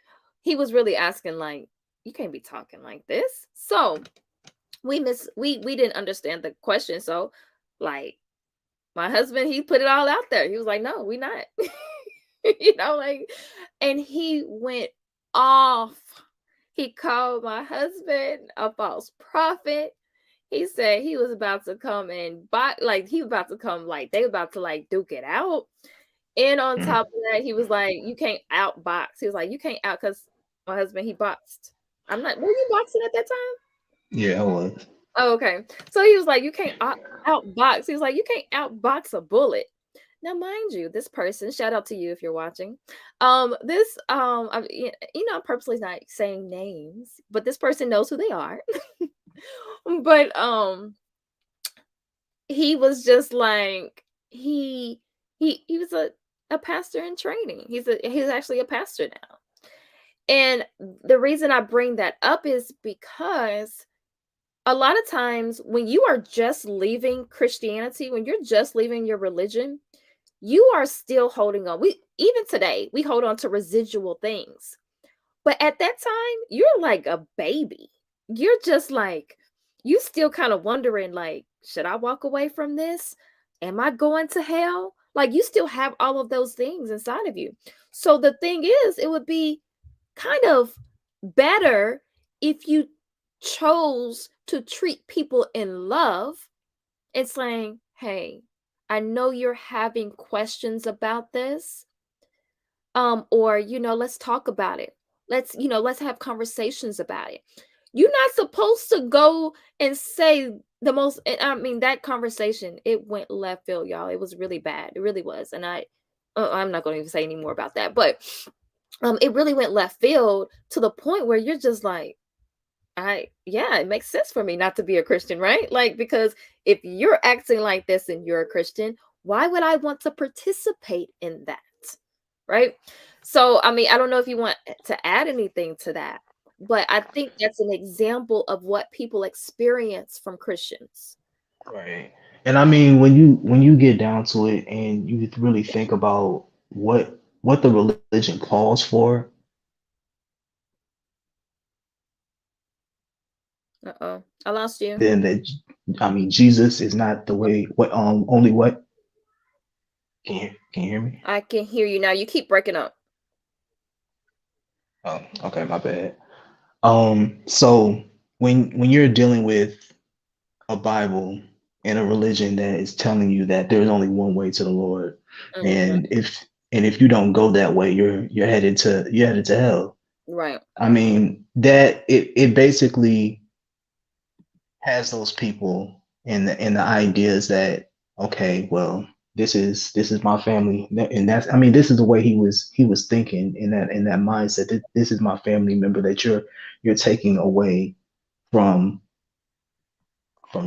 He was really asking, like, you can't be talking like this. So we didn't understand the question. So, like, my husband, he put it all out there. He was like, no, we not. Like, and he went off. He called my husband a false prophet. He said he was about to come and he was about to come, like, they were about to like duke it out. And on top of that, he was like, you can't outbox. He was like, you can't out, because my husband, he boxed. I'm not, were you boxing at that time? Yeah, I was. Oh, okay. So he was like, you can't outbox. He was like, you can't outbox a bullet. Now, mind you, this person, shout out to you if you're watching. I'm purposely not saying names, but this person knows who they are. But he was just like, he was a pastor in training. He's actually a pastor now. And the reason I bring that up is because a lot of times when you are just leaving Christianity, when you're just leaving your religion, you are still holding on. Even today, we hold on to residual things. But at that time, you're like a baby. You're just like, you still kind of wondering, like, should I walk away from this? Am I going to hell? Like, you still have all of those things inside of you. So the thing is, it would be kind of better if you chose to treat people in love and saying, hey, I know you're having questions about this. Or, let's talk about it. Let's have conversations about it. You're not supposed to go and say the most, I mean, that conversation, it went left field, y'all. It was really bad. It really was. And I'm not going to even say any more about that, but it really went left field to the point where you're just like, it makes sense for me not to be a Christian, right? Like, because if you're acting like this and you're a Christian, why would I want to participate in that? Right? So, I mean, I don't know if you want to add anything to that, but I think that's an example of what people experience from Christians. Right. And I mean, when you get down to it and you really think about what the religion calls for, Uh-oh. I lost you. then that I mean Jesus is not the way what only what can you hear me? I can hear you now. You keep breaking up. Oh, okay, my bad. So when you're dealing with a Bible and a religion that is telling you that there's only one way to the Lord, Mhm. and if you don't go that way, you're headed to hell. Right. I mean, that it basically has those people and the ideas that, okay, well, this is my family, and that's, I mean, this is the way he was thinking in that mindset, that this is my family member that you're taking away from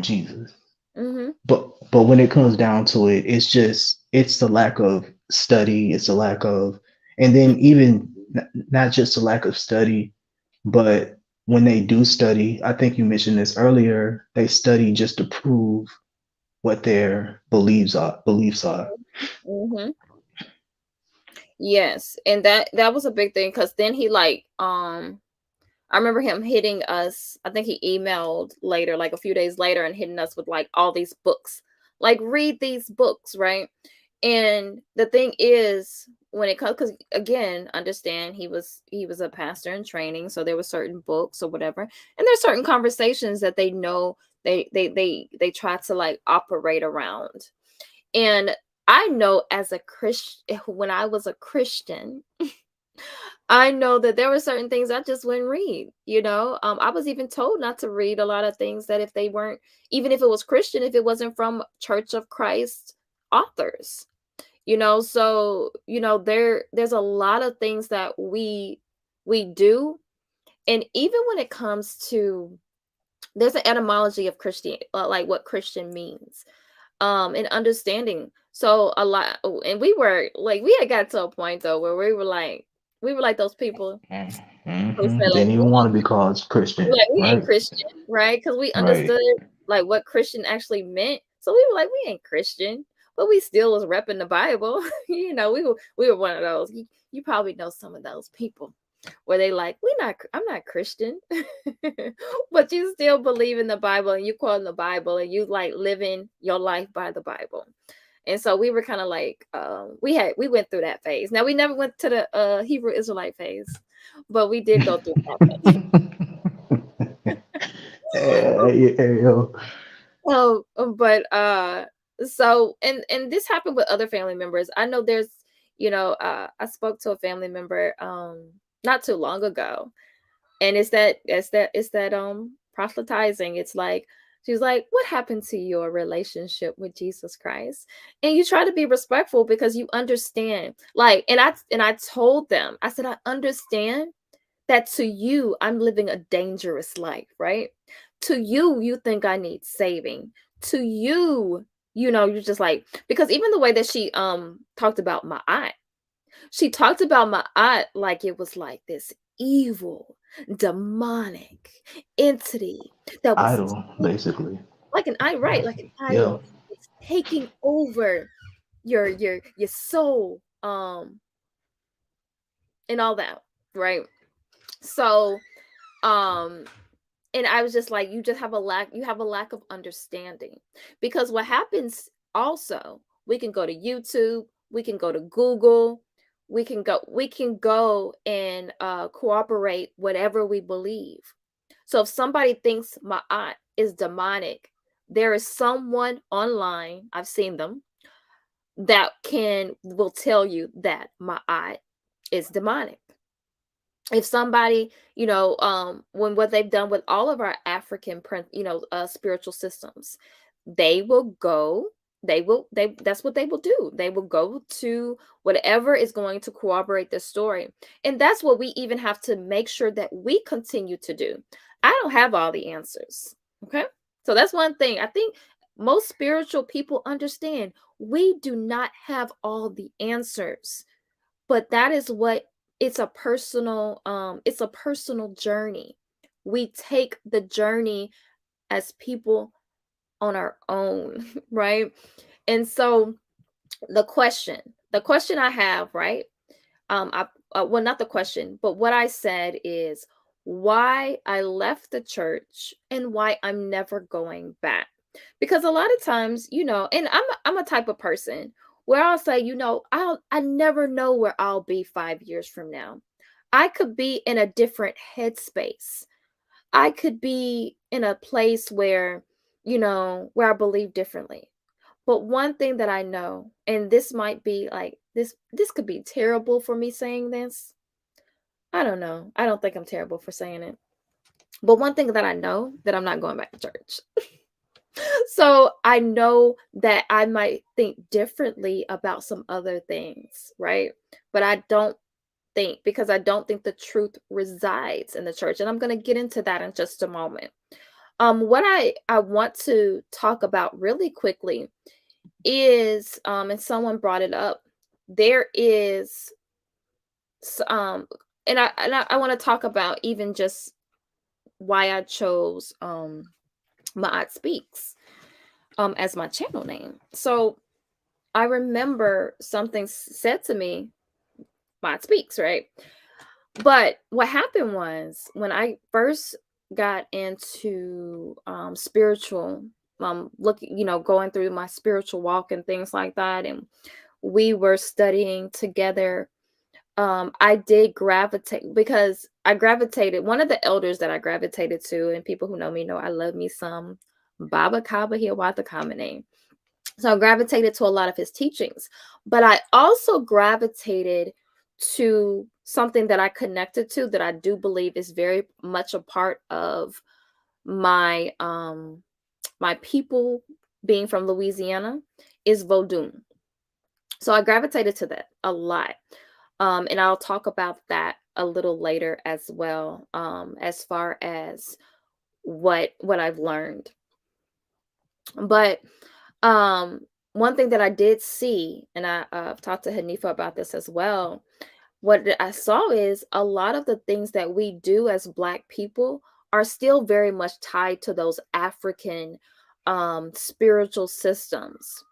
Jesus. Mm-hmm. But when it comes down to it, it's the lack of study, it's the lack of, and then even not just the lack of study, but when they do study, I think you mentioned this earlier, they study just to prove what their beliefs are. Mm-hmm. Yes, and that was a big thing because then he like I remember him hitting us. I think he emailed later, like a few days later, and hitting us with like all these books. Like, read these books, right? And the thing is, when it comes, because again, understand he was a pastor in training, so there were certain books or whatever, and there's certain conversations that they know they try to like operate around. And I know as a Christian, when I was a Christian, I know that there were certain things I just wouldn't read, you know? I was even told not to read a lot of things that if they weren't, even if it was Christian, if it wasn't from Church of Christ authors, you know? So, you know, there's a lot of things that we do. And even when it comes to, there's an etymology of Christian, like what Christian means, and understanding. So a lot, and we had got to a point though where we were like those people who said like Didn't even want to be called Christian, we ain't right? Christian, right? Because we Right. understood like what Christian actually meant. So we were like, we ain't Christian, but we still was repping the Bible. You know, we were one of those. You probably know some of those people where they like, I'm not Christian, but you still believe in the Bible and you quote the Bible and you like living your life by the Bible. And so we were kind of like, we went through that phase. Now we never went to the Hebrew Israelite phase, but we did go through that Yo. Oh, but so and this happened with other family members. I know there's, I spoke to a family member not too long ago, and it's that proselytizing. It's like she's like, "What happened to your relationship with Jesus Christ?" And you try to be respectful because you understand. Like, and I told them, I said, I understand that to you, I'm living a dangerous life, right? To you, you think I need saving. To you, you're just like, because even the way that she talked about my aunt, she talked about my aunt like it was like this evil, demonic entity that was Idol, basically. like an eye, right? Like an Yeah. idol. It's taking over your soul, and all that, right? So um and I was just like, you have a lack of understanding. Because what happens also, we can go to YouTube, we can go to Google, we can go and cooperate whatever we believe. So if somebody thinks my aunt is demonic, there is someone online, I've seen them, that will tell you that my aunt is demonic. If somebody, when what they've done with all of our African spiritual systems, they will go they that's what they will do. They will go to whatever is going to corroborate this story. And that's what we even have to make sure that we continue to do. I don't have all the answers. Okay, so that's one thing I think most spiritual people understand. We do not have all the answers, but that is what, it's a personal journey. We take the journey as people on our own. Right? And so the question I have, right? I Well, not the question, but what I said is why I left the church and why I'm never going back. Because a lot of times, and I'm a type of person where I'll say, I never know where I'll be 5 years from now. I could be in a different headspace. I could be in a place where I believe differently. But one thing that I know, and this might be like this could be terrible for me saying this. I don't know. I don't think I'm terrible for saying it. But one thing that I know, that I'm not going back to church. So I know that I might think differently about some other things, right? But I don't think, because I don't think the truth resides in the church. And I'm going to get into that in just a moment. What I want to talk about really quickly is, and someone brought it up, there is and I want to talk about even just why I chose MaatSpeaks as my channel name. So I remember something said to me MaatSpeaks, right? But what happened was when I first got into spiritual, going through my spiritual walk and things like that, and we were studying together. I did gravitate because I gravitated. One of the elders that I gravitated to, and people who know me know I love me some Baba Kaba Hiawatha Kamene. So I gravitated to a lot of his teachings, but I also gravitated to something that I connected to that I do believe is very much a part of my my people being from Louisiana is Vodou. So I gravitated to that a lot. And I'll talk about that a little later as well, as far as what I've learned. But one thing that I did see, and I've talked to Hanifa about this as well, what I saw is a lot of the things that we do as Black people are still very much tied to those African spiritual systems.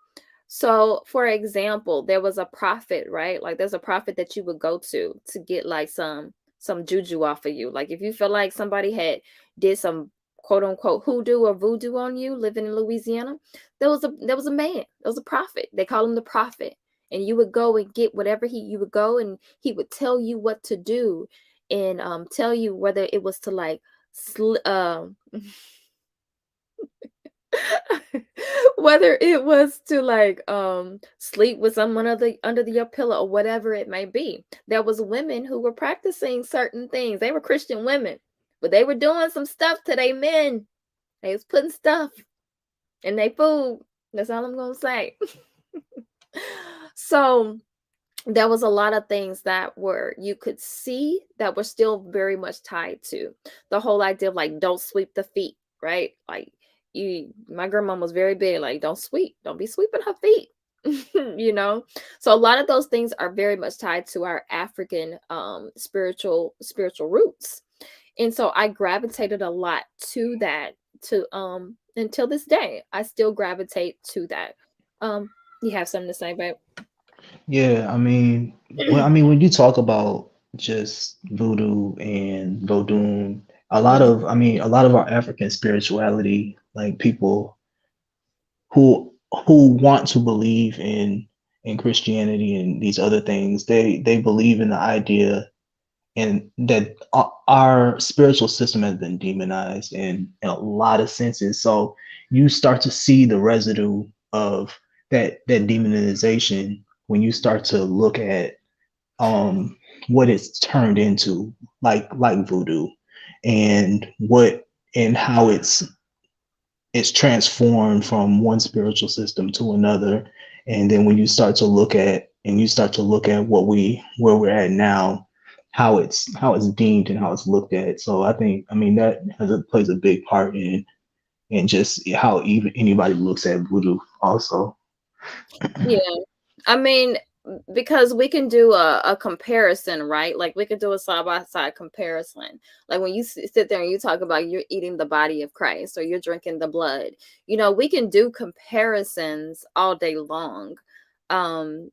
So, for example, there was a prophet, right? Like there's a prophet that you would go to get like some juju off of you. Like if you feel like somebody had did some quote unquote hoodoo or voodoo on you living in Louisiana, there was a man, there was a prophet. They call him the prophet. And you would go and get whatever you would go and he would tell you what to do and tell you whether it was to like whether it was to like sleep with someone under your pillow or whatever it may be. There was women who were practicing certain things. They were Christian women, but they were doing some stuff to their men. They was putting stuff in their food. That's all I'm gonna say. So there was a lot of things that were you could see that were still very much tied to the whole idea of like don't sweep the feet, right? Like my grandma was very big, like don't be sweeping her feet. So a lot of those things are very much tied to our African spiritual roots. And so I gravitated a lot to that to until this day I still gravitate to that. You have something to say, babe? Yeah, when you talk about just voodoo and Vodun, Mhm. a lot of our African spirituality, like people who want to believe in Christianity and these other things, they believe in the idea and that our spiritual system has been demonized in a lot of senses. So you start to see the residue of that demonization when you start to look at what it's turned into, like voodoo, and how it's transformed from one spiritual system to another. And then when you start to look at where we're at now, how it's deemed and how it's looked at. So that plays a big part in just how even anybody looks at voodoo also. Yeah. I mean, because we can do a comparison, right? Like we could do a side by side comparison. Like when you sit there and you talk about you're eating the body of Christ or you're drinking the blood, we can do comparisons all day long, um,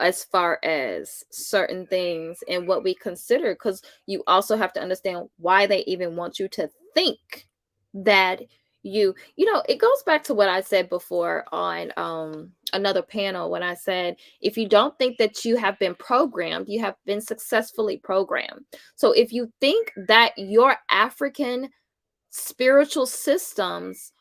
as far as certain things and what we consider. Because you also have to understand why they even want you to think that it goes back to what I said before on another panel when I said if you don't think that you have been programmed, you have been successfully programmed. So if you think that your African spiritual systems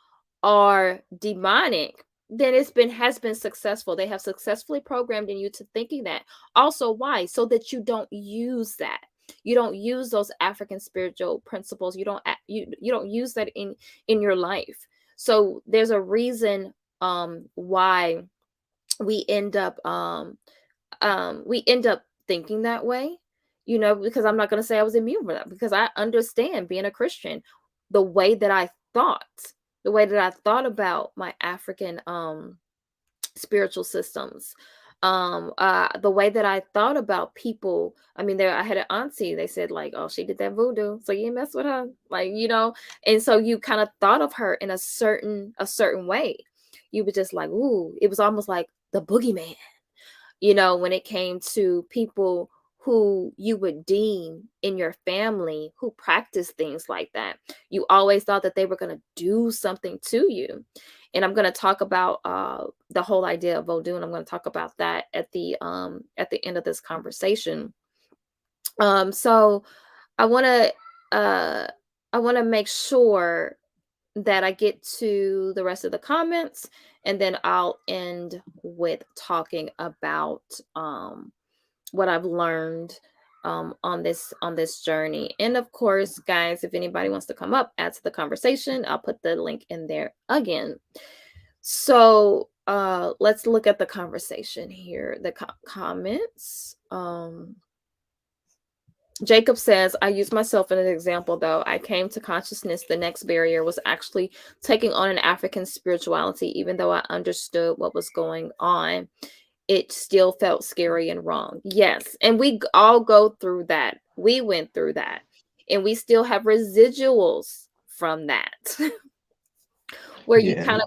are demonic, then has been successful. They have successfully programmed in you to thinking that. Also, why? So that you don't use that. You don't use those African spiritual principles. You don't use that in your life. So there's a reason why we end up thinking that way, because I'm not going to say I was immune from that, because I understand being a Christian, the way that I thought about my African spiritual systems, the way that I thought about people. I mean, I had an auntie, they said like, oh, she did that voodoo, so you mess with her, like, and so you kind of thought of her in a certain way. You were just like, ooh, it was almost like the boogeyman, when it came to people who you would deem in your family who practice things like that. You always thought that they were going to do something to you. And I'm going to talk about the whole idea of voodoo, and I'm going to talk about that at the end of this conversation. So I want to make sure that I get to the rest of the comments, and then I'll end with talking about what I've learned on this journey. And of course, guys, if anybody wants to come up, add to the conversation, I'll put the link in there again. So let's look at the conversation here, the comments. Jacob says, I use myself as an example, though. I came to consciousness. The next barrier was actually taking on an African spirituality. Even though I understood what was going on, it still felt scary and wrong. Yes. And we all go through that. We went through that. And we still have residuals from that. Where you kind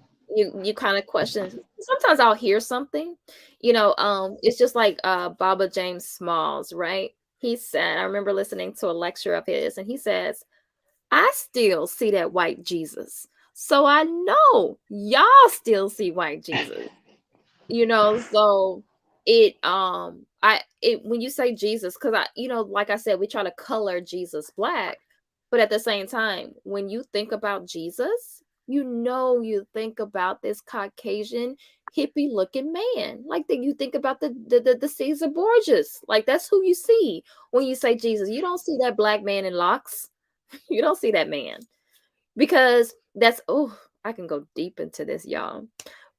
of question. Sometimes I'll hear something, it's just like Baba James Smalls, right? He said, I remember listening to a lecture of his, and he says, I still see that white Jesus. So I know y'all still see white Jesus. So when you say Jesus, because like I said, we try to color Jesus black, but at the same time, when you think about Jesus, you think about this Caucasian hippie looking man. Like you think about the Caesar Borgias. Like that's who you see when you say Jesus. You don't see that black man in locks. You don't see that man, because I can go deep into this, y'all,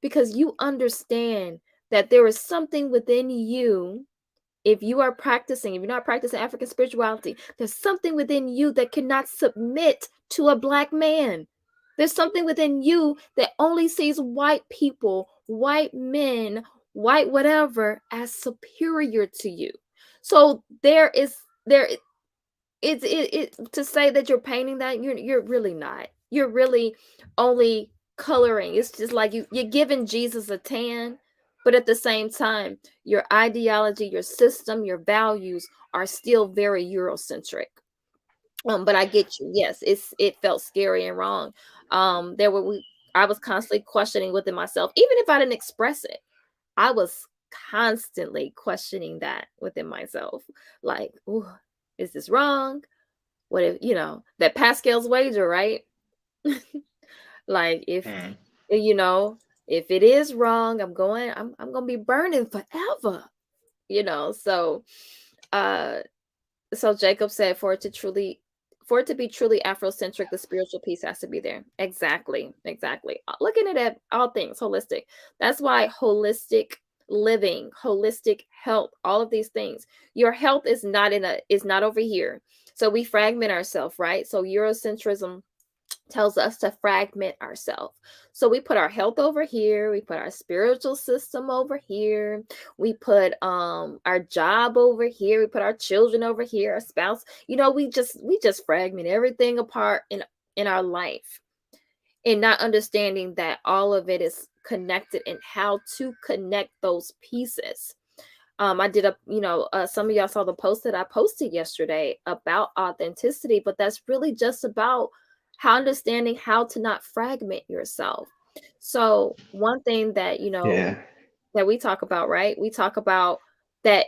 because you understand that there is something within you. If you're not practicing African spirituality, there's something within you that cannot submit to a black man. There's something within you that only sees white people, white men, white whatever as superior to you. So it's to say that you're painting that, you're really not. You're really only coloring. It's just like you're giving Jesus a tan, but at the same time, your ideology, your system, your values are still very Eurocentric. But I get you. Yes, it felt scary and wrong. I was constantly questioning within myself, even if I didn't express it. I was constantly questioning that within myself. Like, ooh, is this wrong? What if, that Pascal's wager, right? Like if it is wrong, I'm gonna be burning forever. So Jacob said, for it to be truly Afrocentric, the spiritual piece has to be there. Exactly. Looking at all things holistic. That's why holistic living, holistic health, all of these things. Your health is not over here. So we fragment ourselves, right? So Eurocentrism tells us to fragment ourselves. So we put our health over here, we put our spiritual system over here, we put our job over here, we put our children over here, our spouse. We just fragment everything apart in our life, and not understanding that all of it is connected and how to connect those pieces. I did some of y'all saw the post that I posted yesterday about authenticity, but that's really just about understanding how to not fragment yourself. So one thing that, that we talk about, right? We talk about that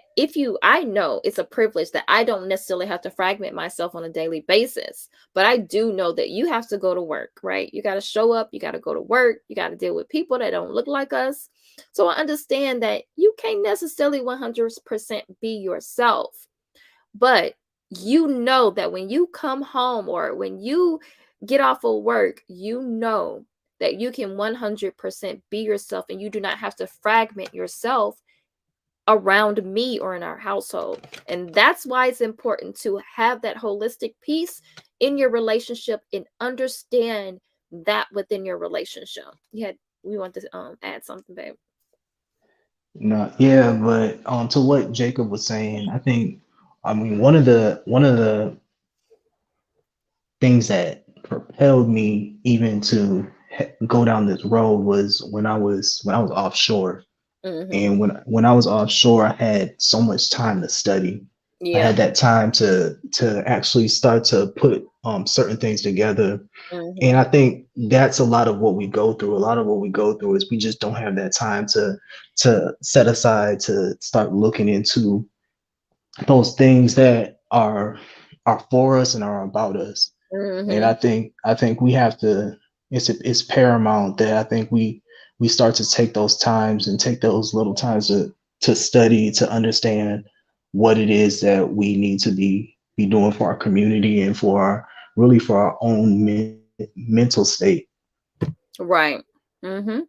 I know it's a privilege that I don't necessarily have to fragment myself on a daily basis, but I do know that you have to go to work, right? You got to show up, you got to go to work, you got to deal with people that don't look like us. So I understand that you can't necessarily 100% be yourself, but that when you come home or when you get off of work, that you can 100% be yourself, and you do not have to fragment yourself around me or in our household. And that's why it's important to have that holistic piece in your relationship and understand that within your relationship. We want to add something, babe. No, yeah, but to what Jacob was saying, one of the things that propelled me even to go down this road was when I was offshore. Mm-hmm. And when I was offshore, I had so much time to study. I Yeah. had that time to actually start to put certain things together. And Hmm. I think that's a lot of what we go through. A lot of what we go through is we just don't have that time to set aside to start looking into those things that are for us and are about us. And Hmm. I think we have to. It's paramount that I think we start to take those times and take those little times to study to understand what it is that we need to be doing for our community and for our really for our own mental state. Right. Hmm.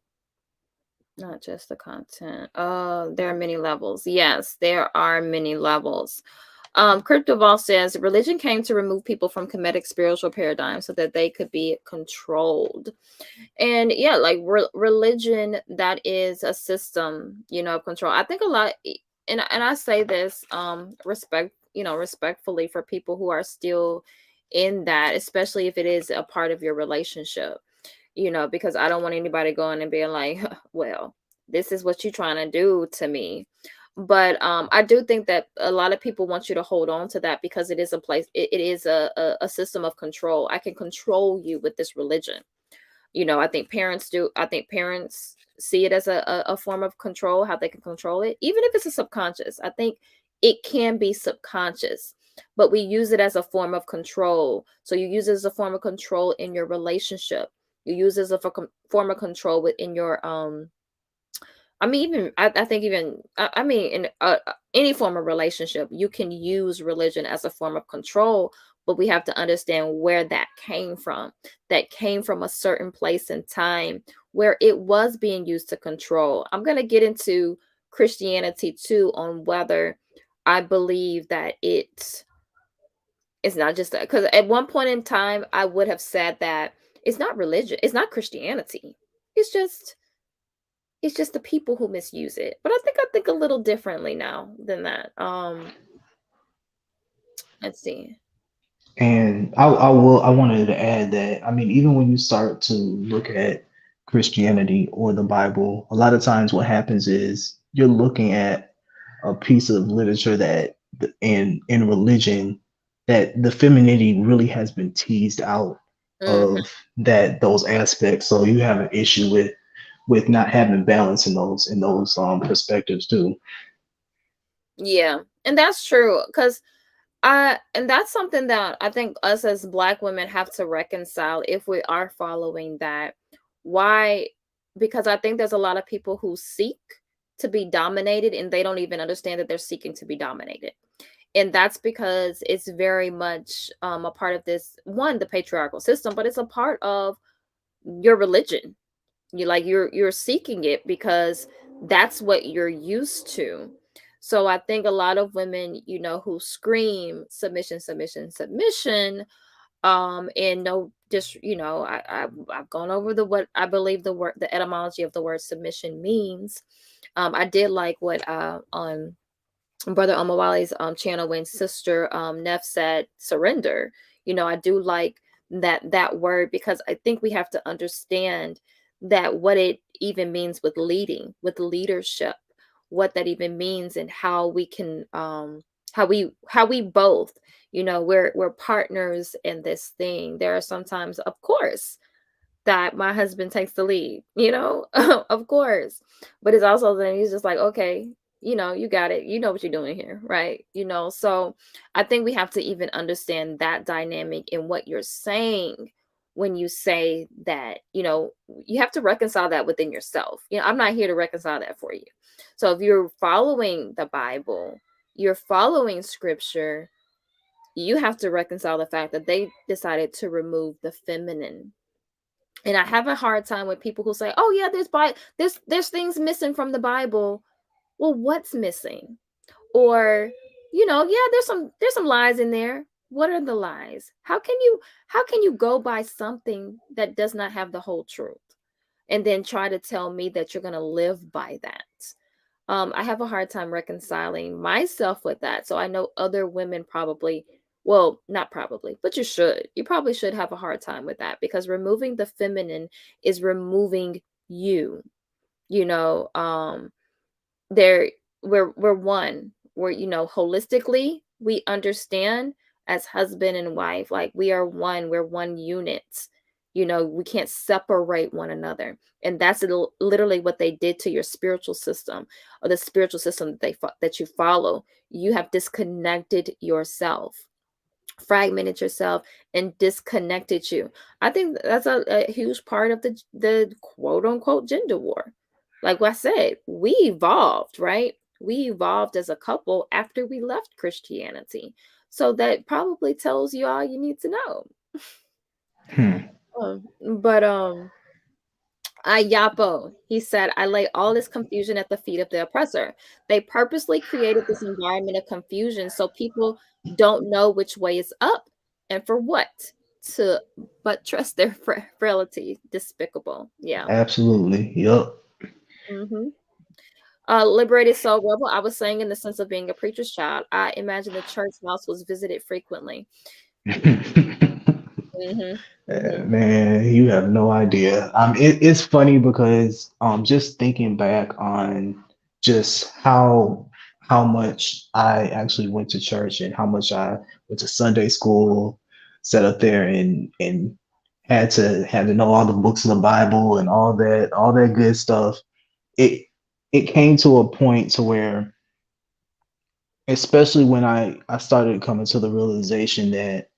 Not just the content. There are many levels. Yes, there are many levels. Cryptoval says religion came to remove people from comedic spiritual paradigms so that they could be controlled. And yeah, like religion, that is a system, of control. I think a lot, and I say this respectfully for people who are still in that, especially if it is a part of your relationship, because I don't want anybody going and being like, well, this is what you're trying to do to me. But I do think that a lot of people want you to hold on to that because it is a place, it is a system of control. I can control you with this religion. I think parents do. I think parents see it as a form of control, how they can control it, even if it's a subconscious. I think it can be subconscious, but we use it as a form of control. So you use it as a form of control in your relationship. You use it as a form of control within your I mean, even I think even I mean in any form of relationship, you can use religion as a form of control, but we have to understand where that came from. That came from a certain place and time where it was being used to control. I'm going to get into Christianity too on whether I believe that it's not just that, because at one point in time I would have said that it's not religion, it's not Christianity. It's just it's just the people who misuse it. But I think a little differently now than that. Let's see. And I wanted to add that I mean, even when you start to look at Christianity or the Bible, a lot of times what happens is you're looking at a piece of literature that in religion that the femininity really has been teased out Mhm. of that those aspects. So you have an issue with not having balance in those perspectives too. Yeah, and that's true because I and that's something that I think us as Black women have to reconcile if we are following that. Why? Because I think there's a lot of people who seek to be dominated and they don't even understand that they're seeking to be dominated. And that's because it's very much a part of this one, the patriarchal system, but it's a part of your religion. You're seeking it because that's what you're used to. So I think a lot of women, who scream submission, submission, submission, and no, just I've gone over the what I believe the etymology of the word submission means. I did like what on Brother Omawali's channel when Sister Neff said surrender. I do like that word because I think we have to understand that what it even means with leading, with leadership, what that even means and how we can how we both, we're partners in this thing. There are sometimes, of course, that my husband takes the lead, of course. But it's also then he's just like, okay, you got it. You know what you're doing here, right? So I think we have to even understand that dynamic in what you're saying when you say that, you have to reconcile that within yourself. I'm not here to reconcile that for you. So if you're following the Bible, you're following scripture, you have to reconcile the fact that they decided to remove the feminine. And I have a hard time with people who say, "Oh yeah, there's things missing from the Bible." Well, what's missing? Or, yeah, there's some lies in there. What are the lies? How can you go by something that does not have the whole truth and then try to tell me that you're going to live by that? I have a hard time reconciling myself with that. So I know other women probably, well, not probably, but you should. You probably should have a hard time with that because removing the feminine is removing you. You know, there we're one. We're holistically we understand as husband and wife, like we are one, we're one unit. We can't separate one another. And that's literally what they did to your spiritual system, or the spiritual system that you follow. You have disconnected yourself, fragmented yourself, and disconnected you. I think that's a huge part of the quote unquote gender war. Like what I said, we evolved, right? We evolved as a couple after we left Christianity. So that probably tells you all you need to know. But Ayapo, he said, I lay all this confusion at the feet of the oppressor. They purposely created this environment of confusion so people don't know which way is up, and for what? To buttress their frailty. Despicable. Yeah. Absolutely. Yup. Mm-hmm. Liberated soul rebel. I was saying, in the sense of being a preacher's child, I imagine the church house was visited frequently. Mm-hmm. Mm-hmm. Man, you have no idea. It's funny because just thinking back on just how much I actually went to church and how much I went to Sunday school, sat up there and had to know all the books of the Bible and all that good stuff. It came to a point to where, especially when I started coming to the realization that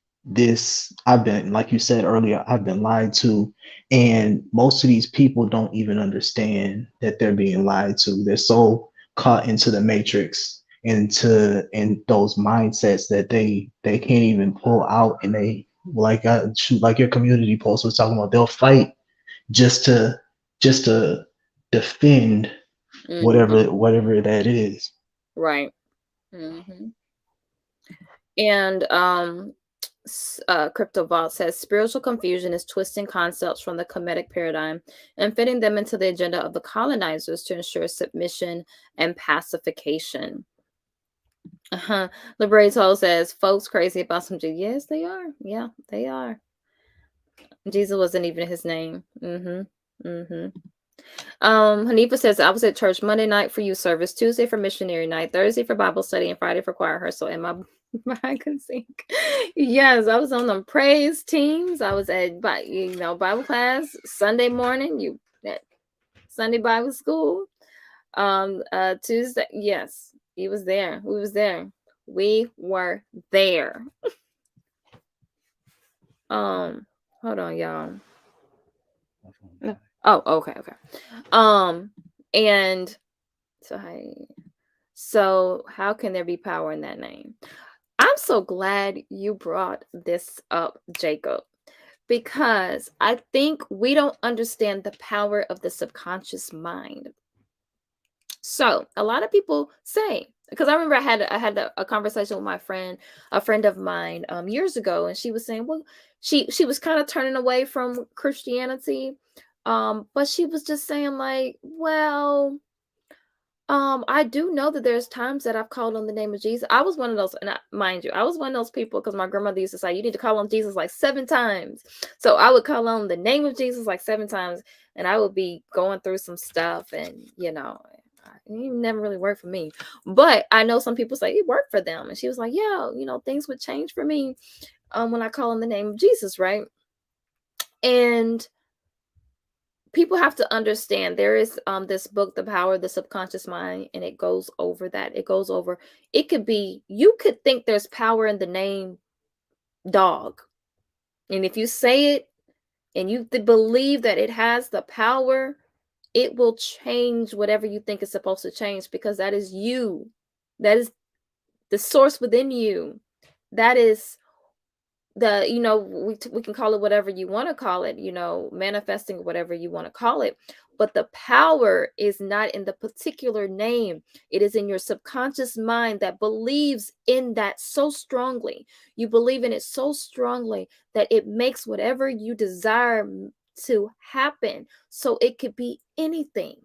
I've been, like you said earlier, I've been lied to, and most of these people don't even understand that they're being lied to. They're so caught into the matrix, in those mindsets, that they can't even pull out, and they, like your community post was talking about, they'll fight just to just to defend Mm-hmm. whatever that is. Right. Mm-hmm. And Crypto Vault says spiritual confusion is twisting concepts from the Kemetic paradigm and fitting them into the agenda of the colonizers to ensure submission and pacification. Liberated Soul says folks crazy about some Jesus. Yes, they are. Yeah, they are. Jesus wasn't even his name. Hanifa says, I was at church Monday night for youth service, Tuesday for missionary night, Thursday for Bible study, and Friday for choir rehearsal. And I can sing. Yes, I was on them praise teams. I was at Bible class Sunday morning. At Sunday Bible school. Tuesday. Yes, he was there. We was there. We were there. Hold on, y'all. No. Oh, okay. And so how can there be power in that name? I'm so glad you brought this up, Jacob, because I think we don't understand the power of the subconscious mind. So a lot of people say, because I remember I had a conversation with my friend, a friend of mine, years ago, and she was saying, well, she was kind of turning away from Christianity, but she was just saying like, well, I do know that there's times that I've called on the name of Jesus. I was one of those, and mind you, I was one of those people, because my grandmother used to say, you need to call on Jesus like 7 times. So I would call on the name of Jesus like 7 times, and I would be going through some stuff, and it never really worked for me. But I know some people say it worked for them. And she was like, yeah, things would change for me when I call on the name of Jesus, right? And people have to understand, there is this book, The Power of the Subconscious Mind, and it goes over that. It could be, you could think there's power in the name dog. And if you say it and you believe that it has the power, it will change whatever you think is supposed to change, because that is you. That is the source within you. That is we can call it whatever you want to call it, manifesting, whatever you want to call it. But the power is not in the particular name. It is in your subconscious mind that believes in that so strongly. You believe in it so strongly that it makes whatever you desire to happen. So it could be anything.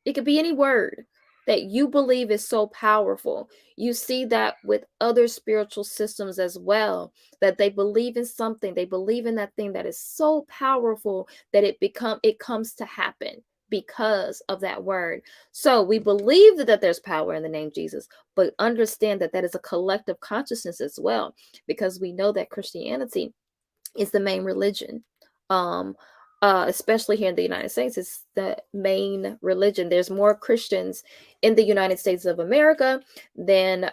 It could be any word that you believe is so powerful. You see that with other spiritual systems as well, that they believe in something. They believe in that thing that is so powerful that it comes to happen because of that word. So we believe that there's power in the name Jesus, but understand that that is a collective consciousness as well, because we know that Christianity is the main religion. Especially here in the United States, it's the main religion. There's more Christians in the United States of America than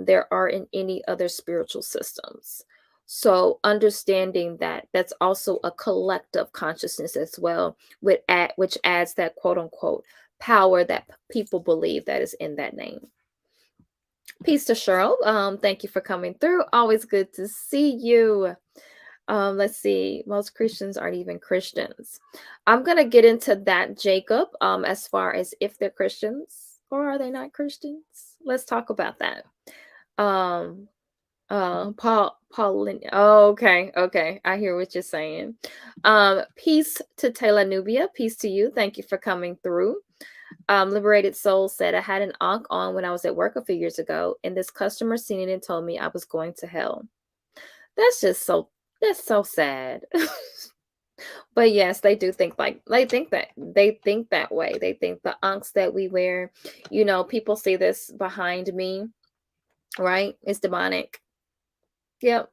there are in any other spiritual systems. So understanding that that's also a collective consciousness as well, which adds that quote unquote power that people believe that is in that name. Peace to Cheryl. Thank you for coming through. Always good to see you. Let's see. Most Christians aren't even Christians. I'm gonna get into that, Jacob. As far as if they're Christians or are they not Christians? Let's talk about that. Pauline. Oh, okay. I hear what you're saying. Peace to Taylor Nubia. Peace to you. Thank you for coming through. Liberated Soul said, I had an ankh on when I was at work a few years ago, and this customer seen it and told me I was going to hell. That's so sad. But yes, they do think they think that way. They think the ankhs that we wear, people see this behind me, right? It's demonic. Yep.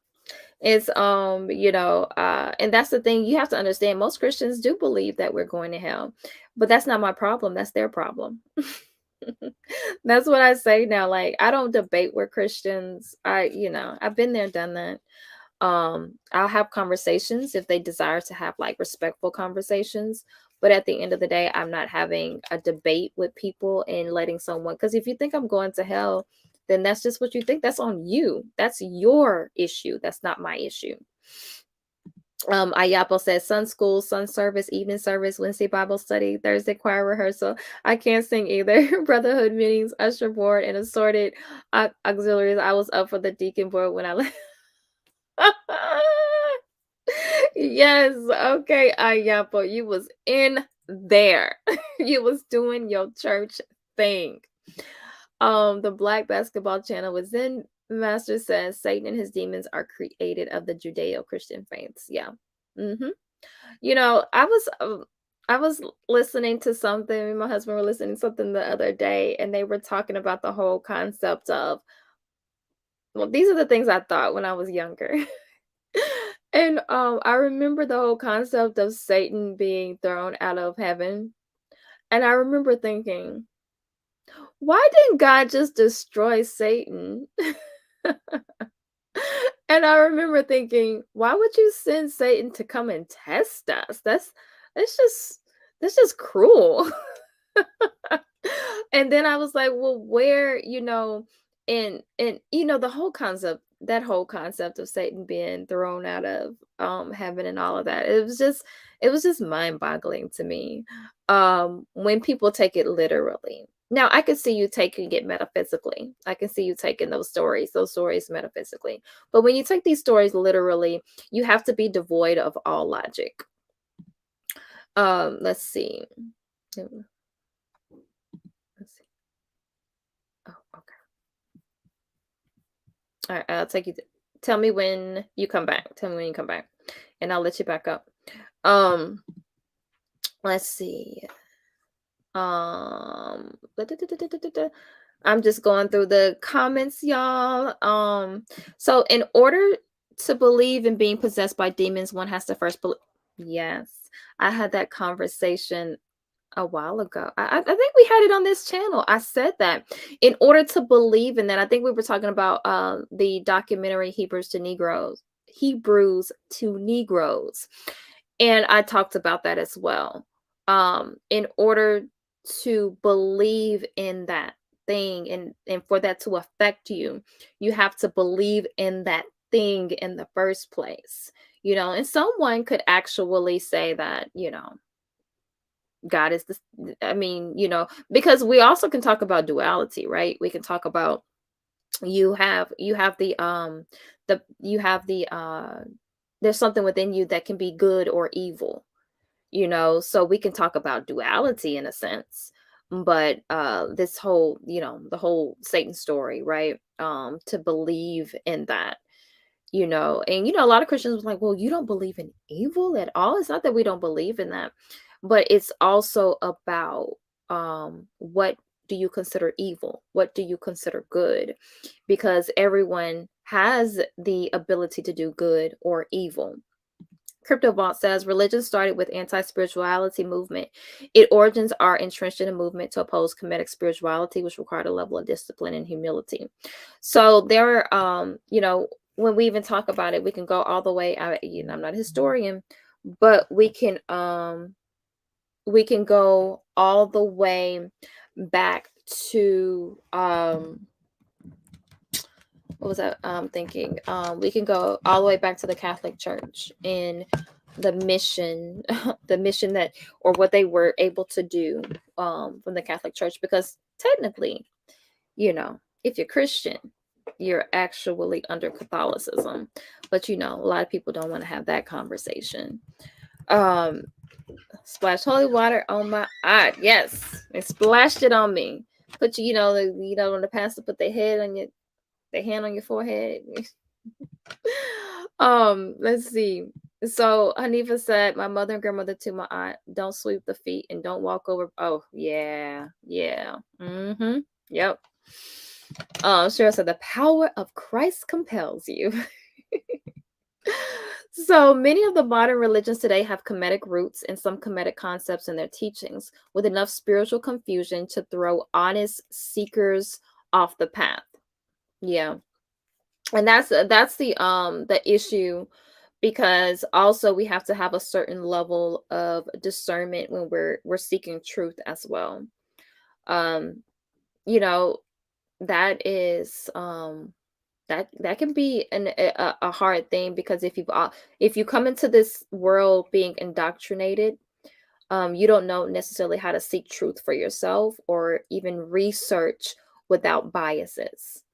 It's and that's the thing you have to understand. Most Christians do believe that we're going to hell, but that's not my problem. That's their problem. That's what I say now. Like, I don't debate with Christians. I've been there, done that. I'll have conversations if they desire to have like respectful conversations, but at the end of the day, I'm not having a debate with people and letting someone, because if you think I'm going to hell, then that's just what you think. That's on you. That's your issue. That's not my issue. Ayapo says sun school, sun service, evening service, Wednesday Bible study, Thursday choir rehearsal. I can't sing either. Brotherhood meetings, usher board, and assorted auxiliaries. I was up for the deacon board when I left. Yes, okay, Ayapo, you was in there. You was doing your church thing. The Black Basketball Channel was in. Master says Satan and his demons are created of the Judeo-Christian faiths. Yeah. I was listening to something. Me and my husband were listening to something the other day, and they were talking about the whole concept of, well, these are the things I thought when I was younger. And I remember the whole concept of Satan being thrown out of heaven. And I remember thinking, why didn't God just destroy Satan? And I remember thinking, why would you send Satan to come and test us? That's just cruel. And then I was like, well, where, and the whole concept, that whole concept of Satan being thrown out of heaven and all of that, it was just mind-boggling to me. When people take it literally. Now, I can see you taking it metaphysically. I can see you taking those stories metaphysically. But when you take these stories literally, you have to be devoid of all logic. Let's see. Oh, okay. All right, I'll take you. Tell me when you come back. And I'll let you back up. Let's see. I'm just going through the comments, y'all. So in order to believe in being possessed by demons, one has to first believe. Yes, I had that conversation a while ago. I think we had it on this channel. I said that in order to believe in that, I think we were talking about the documentary Hebrews to Negroes, and I talked about that as well. In order to believe in that thing and for that to affect you, you have to believe in that thing in the first place, and someone could actually say that, God is this. I mean, because we also can talk about duality, right? We can talk about you have the there's something within you that can be good or evil, so we can talk about duality in a sense. But this whole, the whole Satan story, right? To believe in that, and a lot of Christians was like, well, you don't believe in evil at all. It's not that we don't believe in that, but it's also about what do you consider evil? What do you consider good? Because everyone has the ability to do good or evil. CryptoVault says religion started with anti-spirituality movement. Its origins are entrenched in a movement to oppose comedic spirituality, which required a level of discipline and humility. So there, when we even talk about it, we can go all the way out. I'm not a historian, but we can go all the way back to what was that thinking? We can go all the way back to the Catholic Church and the mission, the mission that, or what they were able to do from the Catholic Church, because technically, if you're Christian, you're actually under Catholicism, but a lot of people don't want to have that conversation. Splash holy water on my eye. Yes, they splashed it on me. Put when the pastor put their hand on your forehead. Let's see. So Hanifa said, my mother and grandmother to my aunt, don't sweep the feet and don't walk over. Oh, yeah. Mm-hmm. Yep. Cheryl said, the power of Christ compels you. So many of the modern religions today have Kemetic roots and some Kemetic concepts in their teachings, with enough spiritual confusion to throw honest seekers off the path. Yeah. And that's the issue, because also we have to have a certain level of discernment when we're seeking truth as well. That is that can be a hard thing, because if you come into this world being indoctrinated, you don't know necessarily how to seek truth for yourself or even research without biases.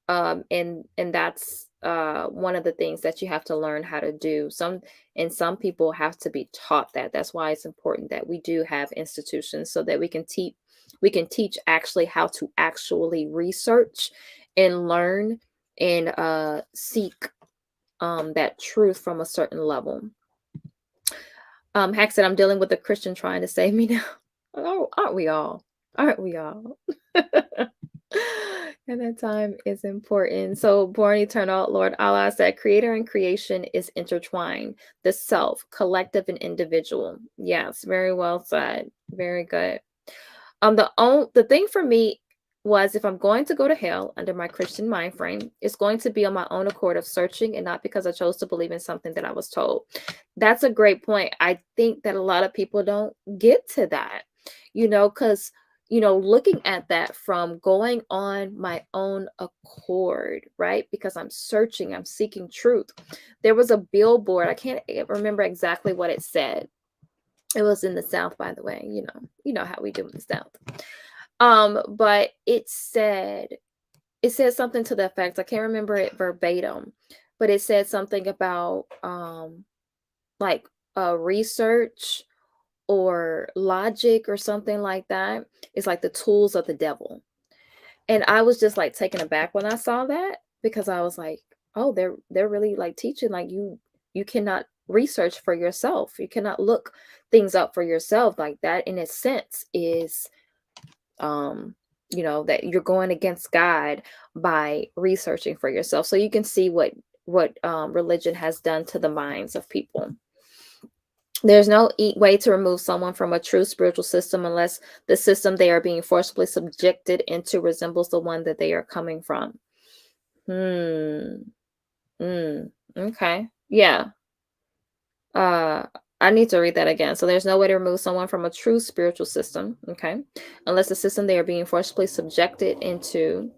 And that's one of the things that you have to learn how to do. Some people have to be taught that. That's why it's important that we do have institutions, so that we can teach actually how to actually research and learn and seek that truth from a certain level. Hack said, I'm dealing with a Christian trying to save me now. Oh, aren't we all? And that time is important. So, born eternal, Lord Allah said, creator and creation is intertwined, the self, collective, and individual. Yes, very well said. Very good. The thing for me was, if I'm going to go to hell under my Christian mind frame, it's going to be on my own accord of searching, and not because I chose to believe in something that I was told. That's a great point. I think that a lot of people don't get to that, because looking at that from going on my own accord, right? Because I'm searching, I'm seeking truth. There was a billboard. I can't remember exactly what it said. It was in the South, by the way. You know how we do in the South. But it said something to the effect, I can't remember it verbatim, but it said something about research or logic or something like that. It's like the tools of the devil. And I was just like taken aback when I saw that, because I was like, oh, they're really like teaching like you cannot research for yourself. You cannot look things up for yourself. Like that, in a sense, is that you're going against God by researching for yourself. So you can see what religion has done to the minds of people. There's no way to remove someone from a true spiritual system unless the system they are being forcibly subjected into resembles the one that they are coming from. Okay. Yeah. I need to read that again. So there's no way to remove someone from a true spiritual system, okay, unless the system they are being forcibly subjected into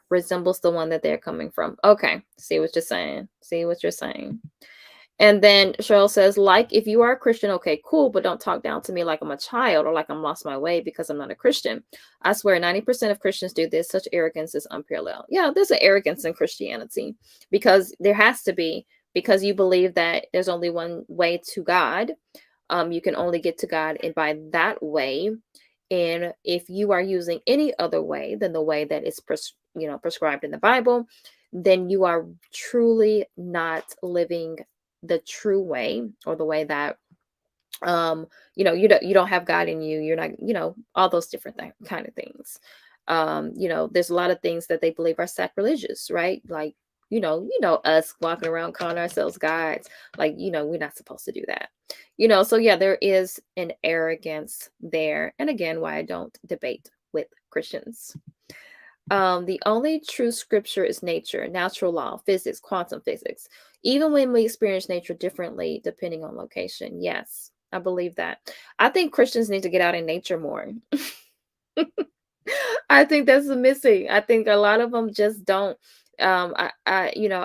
resembles the one that they're coming from. Okay. See what you're saying. And then Cheryl says, like, if you are a Christian, okay, cool, but don't talk down to me like I'm a child or like I'm lost my way because I'm not a Christian. I swear 90% of Christians do this. Such arrogance is unparalleled. Yeah, there's an arrogance in Christianity, because there has to be, because you believe that there's only one way to God. You can only get to God by that way. And if you are using any other way than the way that is prescribed in the Bible, then you are truly not living the true way, or the way that You don't have God in you. You're not, all those different kind of things. There's a lot of things that they believe are sacrilegious, right? Like, us walking around calling ourselves gods, like, we're not supposed to do that. So yeah, there is an arrogance there. And again, why I don't debate with Christians. The only true scripture is nature, natural law, physics, quantum physics. Even when we experience nature differently, depending on location. Yes, I believe that. I think Christians need to get out in nature more. I think that's missing. I think a lot of them just don't. I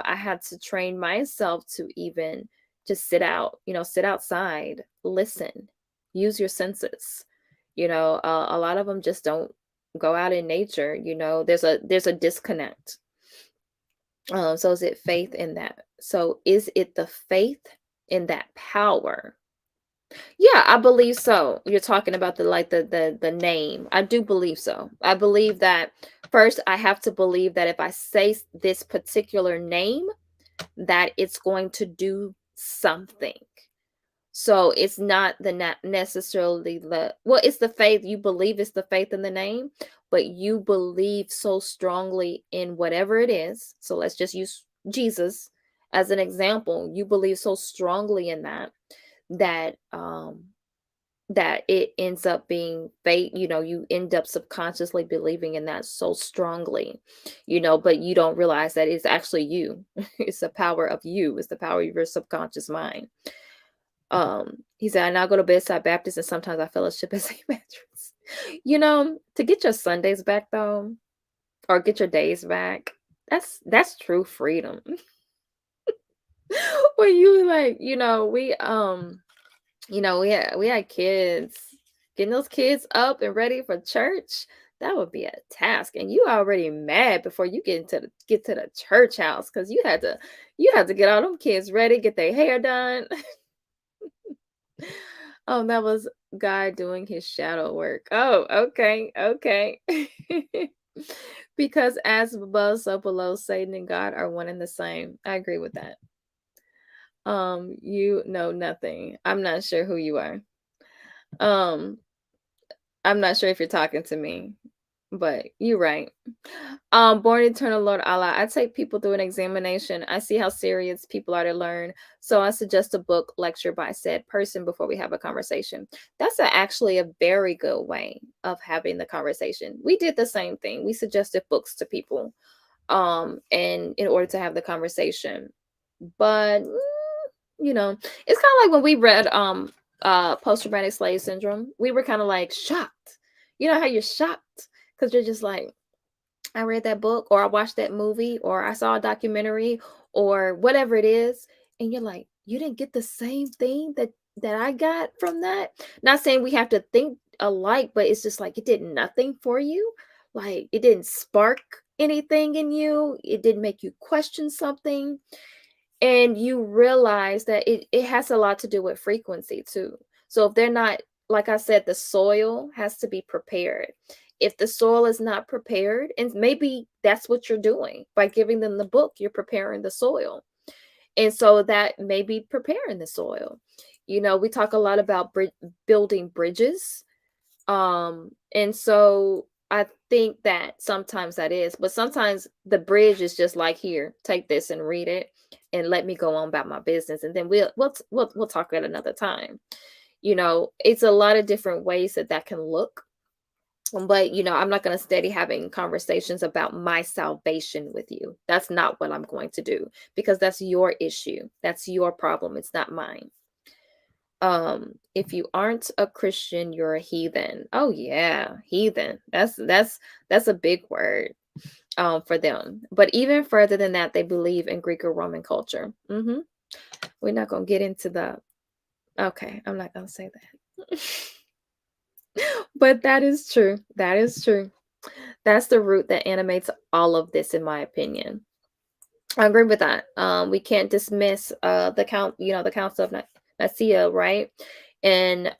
had to train myself to even just sit out, sit outside, listen, use your senses. A lot of them just don't go out in nature. There's a disconnect. So is it faith in that? So is it the faith in that power? Yeah, I believe so. You're talking about the name. I do believe so. I believe that first I have to believe that if I say this particular name, that it's going to do something. So it's not necessarily it's the faith. You believe it's the faith in the name, but you believe so strongly in whatever it is. So let's just use Jesus as an example. You believe so strongly in that that it ends up being faith. You end up subconsciously believing in that so strongly, but you don't realize that it's actually you. It's the power of you. It's the power of your subconscious mind. He said, I now go to Bedside Baptist and sometimes I fellowship at St. Patrick's. To get your Sundays back though, or get your days back, that's true freedom. When you like, we had kids, getting those kids up and ready for church. That would be a task, and you already mad before you get to the church house because you had to get all them kids ready, get their hair done. Oh, that was God doing his shadow work. Oh, okay. Because as above, so below, Satan and God are one and the same. I agree with that. You know nothing. I'm not sure who you are. Um, I'm not sure if you're talking to me, but you're right. Born Eternal Lord Allah. I take people through an examination. I see how serious people are to learn. So I suggest a book lecture by said person before we have a conversation. That's actually a very good way of having the conversation. We did the same thing. We suggested books to people and in order to have the conversation. But it's kind of like when we read post-traumatic slave syndrome. We were kind of like shocked. You know how you're shocked because you're just like, I read that book or I watched that movie or I saw a documentary or whatever it is, and you're like, you didn't get the same thing that I got from that. Not saying we have to think alike, but it's just like it did nothing for you. Like it didn't spark anything in you. It didn't make you question something. And you realize that it has a lot to do with frequency too. So if they're not, like I said, the soil has to be prepared. If the soil is not prepared, and maybe that's what you're doing by giving them the book, you're preparing the soil. And so that may be preparing the soil. We talk a lot about building bridges. And so I think that sometimes that is, but sometimes the bridge is just like, here, take this and read it and let me go on about my business. And then we'll talk at another time. It's a lot of different ways that can look. But I'm not going to steady having conversations about my salvation with you. That's not what I'm going to do because that's your issue. That's your problem. It's not mine. If you aren't a Christian, you're a heathen. Oh yeah, heathen. That's a big word for them. But even further than that, they believe in Greek or Roman culture. We're not going to get into the okay, I'm not going to say that. But that is true. That is true. That's the root that animates all of this, in my opinion. I agree with that. We can't dismiss the Council of Nicaea, right? And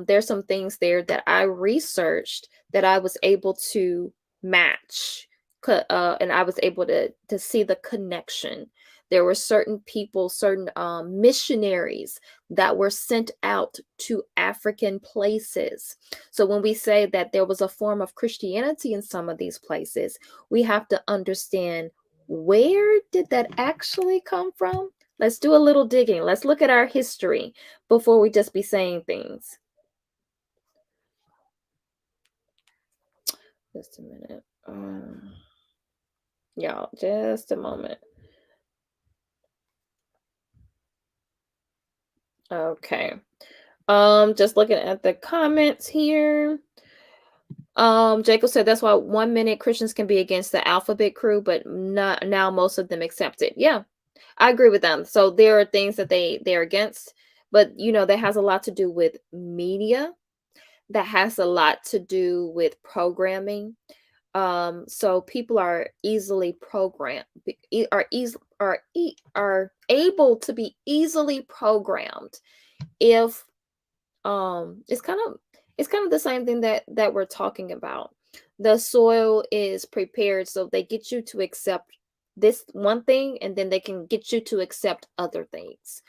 there's some things there that I researched that I was able to match, and I was able to see the connection. There were certain people, certain missionaries that were sent out to African places. So when we say that there was a form of Christianity in some of these places, we have to understand, where did that actually come from? Let's do a little digging. Let's look at our history before we just be saying things. Just a minute. Y'all, just a moment. Okay. Just looking at the comments here. Jacob said that's why 1 minute Christians can be against the alphabet crew, but not now most of them accept it. Yeah, I agree with them. So there are things that they're against, but that has a lot to do with media. That has a lot to do with programming. So people are easily programmed, are able to be easily programmed if it's kind of the same thing that we're talking about. The soil is prepared, so they get you to accept this one thing, and then they can get you to accept other things.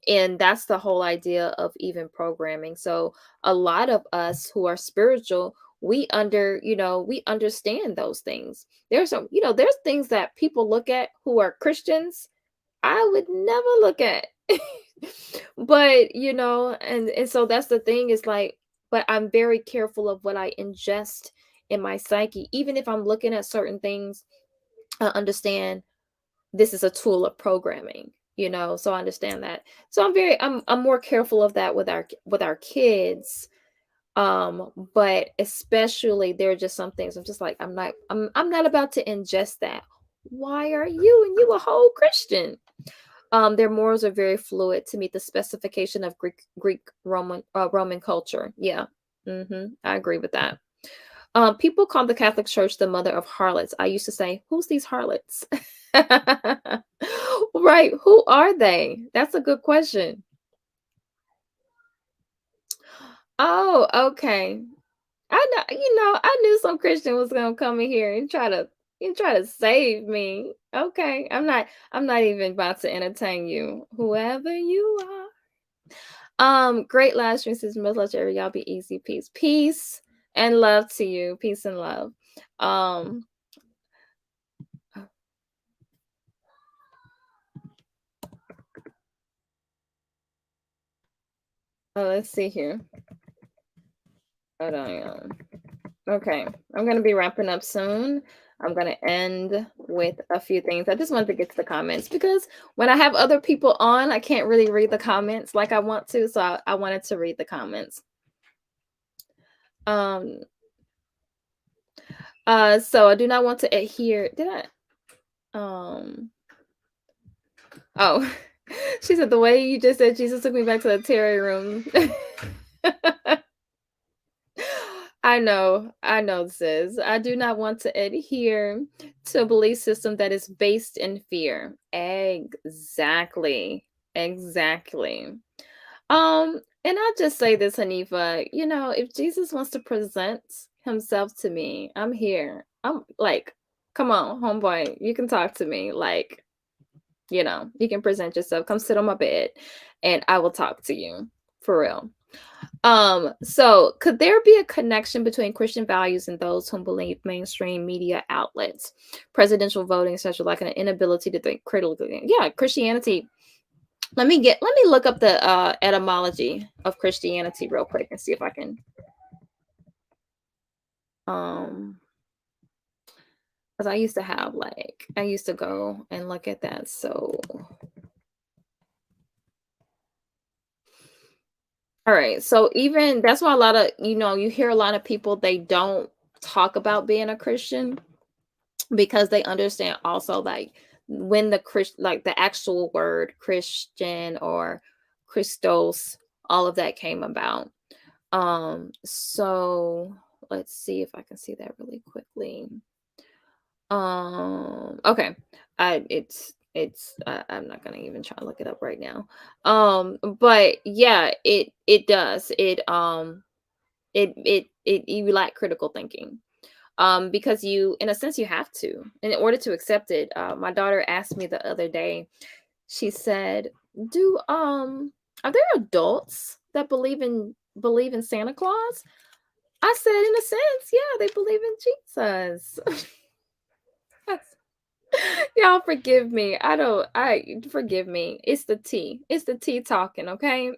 And that's the whole idea of even programming. So a lot of us who are spiritual, we understand those things. There's things that people look at who are Christians I would never look at. But, and so that's the thing, is like, but I'm very careful of what I ingest in my psyche. Even if I'm looking at certain things, I understand this is a tool of programming, so I understand that. So I'm more careful of that with our kids. But especially there are just some things I'm just like, I'm not about to ingest that. Why are you, and you a whole Christian? Their morals are very fluid to meet the specification of Greek Roman culture. Yeah, I agree with that. People call the Catholic Church the mother of harlots. I used to say, "Who's these harlots?" Right? Who are they? That's a good question. Oh, okay. I knew some Christian was gonna come in here and try to save me. Okay, I'm not even about to entertain you, whoever you are. Great live stream, says most love to every y'all. Be easy, peace and love to you, peace and love. Um, let's see here. Hold on, y'all. Okay, I'm gonna be wrapping up soon. I'm gonna end with a few things. I just wanted to get to the comments because when I have other people on, I can't really read the comments like I want to. So I wanted to read the comments. So I do not want to adhere. Did I? Oh, she said the way you just said Jesus took me back to the Terry room. I know, sis. I do not want to adhere to a belief system that is based in fear. Exactly. Exactly. And I'll just say this, Hanifa, if Jesus wants to present himself to me, I'm here. I'm like, come on, homeboy, you can talk to me. Like, you can present yourself. Come sit on my bed and I will talk to you for real. So could there be a connection between Christian values and those who believe mainstream media outlets, presidential voting, such as like an inability to think critically? Yeah, Christianity. Let me look up the etymology of Christianity real quick and see if I can. Because I used to go and look at that. So all right. So even that's why a lot of, you hear a lot of people, they don't talk about being a Christian because they understand also like when like the actual word Christian or Christos, all of that came about. So let's see if I can see that really quickly. Okay. I'm not gonna even try to look it up right now. But yeah, it does. You lack critical thinking. because you, in a sense, you have to in order to accept it. My daughter asked me the other day. She said, "Do are there adults that believe in Santa Claus?" I said, "In a sense, yeah, they believe in Jesus." Y'all forgive me. I forgive me. It's the tea. It's the tea talking, okay?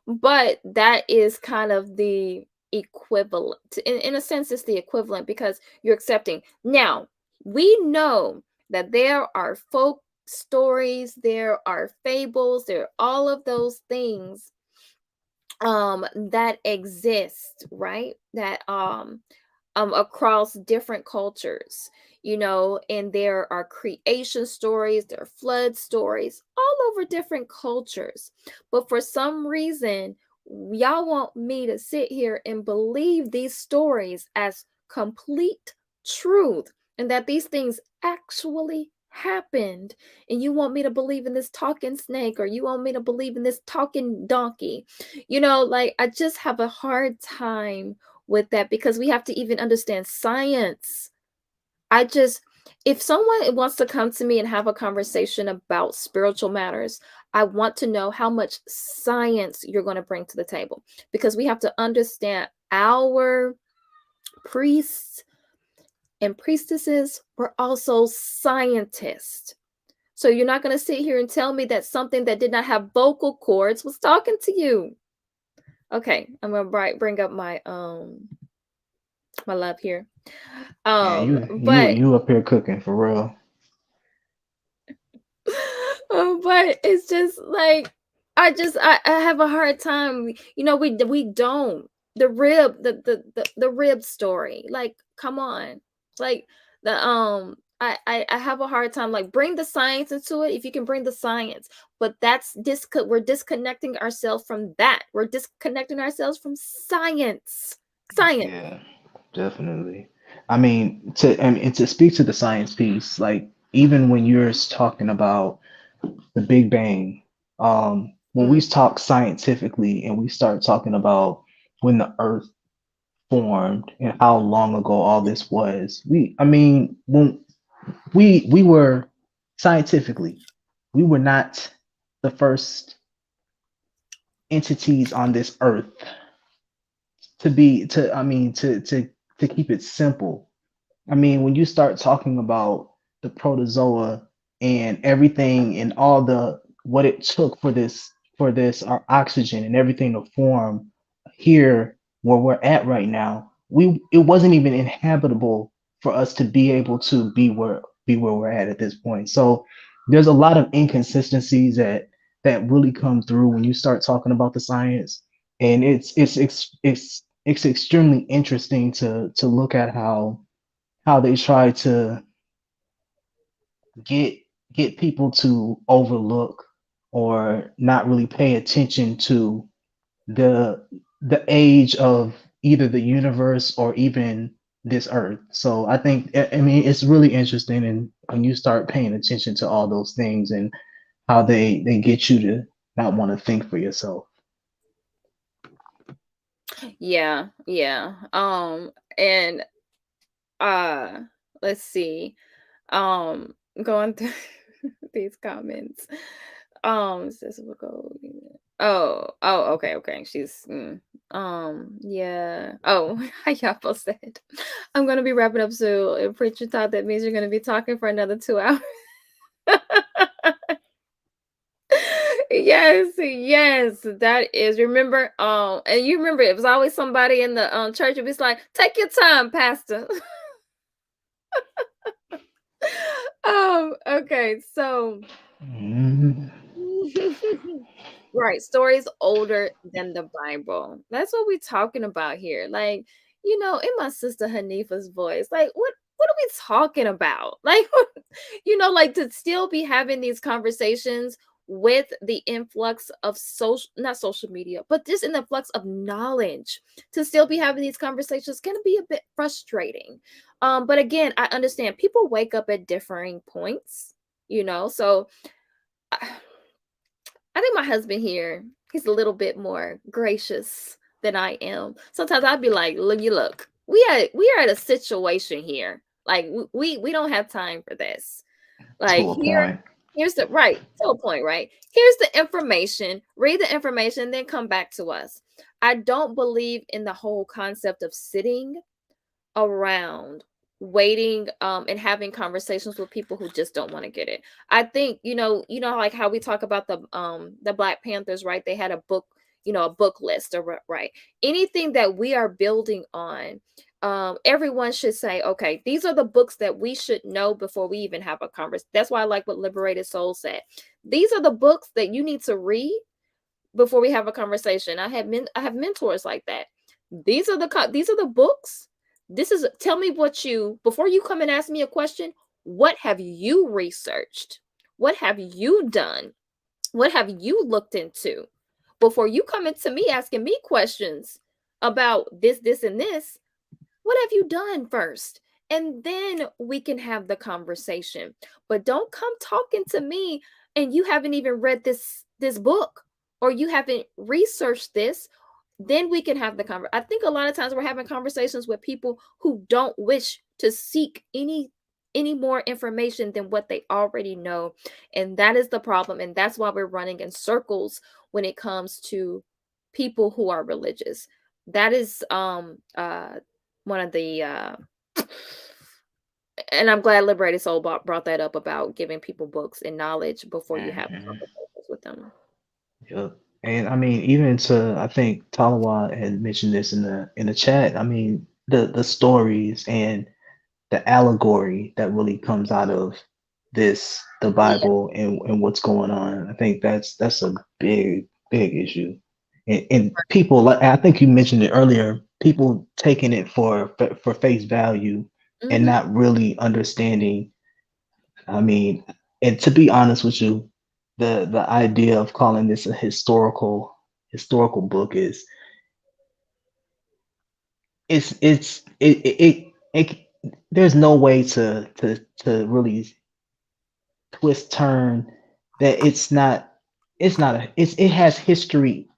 But that is kind of the equivalent. In a sense, it's the equivalent because you're accepting. Now, we know that there are folk stories, there are fables, there are all of those things that exist, right? That across different cultures, and there are creation stories, there are flood stories all over different cultures. But for some reason, y'all want me to sit here and believe these stories as complete truth and that these things actually happened. And you want me to believe in this talking snake, or you want me to believe in this talking donkey. Like, I just have a hard time with that because we have to even understand science. If someone wants to come to me and have a conversation about spiritual matters, I want to know how much science you're going to bring to the table, because we have to understand our priests and priestesses were also scientists. So you're not going to sit here and tell me that something that did not have vocal cords was talking to you. Okay, I'm going to bring up my my love here. Yeah, But you up here cooking for real. but it's just like I have a hard time. We don't the rib story. Like, come on, like the I have a hard time. Like, bring the science into it if you can bring the science, but we're disconnecting ourselves from that. We're disconnecting ourselves from science. Science. Yeah, definitely. I mean, to speak to the science piece, like even when you're talking about the Big Bang, when we Mm. talk scientifically and we start talking about when the Earth formed and how long ago all this was, I mean, when we were scientifically, we were not the first entities on this earth to be to I mean to keep it simple. I mean, when you start talking about the protozoa and everything and all the what it took for this our oxygen and everything to form here where we're at right now, it wasn't even inhabitable for us to be able to be where we're at this point. So there's a lot of inconsistencies that really come through when you start talking about the science, and it's extremely interesting to look at how they try to get get people to overlook or not really pay attention to the the age of either the universe or even this earth. So I think I mean it's really interesting, and when you start paying attention to all those things and how they get you to not want to think for yourself. Yeah, yeah. And uh let's see. Um going through these comments. Says we'll go. Okay. Yeah. Oh, Yapo said, I'm gonna be wrapping up soon. If Preacher thought that means you're gonna be talking for another 2 hours. Yes, that is. Remember, and you remember it was always somebody in the church who was like, "Take your time, Pastor." Okay, so Mhm. right, stories older than the Bible. That's what we're talking about here. Like, in my sister Hanifa's voice, like, what are we talking about? Like, like, to still be having these conversations with the influx of not social media, but just in the flux of knowledge, to still be having these conversations can be a bit frustrating. But again, I understand people wake up at differing points, so I think my husband here, he's a little bit more gracious than I am. Sometimes I'd be like, look, we are at a situation here. Like we don't have time for this. Like To a point. here's the right to a point, right? Here's the information. Read the information, then come back to us. I don't believe in the whole concept of sitting around waiting and having conversations with people who just don't want to get it. I think like how we talk about the Black Panthers, right? They had a book, a book list, or right, anything that we are building on. Everyone should say, okay, these are the books that we should know before we even have a conversation. That's why I like what Liberated Soul said. These are the books that you need to read before we have a conversation. I have mentors like that. These are the books. Tell me before you come and ask me a question, what have you researched? What have you done? What have you looked into? Before you come into me asking me questions about this, and this, what have you done first? And then we can have the conversation. But don't come talking to me and you haven't even read this book, or you haven't researched this. Then we can have the conversation. I think a lot of times we're having conversations with people who don't wish to seek any more information than what they already know. And that is the problem. And that's why we're running in circles when it comes to people who are religious. That is one of the and I'm glad Liberated Soul brought that up about giving people books and knowledge before you have Mhm. conversations with them. Yep. And I mean, I think Talawa had mentioned this in the chat. I mean, the stories and the allegory that really comes out of the Yeah. Bible and what's going on. I think that's a big issue. And people, like I think you mentioned it earlier, people taking it for face value and Mm-hmm. not really understanding. I mean, and to be honest with you, the idea of calling this a historical book is it there's no way to really twist turn that it has history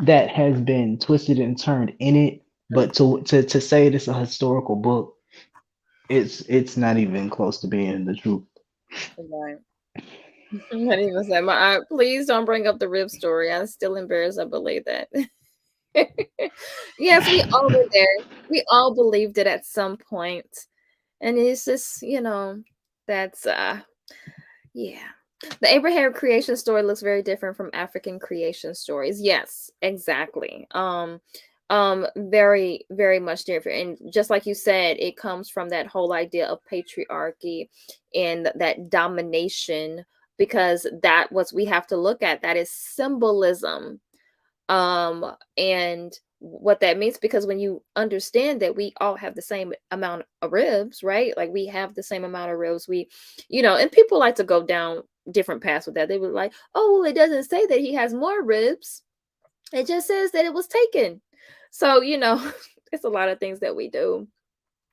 that has been twisted and turned in it, but to say it's a historical book, it's not even close to being the truth. Right. I'm not even say please don't bring up the rib story. I'm still embarrassed I believe that. Yes, we all were there. We all believed it at some point. And it's just, that's yeah. The Abraham creation story looks very different from African creation stories. Yes, exactly. Very, very much different. And just like you said, it comes from that whole idea of patriarchy and that domination, because that what we have to look at. That is symbolism. And what that means, because when you understand that we all have the same amount of ribs, right? Like we have the same amount of ribs. And people like to go down different paths with that. They were like, oh, well, it doesn't say that he has more ribs. It just says that it was taken. So, it's a lot of things that we do.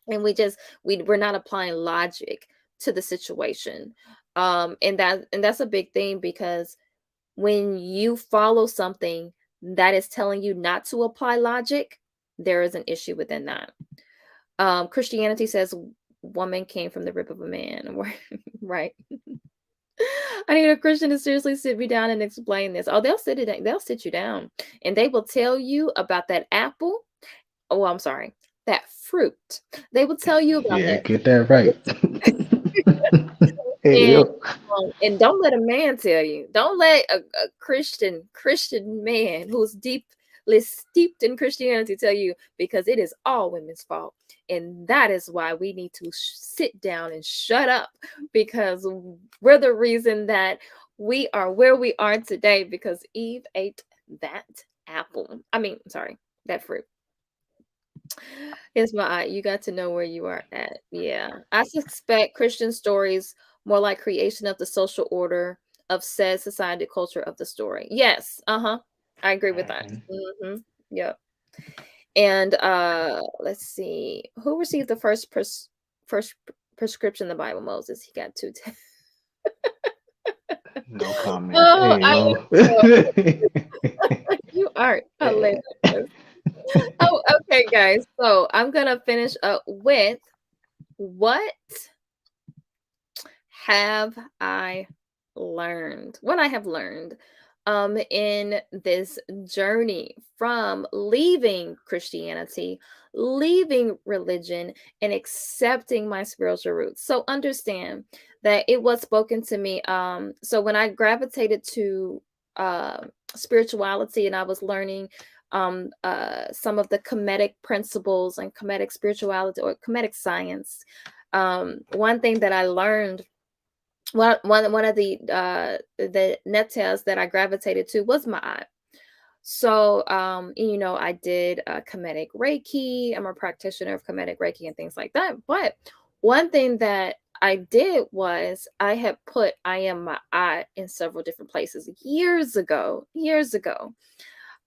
And we're not applying logic to the situation. And that's a big thing, because when you follow something that is telling you not to apply logic, there is an issue within that. Christianity says woman came from the rib of a man, right? I need a Christian to seriously sit me down and explain this. Oh, they'll sit you down, and they will tell you about that apple. Oh, I'm sorry, that fruit. They will tell you about Yeah, that. get that right. Hey, And yo. and don't let a man tell you. Don't let a Christian man who's deeply steeped in Christianity tell you, because it is all women's fault. And that is why we need to sit down and shut up, because we're the reason that we are where we are today, because Eve ate that apple. I mean, sorry, that fruit. It's my eye. You got to know where you are at. Yeah. I suspect Christian stories more like creation of the social order of said society culture of the story. Yes. Uh-huh. I agree with that. Mhm. Yep. And let's see. Who received the first prescription in the Bible? Moses. He got two. No comment. Oh, Hey, I yo. am so you are hilarious. Oh, Okay, guys. So I'm gonna finish up with what have I learned? What I have learned in this journey from leaving Christianity, leaving religion, and accepting my spiritual roots. So understand that it was spoken to me. So when I gravitated to spirituality and I was learning some of the Kemetic principles and Kemetic spirituality or Kemetic science, one thing that I learned, one of the netters that I gravitated to was Ma'at. So I did Kemetic Reiki. I'm a practitioner of Kemetic Reiki and things like that. But one thing that I did was I had put I am Ma'at in several different places years ago. Years ago.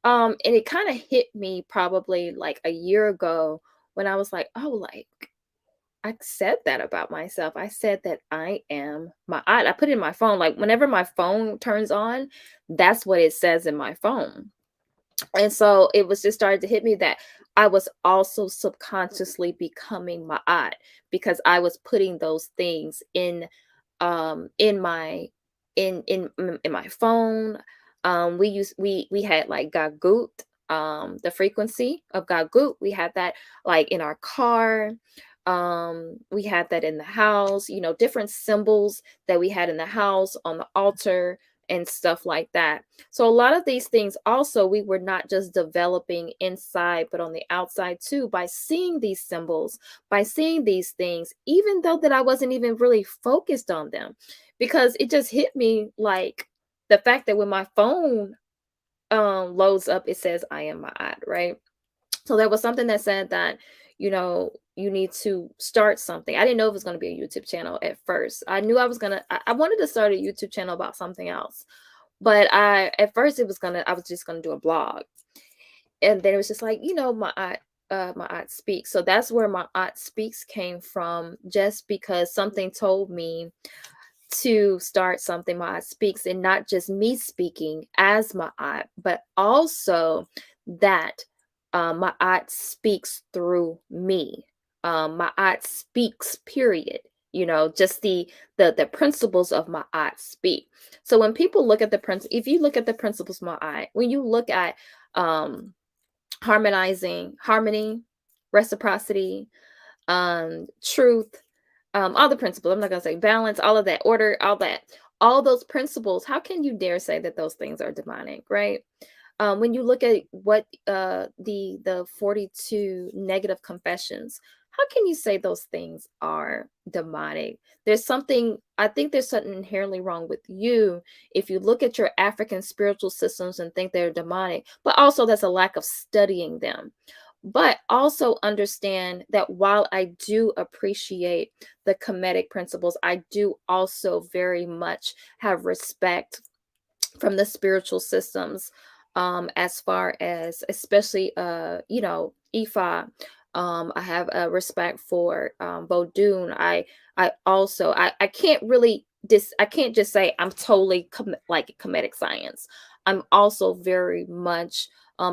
And it kind of hit me probably like a year ago when I was like, oh, like I said that about myself. I said that I am my I put it in my phone. Like whenever my phone turns on, that's what it says in my phone. And so it was just started to hit me that I was also subconsciously becoming my because I was putting those things in my in my phone. We had like Gagut, the frequency of Gagut. We had that like in our car. We had that in the house, different symbols that we had in the house on the altar and stuff like that. So a lot of these things also we were not just developing inside but on the outside too, by seeing these symbols, by seeing these things, even though that I wasn't even really focused on them, because it just hit me like the fact that when my phone loads up, it says I am my ad, right? So there was something that said that, you need to start something. I didn't know it was going to be a YouTube channel at first. I knew I wanted to start a YouTube channel about something else. But at first I was just gonna do a blog. And then it was just like, my aunt speaks. So that's where my aunt speaks came from, just because something told me to start something my aunt speaks, and not just me speaking as my aunt, but also that my aunt speaks through me. My aunt speaks, period. Just the principles of my aunt speak. So when people look at if you look at the principles of my aunt, when you look at um harmony, reciprocity, truth, all the principles. I'm not going to say balance, all of that, order, all those principles. How can you dare say that those things are demonic, right? When you look at what the 42 negative confessions, how can you say those things are demonic? I think there's something inherently wrong with you if you look at your African spiritual systems and think they're demonic, but also that's a lack of studying them. But also understand that while I do appreciate the Kemetic principles, I do also very much have respect from the spiritual systems, as far as especially Ifa. I have a respect for Vodun. I can't really I can't just say I'm totally like Kemetic science. I'm also very much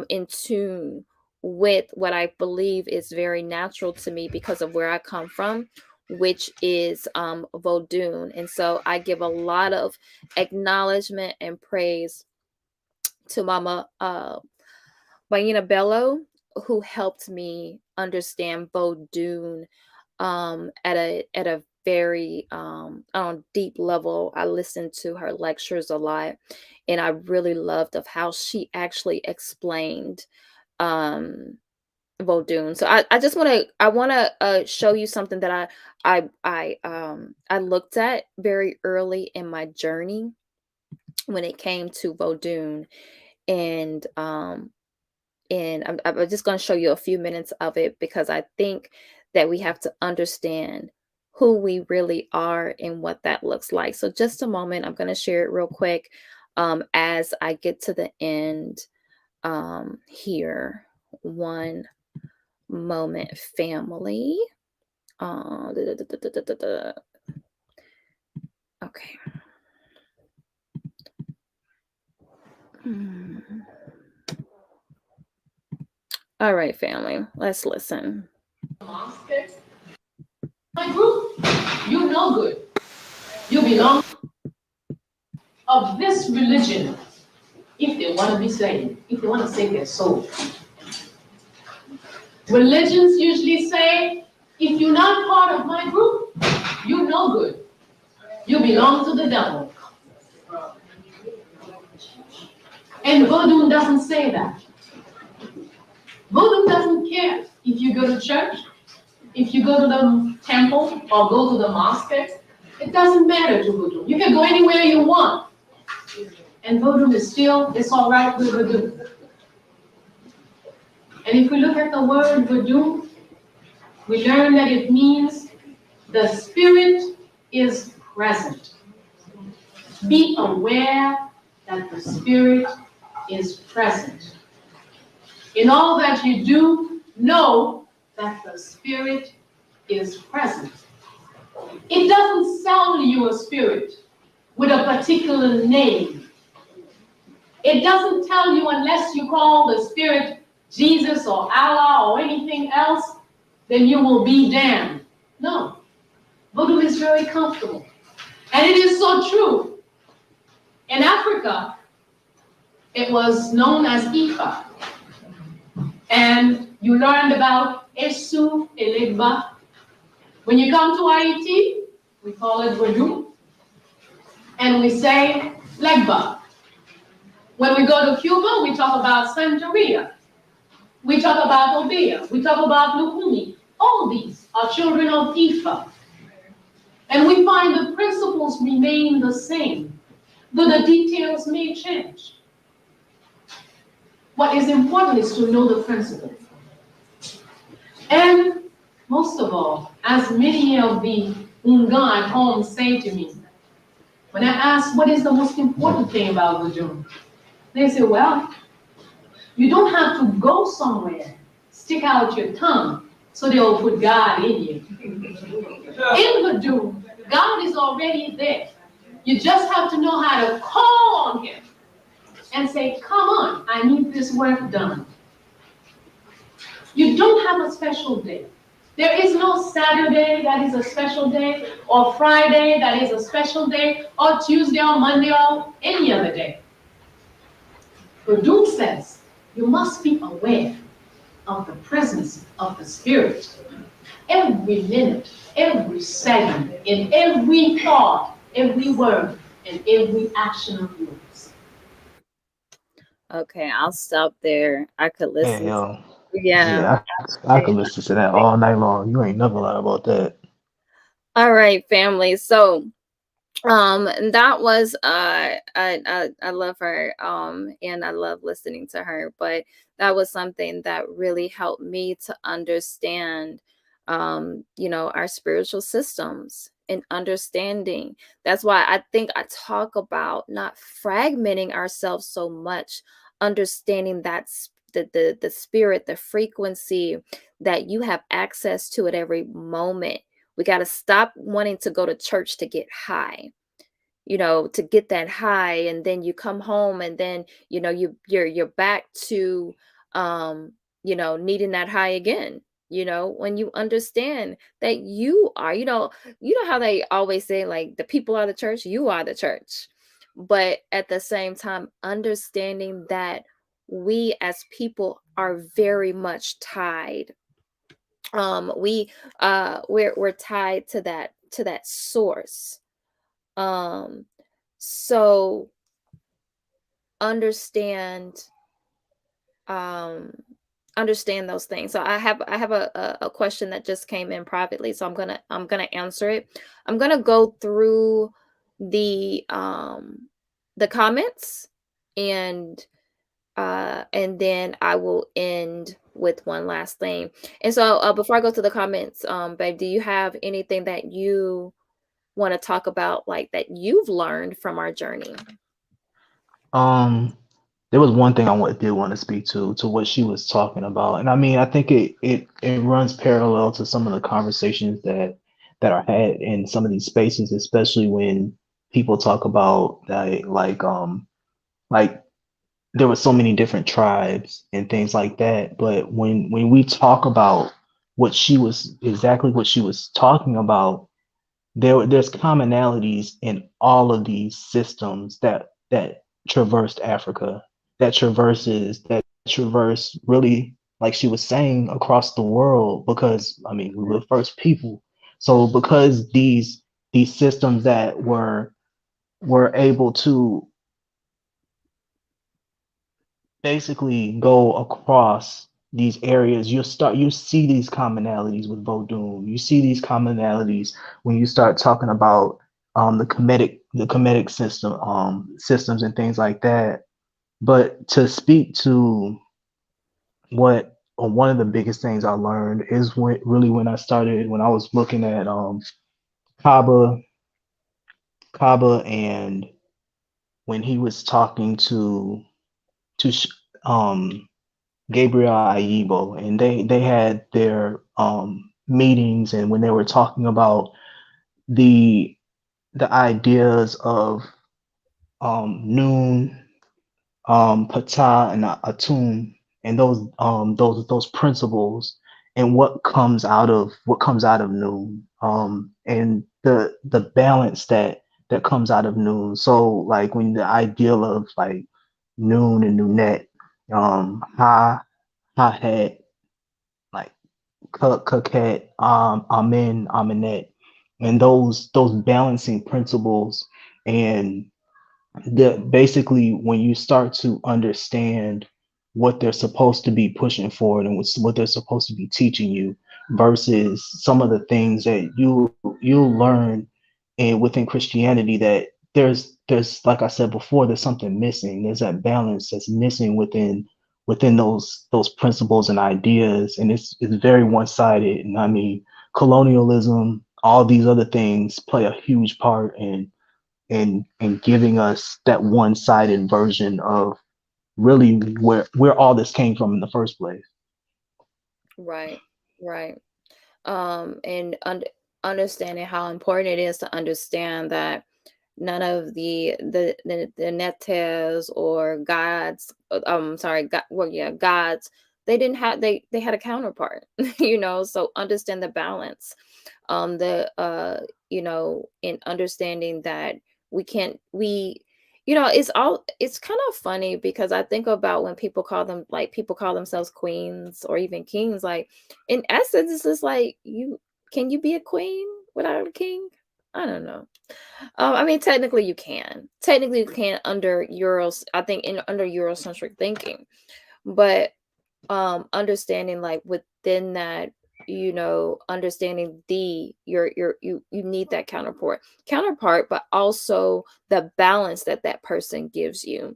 in tune with what I believe is very natural to me because of where I come from, which is Vodun. And so I give a lot of acknowledgement and praise to Mama Baina Bello, who helped me understand Vodun at a very on deep level. I listened to her lectures a lot, and I really loved of how she actually explained Vodun. So I just want to show you something that I looked at very early in my journey when it came to Vodun. And I'm just going to show you a few minutes of it, because I think that we have to understand who we really are and what that looks like. So just a moment, I'm going to share it real quick as I get to the end here. One moment, family. Okay. All right, family, let's listen. My group, you know good. You belong of this religion if they want to be saved, if they want to save their soul. Religions usually say, if you're not part of my group, you no good. You belong to the devil. And Vodou doesn't say that. Vodou doesn't care if you go to church, if you go to the temple or go to the mosque. It doesn't matter to Vodou. You can go anywhere you want. And Vodou is still, it's all right with Vodou. And if we look at the word Vodou, we learn that it means the spirit is present. Be aware that the spirit is present. In all that you do, know that the spirit is present. It doesn't sell you a spirit with a particular name. It doesn't tell you unless you call the spirit Jesus or Allah or anything else, then you will be damned. No. Vodou is very comfortable. And it is so true. In Africa, it was known as Ifa. And you learned about Esu Elegba. When you come to Haiti, we call it Vodou. And we say Legba. When we go to Cuba, we talk about Santeria. We talk about Obia. We talk about Lukumi. All these are children of Ifa. And we find the principles remain the same, though the details may change. What is important is to know the principle. And most of all, as many of the Ungan at home say to me, when I ask what is the most important thing about Vodou, they say, well, you don't have to go somewhere, stick out your tongue, so they'll put God in you. In Vodou, God is already there. You just have to know how to call on him and say, come on, I need this work done. You don't have a special day. There is no Saturday that is a special day, or Friday that is a special day, or Tuesday or Monday or any other day. Vodou says you must be aware of the presence of the Spirit every minute, every second, in every thought, every word, and every action of yours. Okay, I'll stop there. I could Yeah, listen. yo. Yeah. Yeah, I could listen to that all night long. You ain't never lied about that. All right, family. So that was I love her and I love listening to her, but that was something that really helped me to understand our spiritual systems and understanding. That's why I think I talk about not fragmenting ourselves so much, understanding that the spirit, the frequency, that you have access to it every moment. We got to stop wanting to go to church to get high, to get that high, and then you come home and then you're back to needing that high again. When you understand that you are, how they always say, like, the people are the church, you are the church. But at the same time, understanding that we as people are very much tied. We're tied to that source. So understand understand those things. So I have a question that just came in privately, so I'm gonna answer it. I'm gonna go through the comments, and then I will end with one last thing. And so before I go to the comments, babe, do you have anything that you want to talk about, like, that you've learned from our journey? There was one thing did want to speak to what she was talking about, and I mean, I think it runs parallel to some of the conversations that are had in some of these spaces, especially when people talk about that, like there were so many different tribes and things like that. But when we talk about what she was exactly what she was talking about, there's commonalities in all of these systems that traversed Africa, that traverse really, like she was saying, across the world, because I mean we were the first people. So because these systems that were able to basically go across these areas, you see these commonalities with Vodun. You see these commonalities when you start talking about the comedic systems and things like that. But to speak to what one of the biggest things I learned is when I was looking at Kaba Kaba, and when he was talking to Gabriel Aibo, and they had their meetings, and when they were talking about the the ideas of Noon, Ptah, and Atum, and those principles, and what comes out of Noon, and the balance that comes out of Noon. So like when the ideal of like Noon and Nunet, Ha had like Coquette, Amen, Aminette, and those balancing principles, and basically when you start to understand what they're supposed to be pushing forward and what they're supposed to be teaching you versus some of the things that you'll learn and within Christianity, that there's like I said before, there's something missing. There's that balance that's missing within those principles and ideas, and it's very one-sided. And I mean, colonialism, all these other things play a huge part in giving us that one-sided version of really where all this came from in the first place. Right, right. And understanding how important it is to understand that none of the netes or gods, sorry, God, well, yeah, gods, they had a counterpart, so understand the balance, the in understanding that we it's kind of funny because I think about when people call themselves queens or even kings, like in essence it's just like, can you be a queen without a king? I don't know. I mean, technically you can. Technically you can under Euros, I think, in under Eurocentric thinking. But understanding, like, within that, understanding you need that counterpart, but also the balance that that person gives you.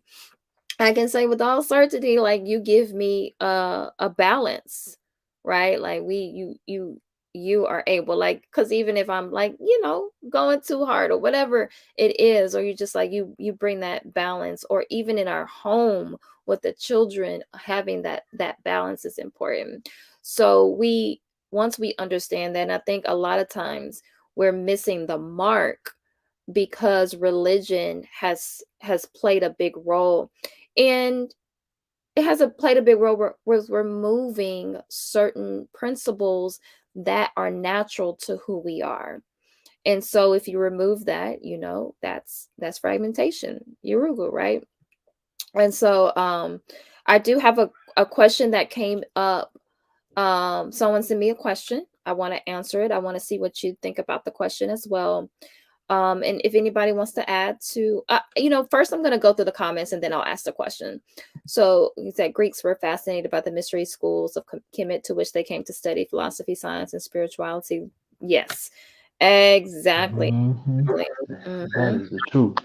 I can say with all certainty, like, you give me a balance, right? Like, you are able, like, because even if I'm like, going too hard or whatever it is, or you just like, you bring that balance, or even in our home with the children, having that balance is important. So once we understand that, and I think a lot of times we're missing the mark because religion has played a big role, and it has played a big role with removing certain principles that are natural to who we are. And so if you remove that, that's fragmentation, Yoruga, right? And so I do have a question that came up. Someone sent me a question. I want to answer it. I want to see what you think about the question as well. And if anybody wants to add to, first I'm going to go through the comments and then I'll ask the question. So he said Greeks were fascinated by the mystery schools of Kemet to which they came to study philosophy, science, and spirituality. Yes, exactly. Mhm. That Mhm. is the truth.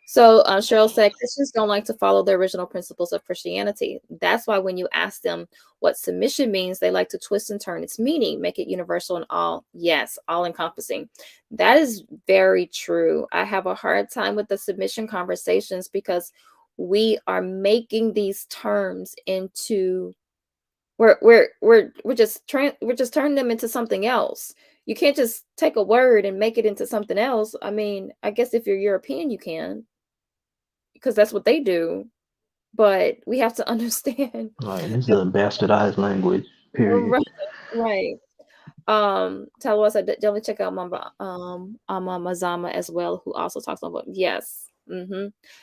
So Cheryl said Christians don't like to follow the original principles of Christianity. That's why when you ask them what submission means, they like to twist and turn its meaning, make it universal and all encompassing. That is very true. I have a hard time with the submission conversations because we are making these terms into we're just turning them into something else. You can't just take a word and make it into something else. I mean, I guess if you're European, you can, because that's what they do. but we have to understand. Right. This is a bastardized language, period. Right, right. Tell us, definitely check out Mama Mazama as well, who also talks about, yes.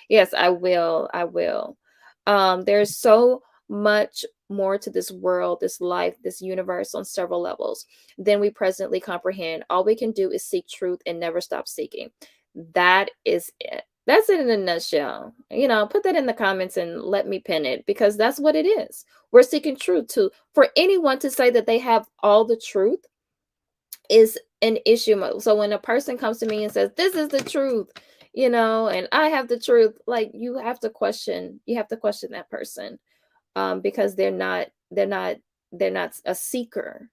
Yes, I will. I will. There's so much more to this world, this life, this universe on several levels than we presently comprehend. All we can do is seek truth and never stop seeking. That is it. That's it in a nutshell. Put that in the comments and let me pin it, because that's what it is. We're seeking truth. To For anyone to say that they have all the truth is an issue. So when a person comes to me and says, "This is the truth," and I have the truth, like, you have to question that person, because they're not a seeker,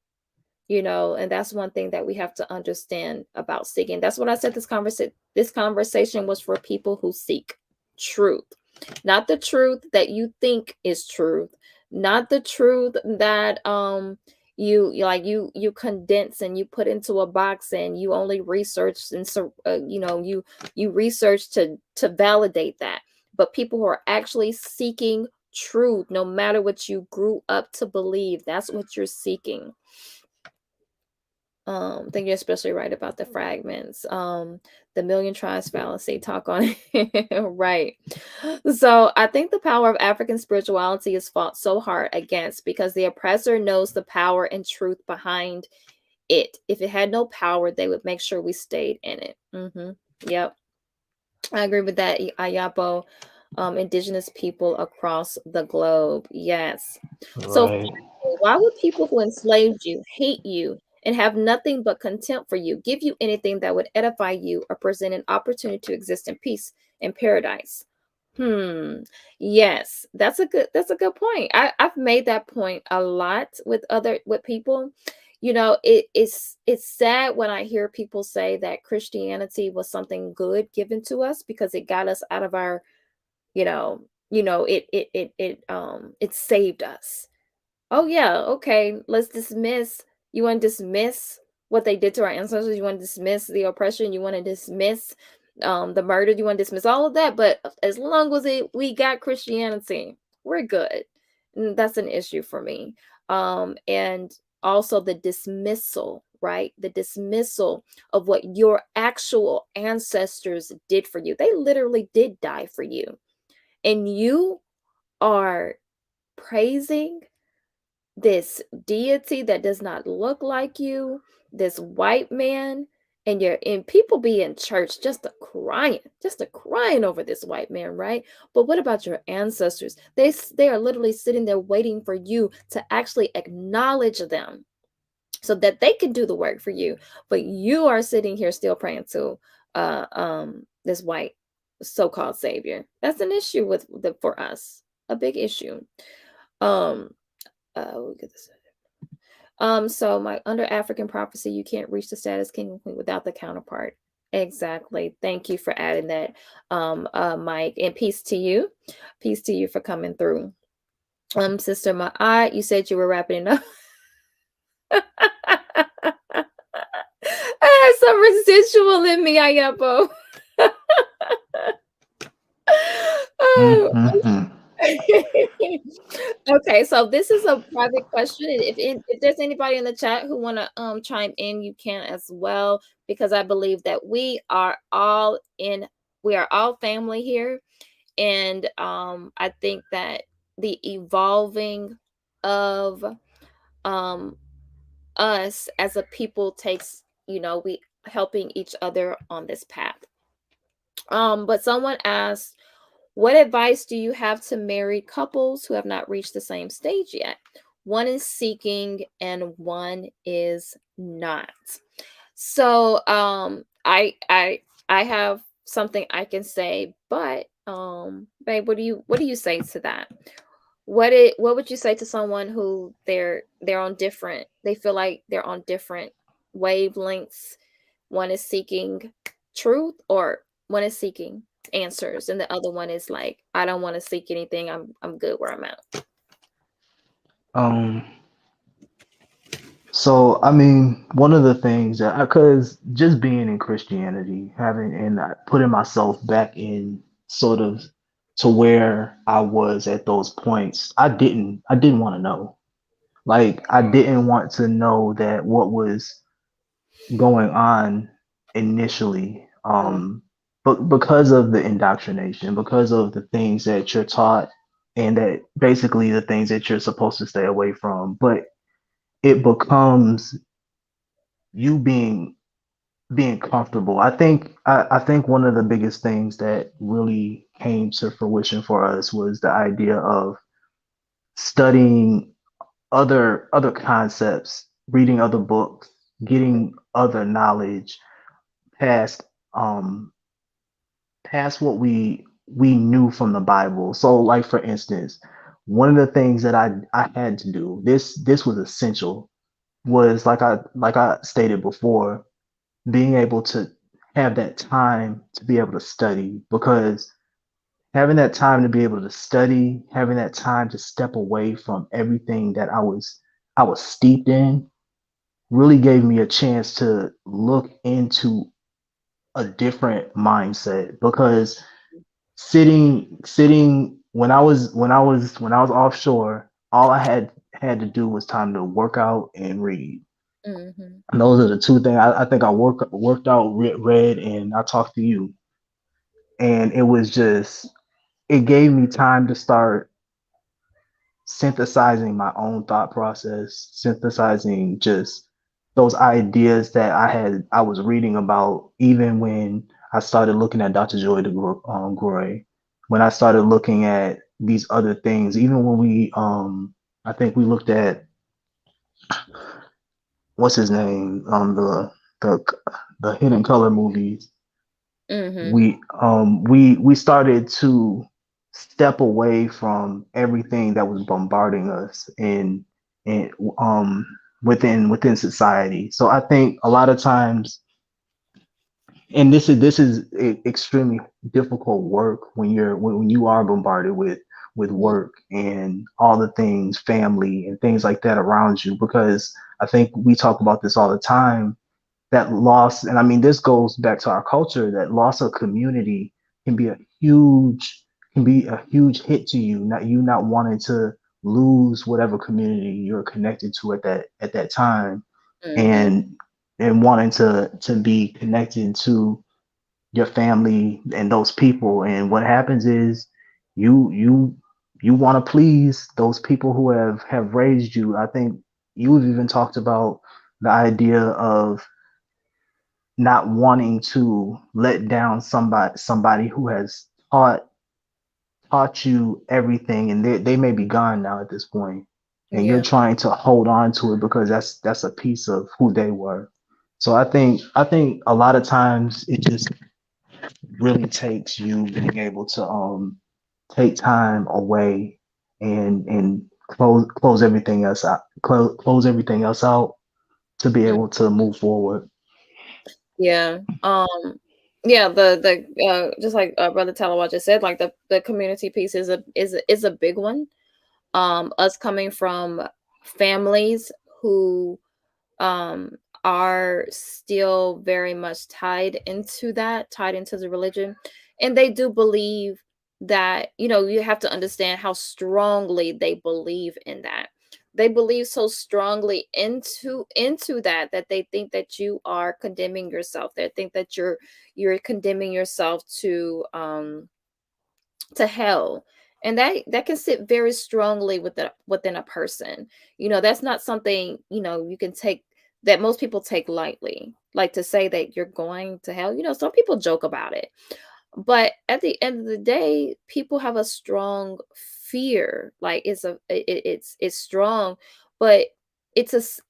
and that's one thing that we have to understand about seeking. That's what I said. This conversation was for people who seek truth, not the truth that you think is truth, not the truth that you condense and you put into a box, and you only research, and so you research to validate that. But people who are actually seeking truth, no matter what you grew up to believe, that's what you're seeking. I think you're especially right about the fragments. The million tribes fallacy, talk on it. Right. So I think the power of African spirituality is fought so hard against because the oppressor knows the power and truth behind it. If it had no power, they would make sure we stayed in it. Yep. I agree with that, Ayapo. Indigenous people across the globe. Yes. So Right. why would people who enslaved you hate you and have nothing but contempt for you give you anything that would edify you or present an opportunity to exist in peace and paradise? Yes, that's a good point. I've made that point a lot with people. It's sad when I hear people say that Christianity was something good given to us because it got us out of our, it saved us. Oh yeah, okay. Let's dismiss. You want to dismiss what they did to our ancestors? You want to dismiss the oppression? You want to dismiss the murder? You want to dismiss all of that? But as long as we got Christianity, we're good. And that's an issue for me. And also the dismissal, right? The dismissal of what your actual ancestors did for you. They literally did die for you, and you are praising this deity that does not look like you, this white man, and people be in church just a crying over this white man, right? But what about your ancestors? They are literally sitting there waiting for you to actually acknowledge them so that they can do the work for you. But you are sitting here still praying to this white so-called savior. That's an issue for us, a big issue. Um we'll get this. So my under African prophecy, you can't reach the status king and queen without the counterpart. Exactly. Thank you for adding that, Mike. And peace to you. Peace to you for coming through. Sister Ma'at, you said you were wrapping it up. I had some residual in me, Ayapo. Oh. Mm-hmm. Okay, so this is a private question. If there's anybody in the chat who want to chime in, you can as well, because I believe that we are all family here, and I think that the evolving of us as a people takes, we helping each other on this path. But someone asked, what advice do you have to married couples who have not reached the same stage yet? One is seeking and one is not. So I have something I can say, but babe, what do you say to that? What would you say to someone who they're on different, they feel like they're on different wavelengths? One is seeking truth, or one is seeking answers, and the other one is like, I don't want to seek anything. I'm good where I'm at. Um, so I mean, one of the things that, because just being in Christianity, having and putting myself back in sort of to where I was at those points, I didn't want to know. Like I didn't want to know that what was going on initially. But because of the indoctrination, because of the things that you're taught, and that basically the things that you're supposed to stay away from, but it becomes you being comfortable. I think one of the biggest things that really came to fruition for us was the idea of studying other concepts, reading other books, getting other knowledge past um past what we knew from the Bible. So like for instance, one of the things that I had to do, this was essential, was like I stated before, being able to have that time to be able to study, because having that time to be able to study, having that time to step away from everything that I was steeped in, really gave me a chance to look into a different mindset. Because sitting when I was offshore, all I had to do was time to work out and read. Mm-hmm. And those are the two things. I think I worked out, read, and I talked to you. And it gave me time to start synthesizing my own thought process, synthesizing just those ideas that I was reading about, even when I started looking at Dr. Joy DeGroy, when I started looking at these other things, even when I think we looked at, what's his name, the the Hidden Color movies. Mm-hmm. We started to step away from everything that was bombarding us in within society. So I think a lot of times, and this is extremely difficult work when you are bombarded with work and all the things, family and things like that around you, because I think we talk about this all the time, that loss, and I mean this goes back to our culture, that loss of community can be a huge hit to you, not wanting to lose whatever community you're connected to at that time, Mm-hmm. and wanting to be connected to your family and those people. And what happens is you you you want to please those people who have raised you. I think you've even talked about the idea of not wanting to let down somebody who has taught you everything, and they may be gone now at this point, and you're Yeah. trying to hold on to it because that's a piece of who they were. So I think a lot of times it just really takes you being able to take time away and close everything else out, close everything else out, to be able to move forward. Yeah. Yeah, the just like Brother Talawa just said, like the community piece is a big one. Us coming from families who um are still very much tied into the religion, and they do believe that, you have to understand how strongly they believe in that. They believe so strongly into that they think that you are condemning yourself. They think that you're condemning yourself to hell. And that can sit very strongly within a person. That's not something, you can take, that most people take lightly, like to say that you're going to hell. Some people joke about it, but at the end of the day, people have a strong fear. Like it's strong, but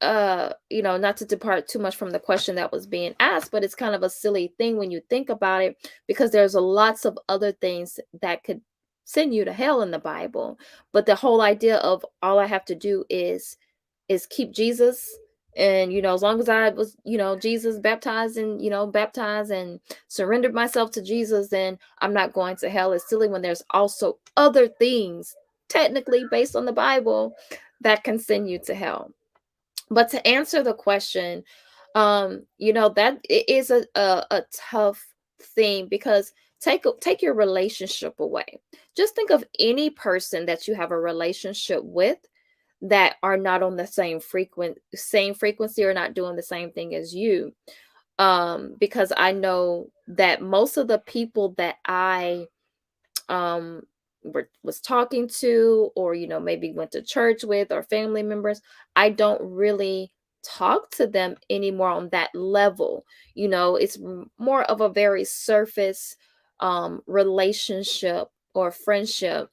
not to depart too much from the question that was being asked, but it's kind of a silly thing when you think about it, because there's a lots of other things that could send you to hell in the Bible. But the whole idea of all I have to do is keep Jesus, and as long as I was, Jesus baptized and surrendered myself to Jesus, then I'm not going to hell. It's silly when there's also other things, technically based on the Bible, that can send you to hell. But to answer the question, that it is a tough thing, because take your relationship away. just think of any person that you have a relationship with that are not on the same frequency or not doing the same thing as you. Because I know that most of the people that I um was talking to, or maybe went to church with, or family members, I don't really talk to them anymore on that level. It's more of a very surface relationship or friendship.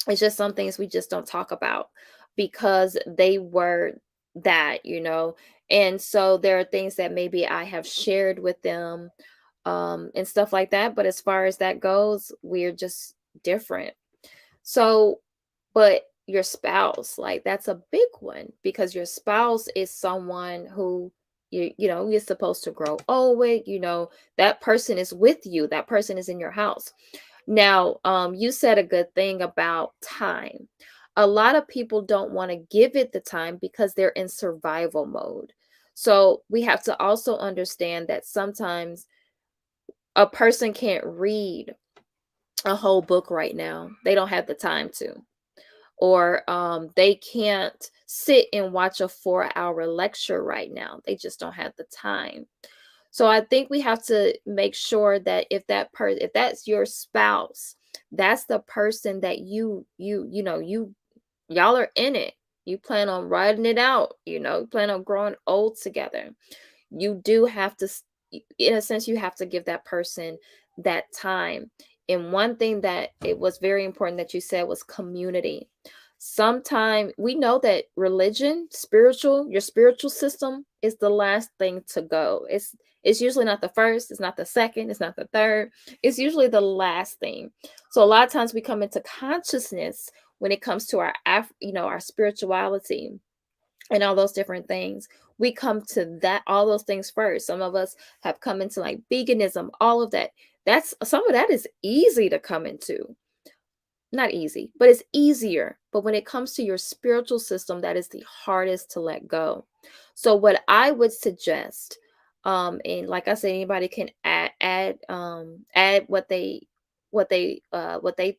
It's just some things we just don't talk about because they were that. And so there are things that maybe I have shared with them, and stuff like that. But as far as that goes, we're just different. So, but your spouse, like, that's a big one, because your spouse is someone who you're supposed to grow old with. That person is with you. That person is in your house. Now, you said a good thing about time. A lot of people don't want to give it the time because they're in survival mode. So we have to also understand that sometimes a person can't read a whole book right now. They don't have the time to. Or they can't sit and watch a 4-hour lecture right now. They just don't have the time. So I think we have to make sure that if that's your spouse, that's the person that y'all are in it. You plan on riding it out, you plan on growing old together. You do have to, in a sense, you have to give that person that time. And one thing that it was very important that you said was community. Sometimes we know that your spiritual system is the last thing to go. It's usually not the first, it's not the second, it's not the third. It's usually the last thing. So a lot of times we come into consciousness when it comes to our spirituality and all those different things. We come to that, all those things first. Some of us have come into like veganism, all of that. Some of that is easy to come into. Not easy, but it's easier. But when it comes to your spiritual system, that is the hardest to let go. So what I would suggest, and like I said, anybody can add what they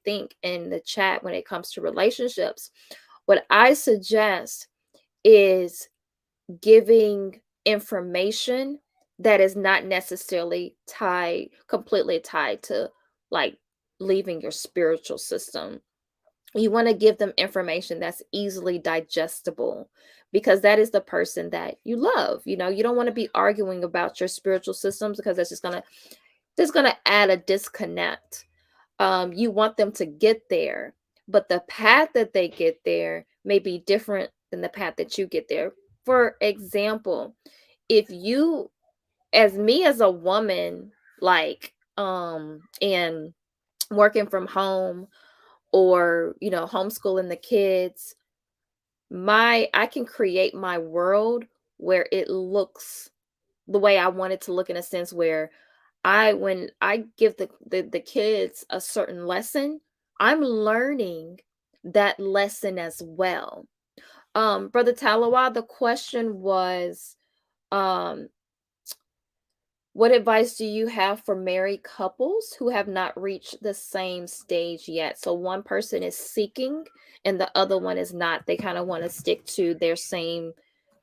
think in the chat when it comes to relationships. What I suggest is giving information that is not necessarily completely tied to, like, leaving your spiritual system. You want to give them information that's easily digestible, because that is the person that you love. You don't want to be arguing about your spiritual systems, because that's just gonna add a disconnect. You want them to get there, but the path that they get there may be different than the path that you get there. For example, if you, as a woman, like, and working from home, or homeschooling the kids, I can create my world where it looks the way I want it to look, in a sense where when I give the kids a certain lesson, I'm learning that lesson as well. Brother Talawa, the question was, um, what advice do you have for married couples who have not reached the same stage yet? So one person is seeking and the other one is not. They kind of want to stick to their same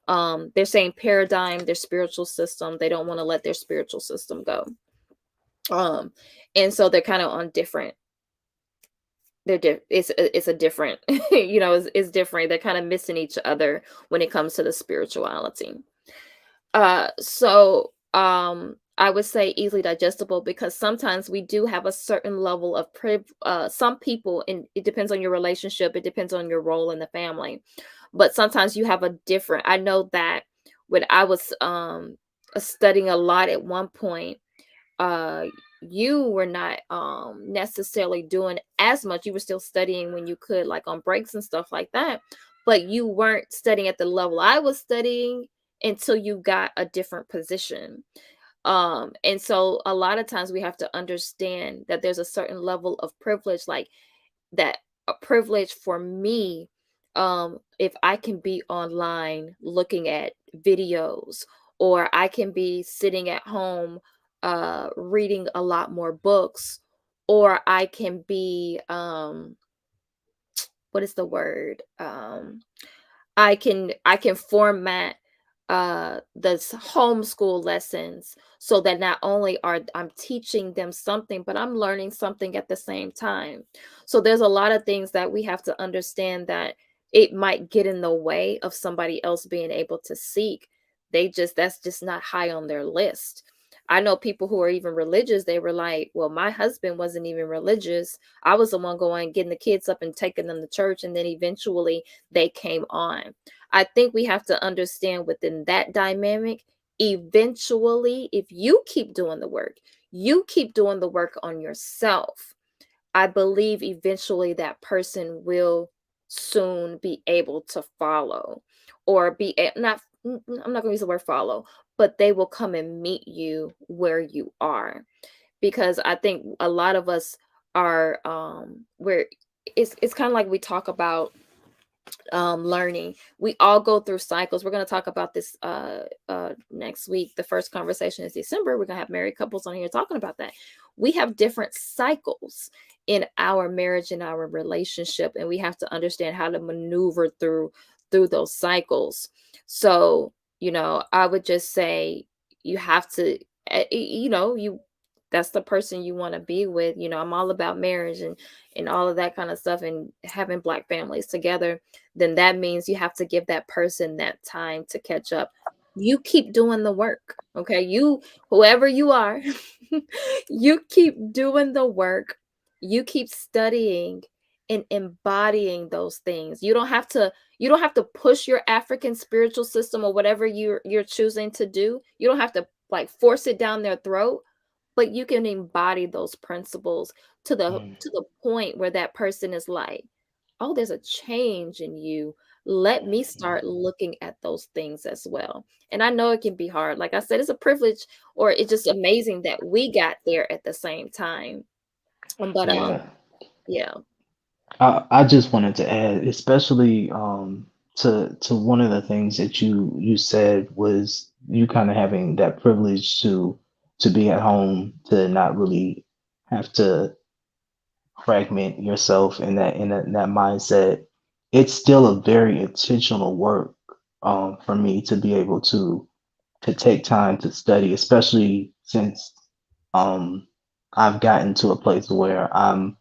paradigm, their spiritual system. They don't want to let their spiritual system go. And so they're kind of on different. It's a different, it's different. They're kind of missing each other when it comes to the spirituality. So I would say easily digestible, because sometimes we do have a certain level of some people, and it depends on your relationship, it depends on your role in the family. But sometimes you have I know that when I was studying a lot at one point, uh you were not necessarily doing as much. You were still studying when you could, like on breaks and stuff like that, but you weren't studying at the level I was studying until you got a different position. And so a lot of times we have to understand that there's a certain level of privilege, like that a privilege for me, if I can be online looking at videos, or I can be sitting at home reading a lot more books, or I can be what is the word? I can format the homeschool lessons so that not only are I'm teaching them something, but I'm learning something at the same time. So there's a lot of things that we have to understand that it might get in the way of somebody else being able to seek. That's just not high on their list. I know people who are even religious, they were like, well, my husband wasn't even religious. I was the one going, getting the kids up and taking them to church. And then eventually they came on. I think we have to understand within that dynamic, eventually, if you keep doing the work, you keep doing the work on yourself. I believe eventually that person will soon be able to follow or not, I'm not going to use the word follow, but they will come and meet you where you are. Because I think a lot of us are where it's kind of like we talk about learning. We all go through cycles. We're going to talk about this next week. The first conversation is December. We're going to have married couples on here talking about that. We have different cycles in our marriage and our relationship, and we have to understand how to maneuver through those cycles. So, I would just say you have to, you that's the person you want to be with. I'm all about marriage and all of that kind of stuff and having Black families together. Then that means you have to give that person that time to catch up. You keep doing the work. Okay. Whoever you are, you keep doing the work. You keep studying and embodying those things. You don't have to push your African spiritual system or whatever you're choosing to do. You don't have to like force it down their throat, but you can embody those principles to the Mm, to the point where that person is like, oh, there's a change in you. Let me mm, start looking at those things as well. And I know it can be hard. Like I said, it's a privilege, or it's just amazing that we got there at the same time. But yeah. yeah. I just wanted to add, especially to one of the things that you said was you kind of having that privilege to be at home, to not really have to fragment yourself in that mindset. It's still a very intentional work for me to be able to take time to study, especially since um, I've gotten to a place where I'm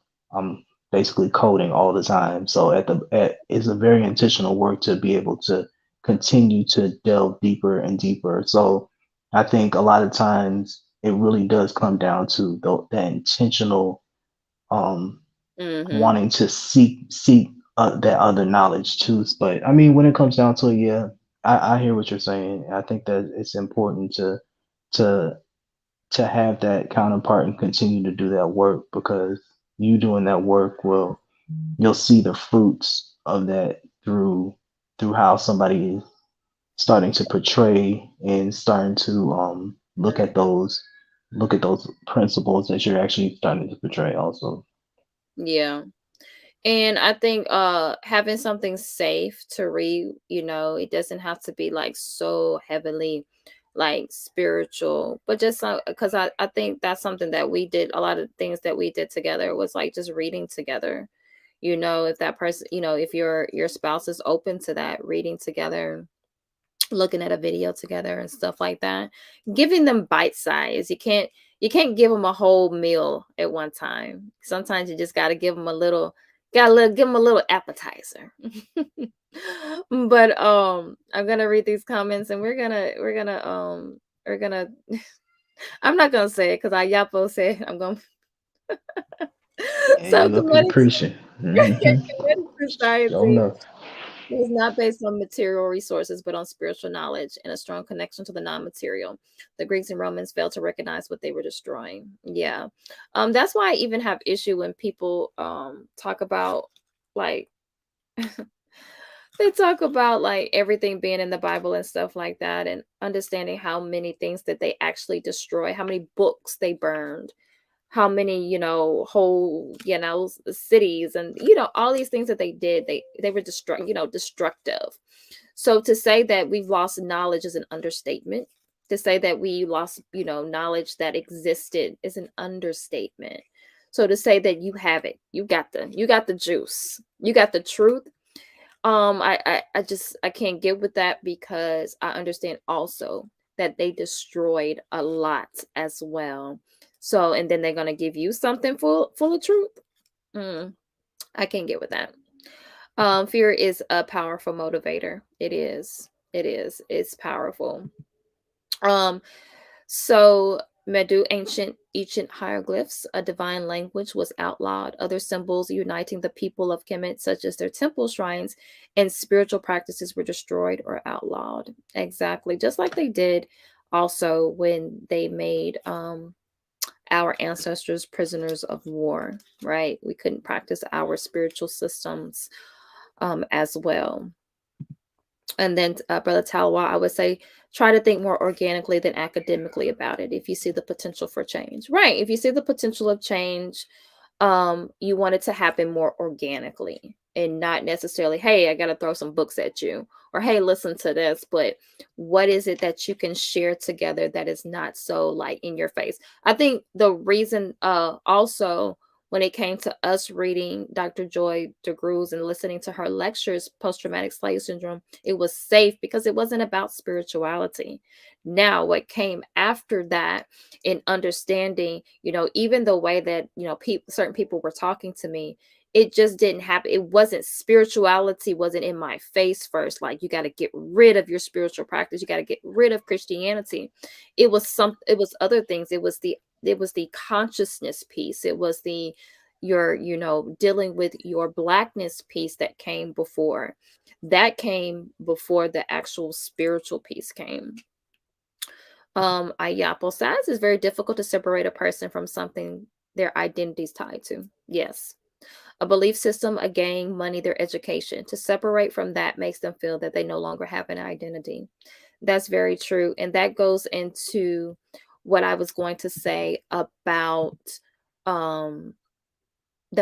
basically coding all the time. So it's a very intentional work to be able to continue to delve deeper and deeper. So I think a lot of times it really does come down to that intentional um, Mm-hmm. wanting to seek that other knowledge too. But I mean, when it comes down to it, yeah, I hear what you're saying. I think that it's important to to have that counterpart and continue to do that work, because you doing that work will you'll see the fruits of that through how somebody is starting to portray and starting to look at those principles that you're actually starting to portray also. Yeah. And I think having something safe to read, it doesn't have to be like so heavily like spiritual, but just because I think that's something that we did. A lot of things that we did together was like just reading together. If that person, if your spouse is open to that, reading together, looking at a video together and stuff like that, giving them bite size. You can't give them a whole meal at one time. Sometimes you just got to give them give them a little appetizer. But I'm gonna read these comments, and we're gonna I'm not gonna say it because I Yapo said I'm gonna. Yeah, you So looking comedic, preaching. comedic Sure society enough. is not based on material resources, but on spiritual knowledge and a strong connection to the non-material. The Greeks and Romans failed to recognize what they were destroying. Yeah. That's why I even have issue when people talk about like they talk about like everything being in the Bible and stuff like that, and understanding how many things that they actually destroy, how many books they burned, how many whole cities, and all these things that they did, they were destructive. So to say that we've lost knowledge is an understatement. To say that we lost knowledge that existed is an understatement. So to say that you have it, you got the juice, you got the truth. I can't get with that, because I understand also that they destroyed a lot as well. So, and then they're gonna give you something full of truth. I can't get with that. Fear is a powerful motivator. It is. It is. It's powerful. Um, so Medu ancient hieroglyphs, a divine language, was outlawed. Other symbols uniting the people of Kemet, such as their temple shrines and spiritual practices, were destroyed or outlawed. Exactly, just like they did also when they made our ancestors prisoners of war. Right, we couldn't practice our spiritual systems as well. And then, Brother Talwa, I would say try to think more organically than academically about it if you see the potential for change. Right. If you see the potential of change, you want it to happen more organically and not necessarily, hey, I got to throw some books at you, or hey, listen to this. But what is it that you can share together that is not so like in your face? I think the reason also when it came to us reading Dr. Joy DeGruy and listening to her lectures, post-traumatic slave syndrome, it was safe because it wasn't about spirituality. Now, what came after that in understanding, even the way that, certain people were talking to me, it just didn't happen. It wasn't spirituality, wasn't in my face first. Like, you got to get rid of your spiritual practice. You got to get rid of Christianity. It was other things. It was the consciousness piece. It was your dealing with your blackness piece that came before the actual spiritual piece came. Ayapo says it's very difficult to separate a person from something their identity is tied to. Yes. A belief system, a gang, money, their education. To separate from that makes them feel that they no longer have an identity. That's very true. And that goes into what I was going to say about the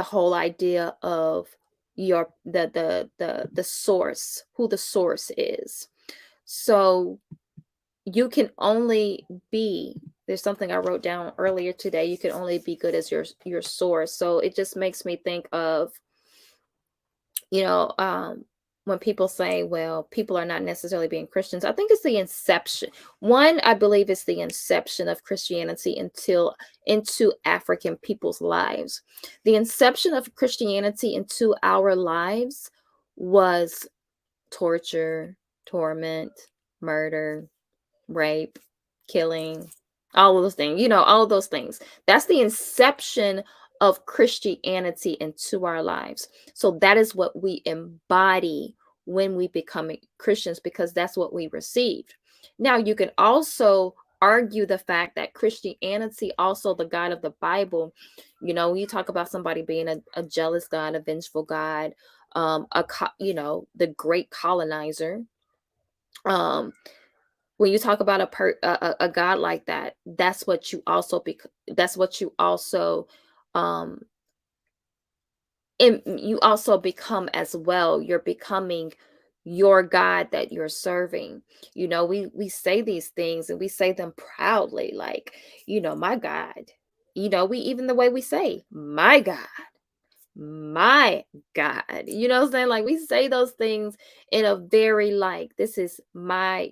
whole idea of the source, who the source is. So you can only be, there's something I wrote down earlier today, you can only be good as your source. So it just makes me think of, when people say, well, people are not necessarily being Christians, I think it's the inception. I believe it's the inception of Christianity into African people's lives. The inception of Christianity into our lives was torture, torment, murder, rape, killing, all of those things, all of those things. That's the inception of Christianity into our lives. So that is what we embody when we become Christians, because that's what we received. Now, you can also argue the fact that Christianity, also the God of the Bible, when you talk about somebody being a jealous God, a vengeful God, the great colonizer, when you talk about a God like that, that's what you also you also become as well. You're becoming your God that you're serving. We say these things and we say them proudly, like, my God. We, even the way we say, my God, my God, what I'm saying? Like, we say those things in a very, like, this is my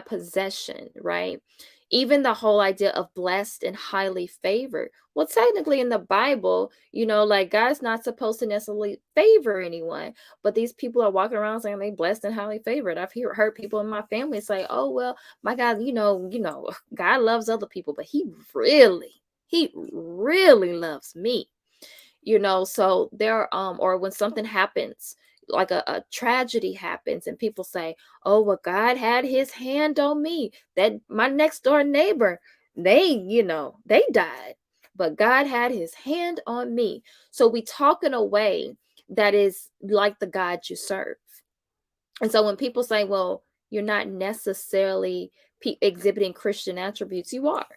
possession, right? Even the whole idea of blessed and highly favored. Well, technically in the Bible, like, God's not supposed to necessarily favor anyone, but these people are walking around saying they blessed and highly favored. I've heard people in my family say, "Oh, well, my God, God loves other people, but he really loves me." So there, or when something happens, like a tragedy happens, and people say, oh, well, God had his hand on me, that my next door neighbor, they died, but God had his hand on me. So we talk in a way that is like the God you serve. And so when people say, well, you're not necessarily exhibiting Christian attributes, you are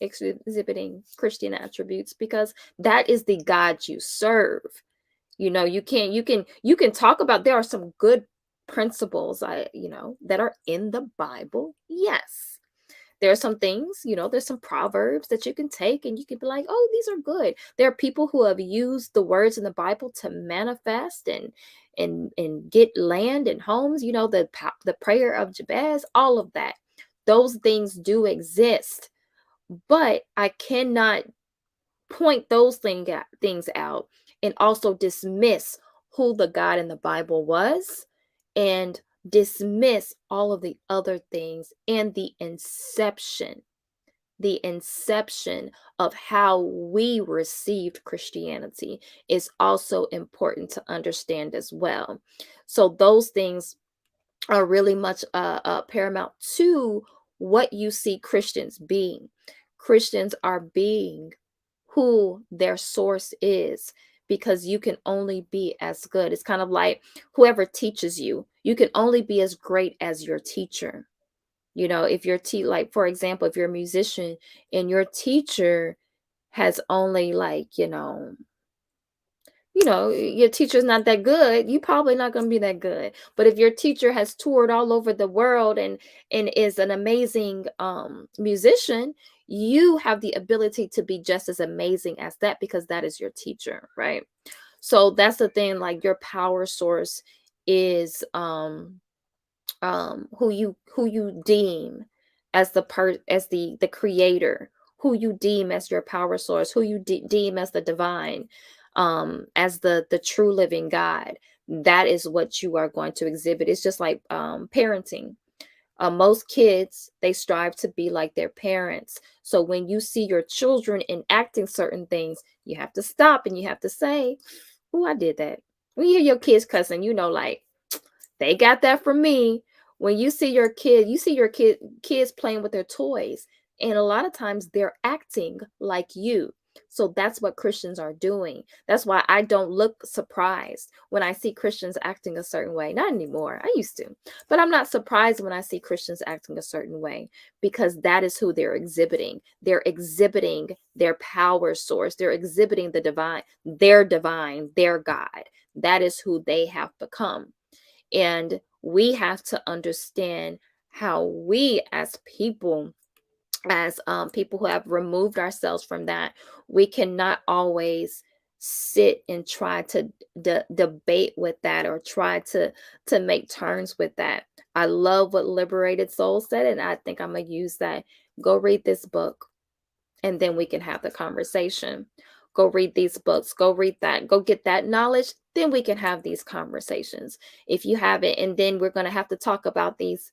exhibiting Christian attributes, because that is the God you serve. You can talk about, there are some good principles that are in the Bible. Yes. There's some things, there's some proverbs that you can take and you can be like, oh, these are good. There are people who have used the words in the Bible to manifest and get land and homes, the prayer of Jabez, all of that. Those things do exist, but I cannot point those things out and also dismiss who the God in the Bible was and dismiss all of the other things and the inception of how we received Christianity is also important to understand as well. So those things are really much paramount to what you see Christians being. Christians are being who their source is, because you can only be as good. It's kind of like whoever teaches you, you can only be as great as your teacher. If your like, for example, if you're a musician and your teacher has only like, your teacher's not that good, you probably not going to be that good. But if your teacher has toured all over the world and is an amazing musician, you have the ability to be just as amazing as that, because that is your teacher, right? So that's the thing, like your power source is who you deem as the creator, who you deem as your power source, who you deem as the divine, as the true living God. That is what you are going to exhibit. It's just like parenting. Most kids, they strive to be like their parents. So when you see your children enacting certain things, you have to stop and you have to say, oh, I did that. When you hear your kids cussing, like, they got that from me. When you see your kids playing with their toys, and a lot of times they're acting like you. So that's what Christians are doing. That's why I don't look surprised when I see Christians acting a certain way. Not anymore. I used to. But I'm not surprised when I see Christians acting a certain way, because that is who they're exhibiting. They're exhibiting their power source. They're exhibiting their God. That is who they have become. And we have to understand how we as people who have removed ourselves from that, we cannot always sit and try to debate with that, or try to make terms with that. I love what Liberated Soul said, and I think I'm going to use that. Go read this book, and then we can have the conversation. Go read these books, go read that, go get that knowledge, then we can have these conversations. If you have it, and then we're going to have to talk about these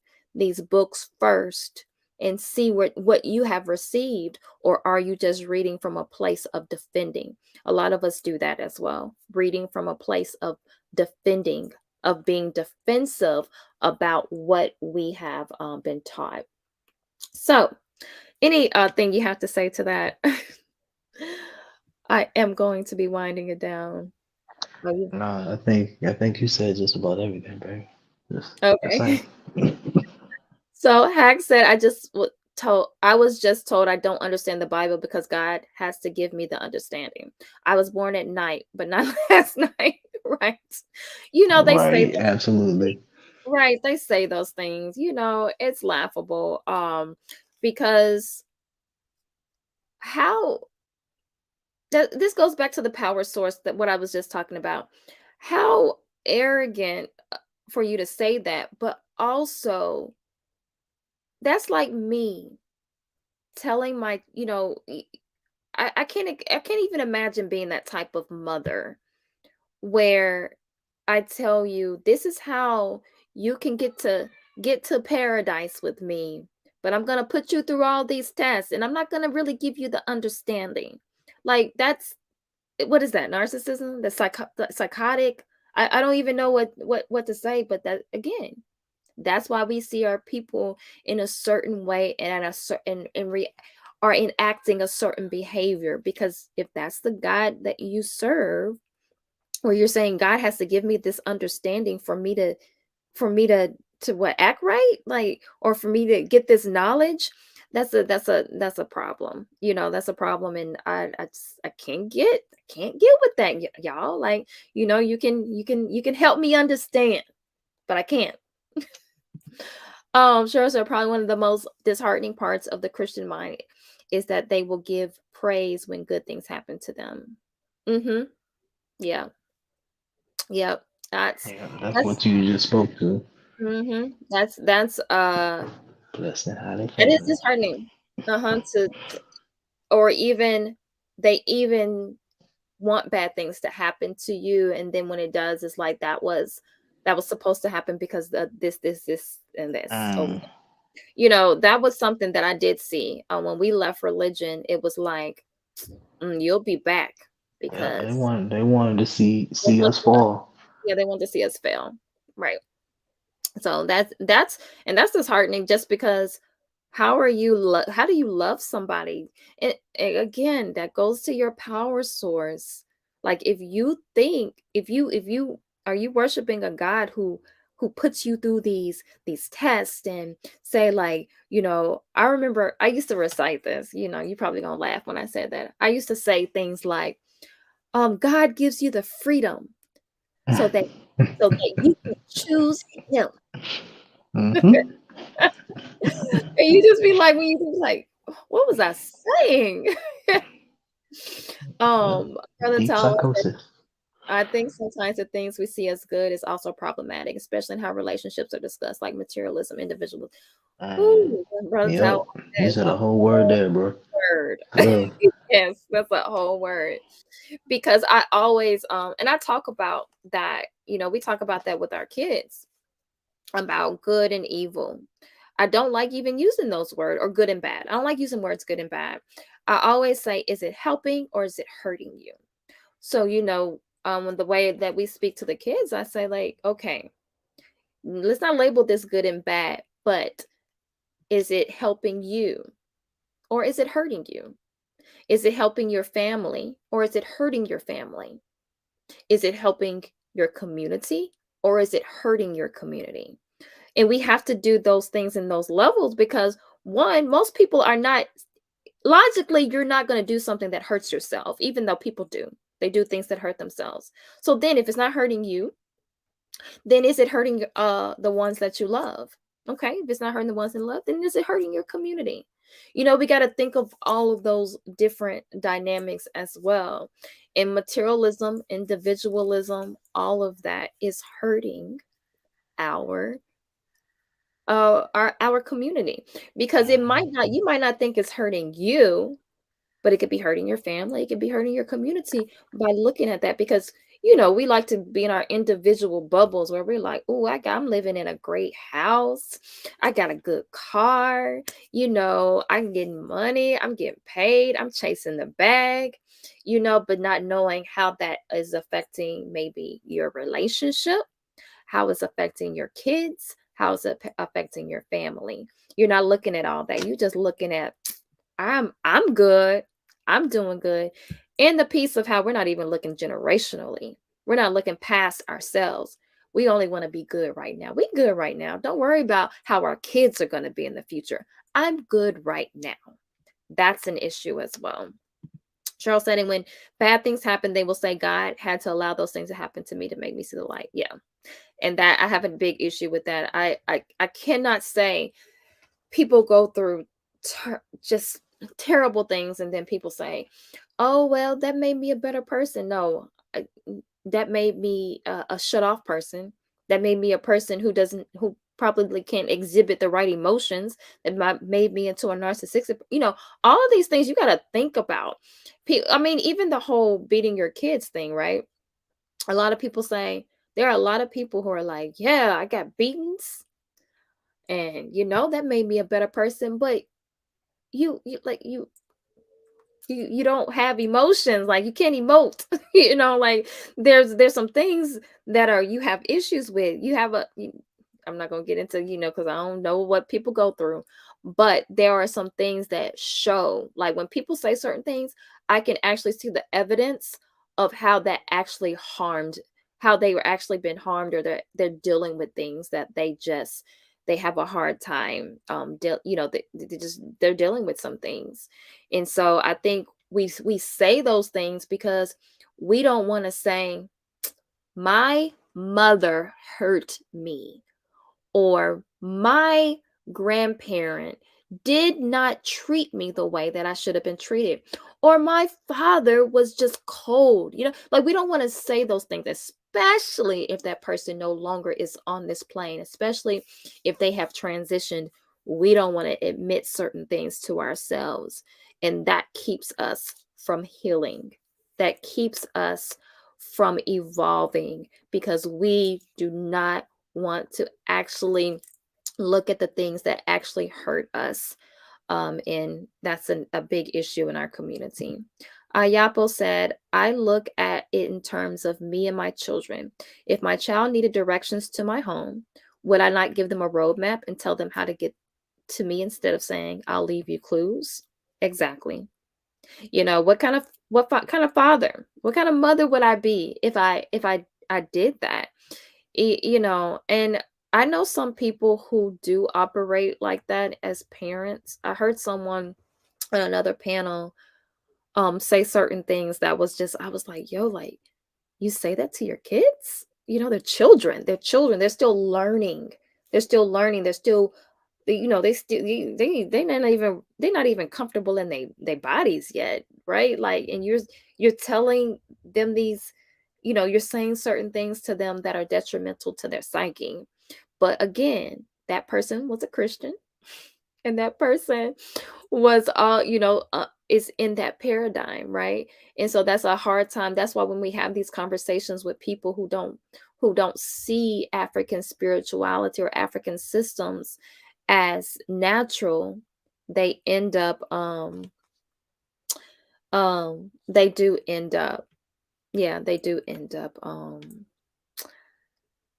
books first and see what you have received, or are you just reading from a place of defending? A lot of us do that as well, reading from a place of defending, of being defensive about what we have been taught. So, any thing you have to say to that? I am going to be winding it down. Nah, I think you said just about everything, baby. That's Okay. it. So Hack said, I was just told I don't understand the Bible because God has to give me the understanding. I was born at night, but not last night, right? They say Right, absolutely. right, they say those things. It's laughable. Because how this goes back to the power source, that what I was just talking about. How arrogant for you to say that, but also that's like me telling I can't even imagine being that type of mother where I tell you, this is how you can get to paradise with me, but I'm going to put you through all these tests and I'm not going to really give you the understanding. Like, that's what is that? Narcissism? The psychotic? I don't even know what to say, but that again, that's why we see our people in a certain way and at a certain are enacting a certain behavior, because if that's the God that you serve, or you're saying God has to give me this understanding for me to what, act right, like, or for me to get this knowledge, that's a problem. That's a problem, and I can't get with that, y'all. Like, you can help me understand, but I can't. Sure. So probably one of the most disheartening parts of the Christian mind is that they will give praise when good things happen to them. Mm-hmm. Yeah. Yep. That's Yeah, that's that's what you just spoke to. mm-hmm. That's Blessed and highly it is favored. disheartening. To or even they even want bad things to happen to you, and then when it does, it's like that was supposed to happen because the this and this. Oh, Mm. that was something that I did see. When we left religion, it was like, you'll be back Yeah, they because wanted they wanted to they see want us to, fall. yeah, they want to see us fail, right? So that's disheartening just because how do you love somebody? Again, that goes to your power source. Like if you think if you are you worshiping a God who puts you through these tests and say like, I remember I used to recite this, you probably gonna laugh when I said that. I used to say things like, God gives you the freedom so that you can choose him. Hmm. And you just be like, when you be like, what was I saying? Brother Deep Tyler said, psychosis. I think sometimes the things we see as good is also problematic, especially in how relationships are discussed, like materialism, individualism. Mm. Ooh, Brother Yep. Tyler, You that is said a a whole word whole there, bro. word. For real. Yes, that's a whole word. Because I always and I talk about that, we talk about that with our kids about good and evil. I don't like even using those words or good and bad. I don't like using words good and bad. I always say, is it helping or is it hurting you? So, the way that we speak to the kids, I say, like, okay, let's not label this good and bad, but is it helping you or is it hurting you? Is it helping your family or is it hurting your family? Is it helping your community or is it hurting your community? And we have to do those things in those levels because one, most people are not logically, you're not going to do something that hurts yourself, even though people do. They do things that hurt themselves. So then if it's not hurting you, then is it hurting the ones that you love? Okay, if it's not hurting the ones in love, then is it hurting your community? We got to think of all of those different dynamics as well. And materialism, individualism, all of that is hurting our our community because it might Mhm. not you might not think it's hurting you, but it could be hurting your family, it could be hurting your community by looking at that because we like to be in our individual bubbles where we're like, oh, I'm living in a great house, I got a good car, I'm getting money, I'm getting paid, I'm chasing the bag, but not knowing how that is affecting maybe your relationship, how it's affecting your kids, how it's affecting your family. You're not looking at all that. You're just looking at, I'm good. I'm doing good. And the piece of how we're not even looking generationally. We're not looking past ourselves. We only want to be good right now. We good right now. Don't worry about how our kids are going to be in the future. I'm good right now. That's an issue as well. Charles said, and when bad things happen, they will say, God had to allow those things to happen to me to make me see the light. Yeah. And that I have a big issue with that. I cannot say people go through just terrible things and then people say, "Oh, well, that made me a better person." No, that made me a shut off person. That made me a person who probably can't exhibit the right emotions. That made me into a narcissistic. All of these things you got to think about. I mean, even the whole beating your kids thing, right? A lot of people say there are a lot of people who are like, "Yeah, I got beatings, and that made me a better person." But you like you don't have emotions, like you can't emote. Like there's some things that are you have issues with. I'm not going to get into, because I don't know what people go through, but there are some things that show, like when people say certain things, I can actually see the evidence of how that actually harmed, how they were actually been harmed, or they're dealing with things that they have a hard time they're dealing with some things. And so I think we say those things because we don't want to say my mother hurt me, or my grandparent did not treat me the way that I should have been treated, or my father was just cold. Like, we don't want to say those things, especially if that person no longer is on this plane, especially if they have transitioned. We don't want to admit certain things to ourselves, and that keeps us from healing. That keeps us from evolving, because we do not want to actually look at the things that actually hurt us. And that's a big issue in our community. Ayapo said, I look at it in terms of me and my children. If my child needed directions to my home, would I not give them a roadmap and tell them how to get to me instead of saying, I'll leave you clues? Exactly. Kind of father, what kind of mother would I be if I did that? And I know some people who do operate like that as parents. I heard someone on another panel say certain things that was just, I was like, yo, like, you say that to your kids? They're children. They're still learning. They're still, they still, they're not even comfortable in their bodies yet, right? Like, and you're telling them these, you're saying certain things to them that are detrimental to their psyche. But again, that person was a Christian, and that person was all, is in that paradigm, right? And so that's a hard time. That's why when we have these conversations with people who don't see African spirituality or African systems as natural, they end up they do end up, yeah, they do end up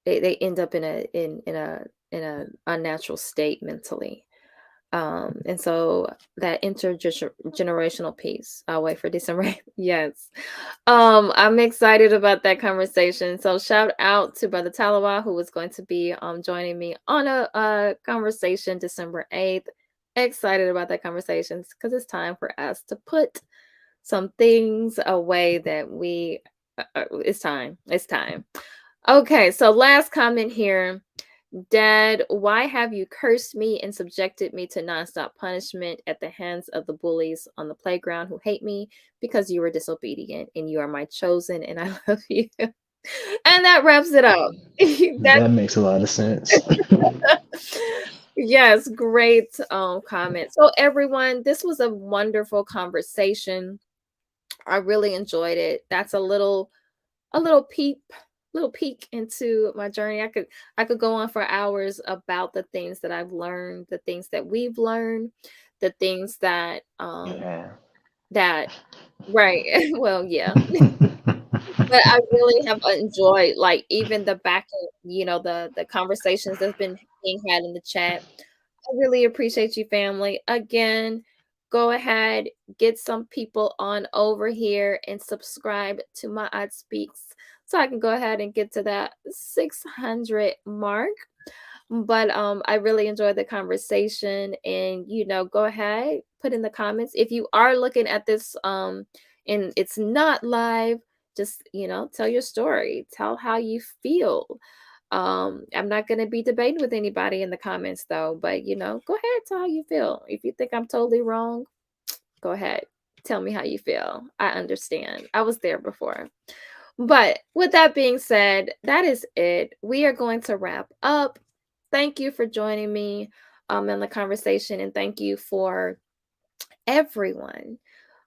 they end up in a unnatural state mentally. And so that intergenerational piece, I'll wait for December. Yes. I'm excited about that conversation. So shout out to Brother Talawa, who is going to be joining me on a conversation December 8th. Excited about that conversation because it's time for us to put some things away that it's time. It's time. Okay, so last comment here. Dad, why have you cursed me and subjected me to nonstop punishment at the hands of the bullies on the playground who hate me because you were disobedient, and you are my chosen and I love you. And that wraps it up. That makes a lot of sense. Yes, great comment. So everyone, this was a wonderful conversation. I really enjoyed it. That's a little peek into my journey. I could go on for hours about the things that I've learned, the things that we've learned, the things that Yeah. that right. Well, yeah. But I really have enjoyed, like, even the back end, the conversations that's been being had in the chat. I really appreciate you, family. Again, go ahead, get some people on over here and subscribe to my MaatSpeaks so I can go ahead and get to that 600 mark. But I really enjoyed the conversation, and go ahead, put in the comments if you are looking at this and it's not live. Just tell your story, tell how you feel. I'm not going to be debating with anybody in the comments though, but go ahead, tell how you feel. If you think I'm totally wrong, go ahead, tell me how you feel. I understand, I was there before. But with that being said, that is it. We are going to wrap up. Thank you for joining me in the conversation, and thank you for everyone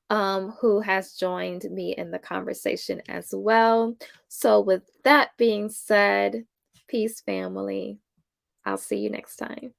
who has joined me in the conversation as well. So with that being said, peace, family. I'll see you next time.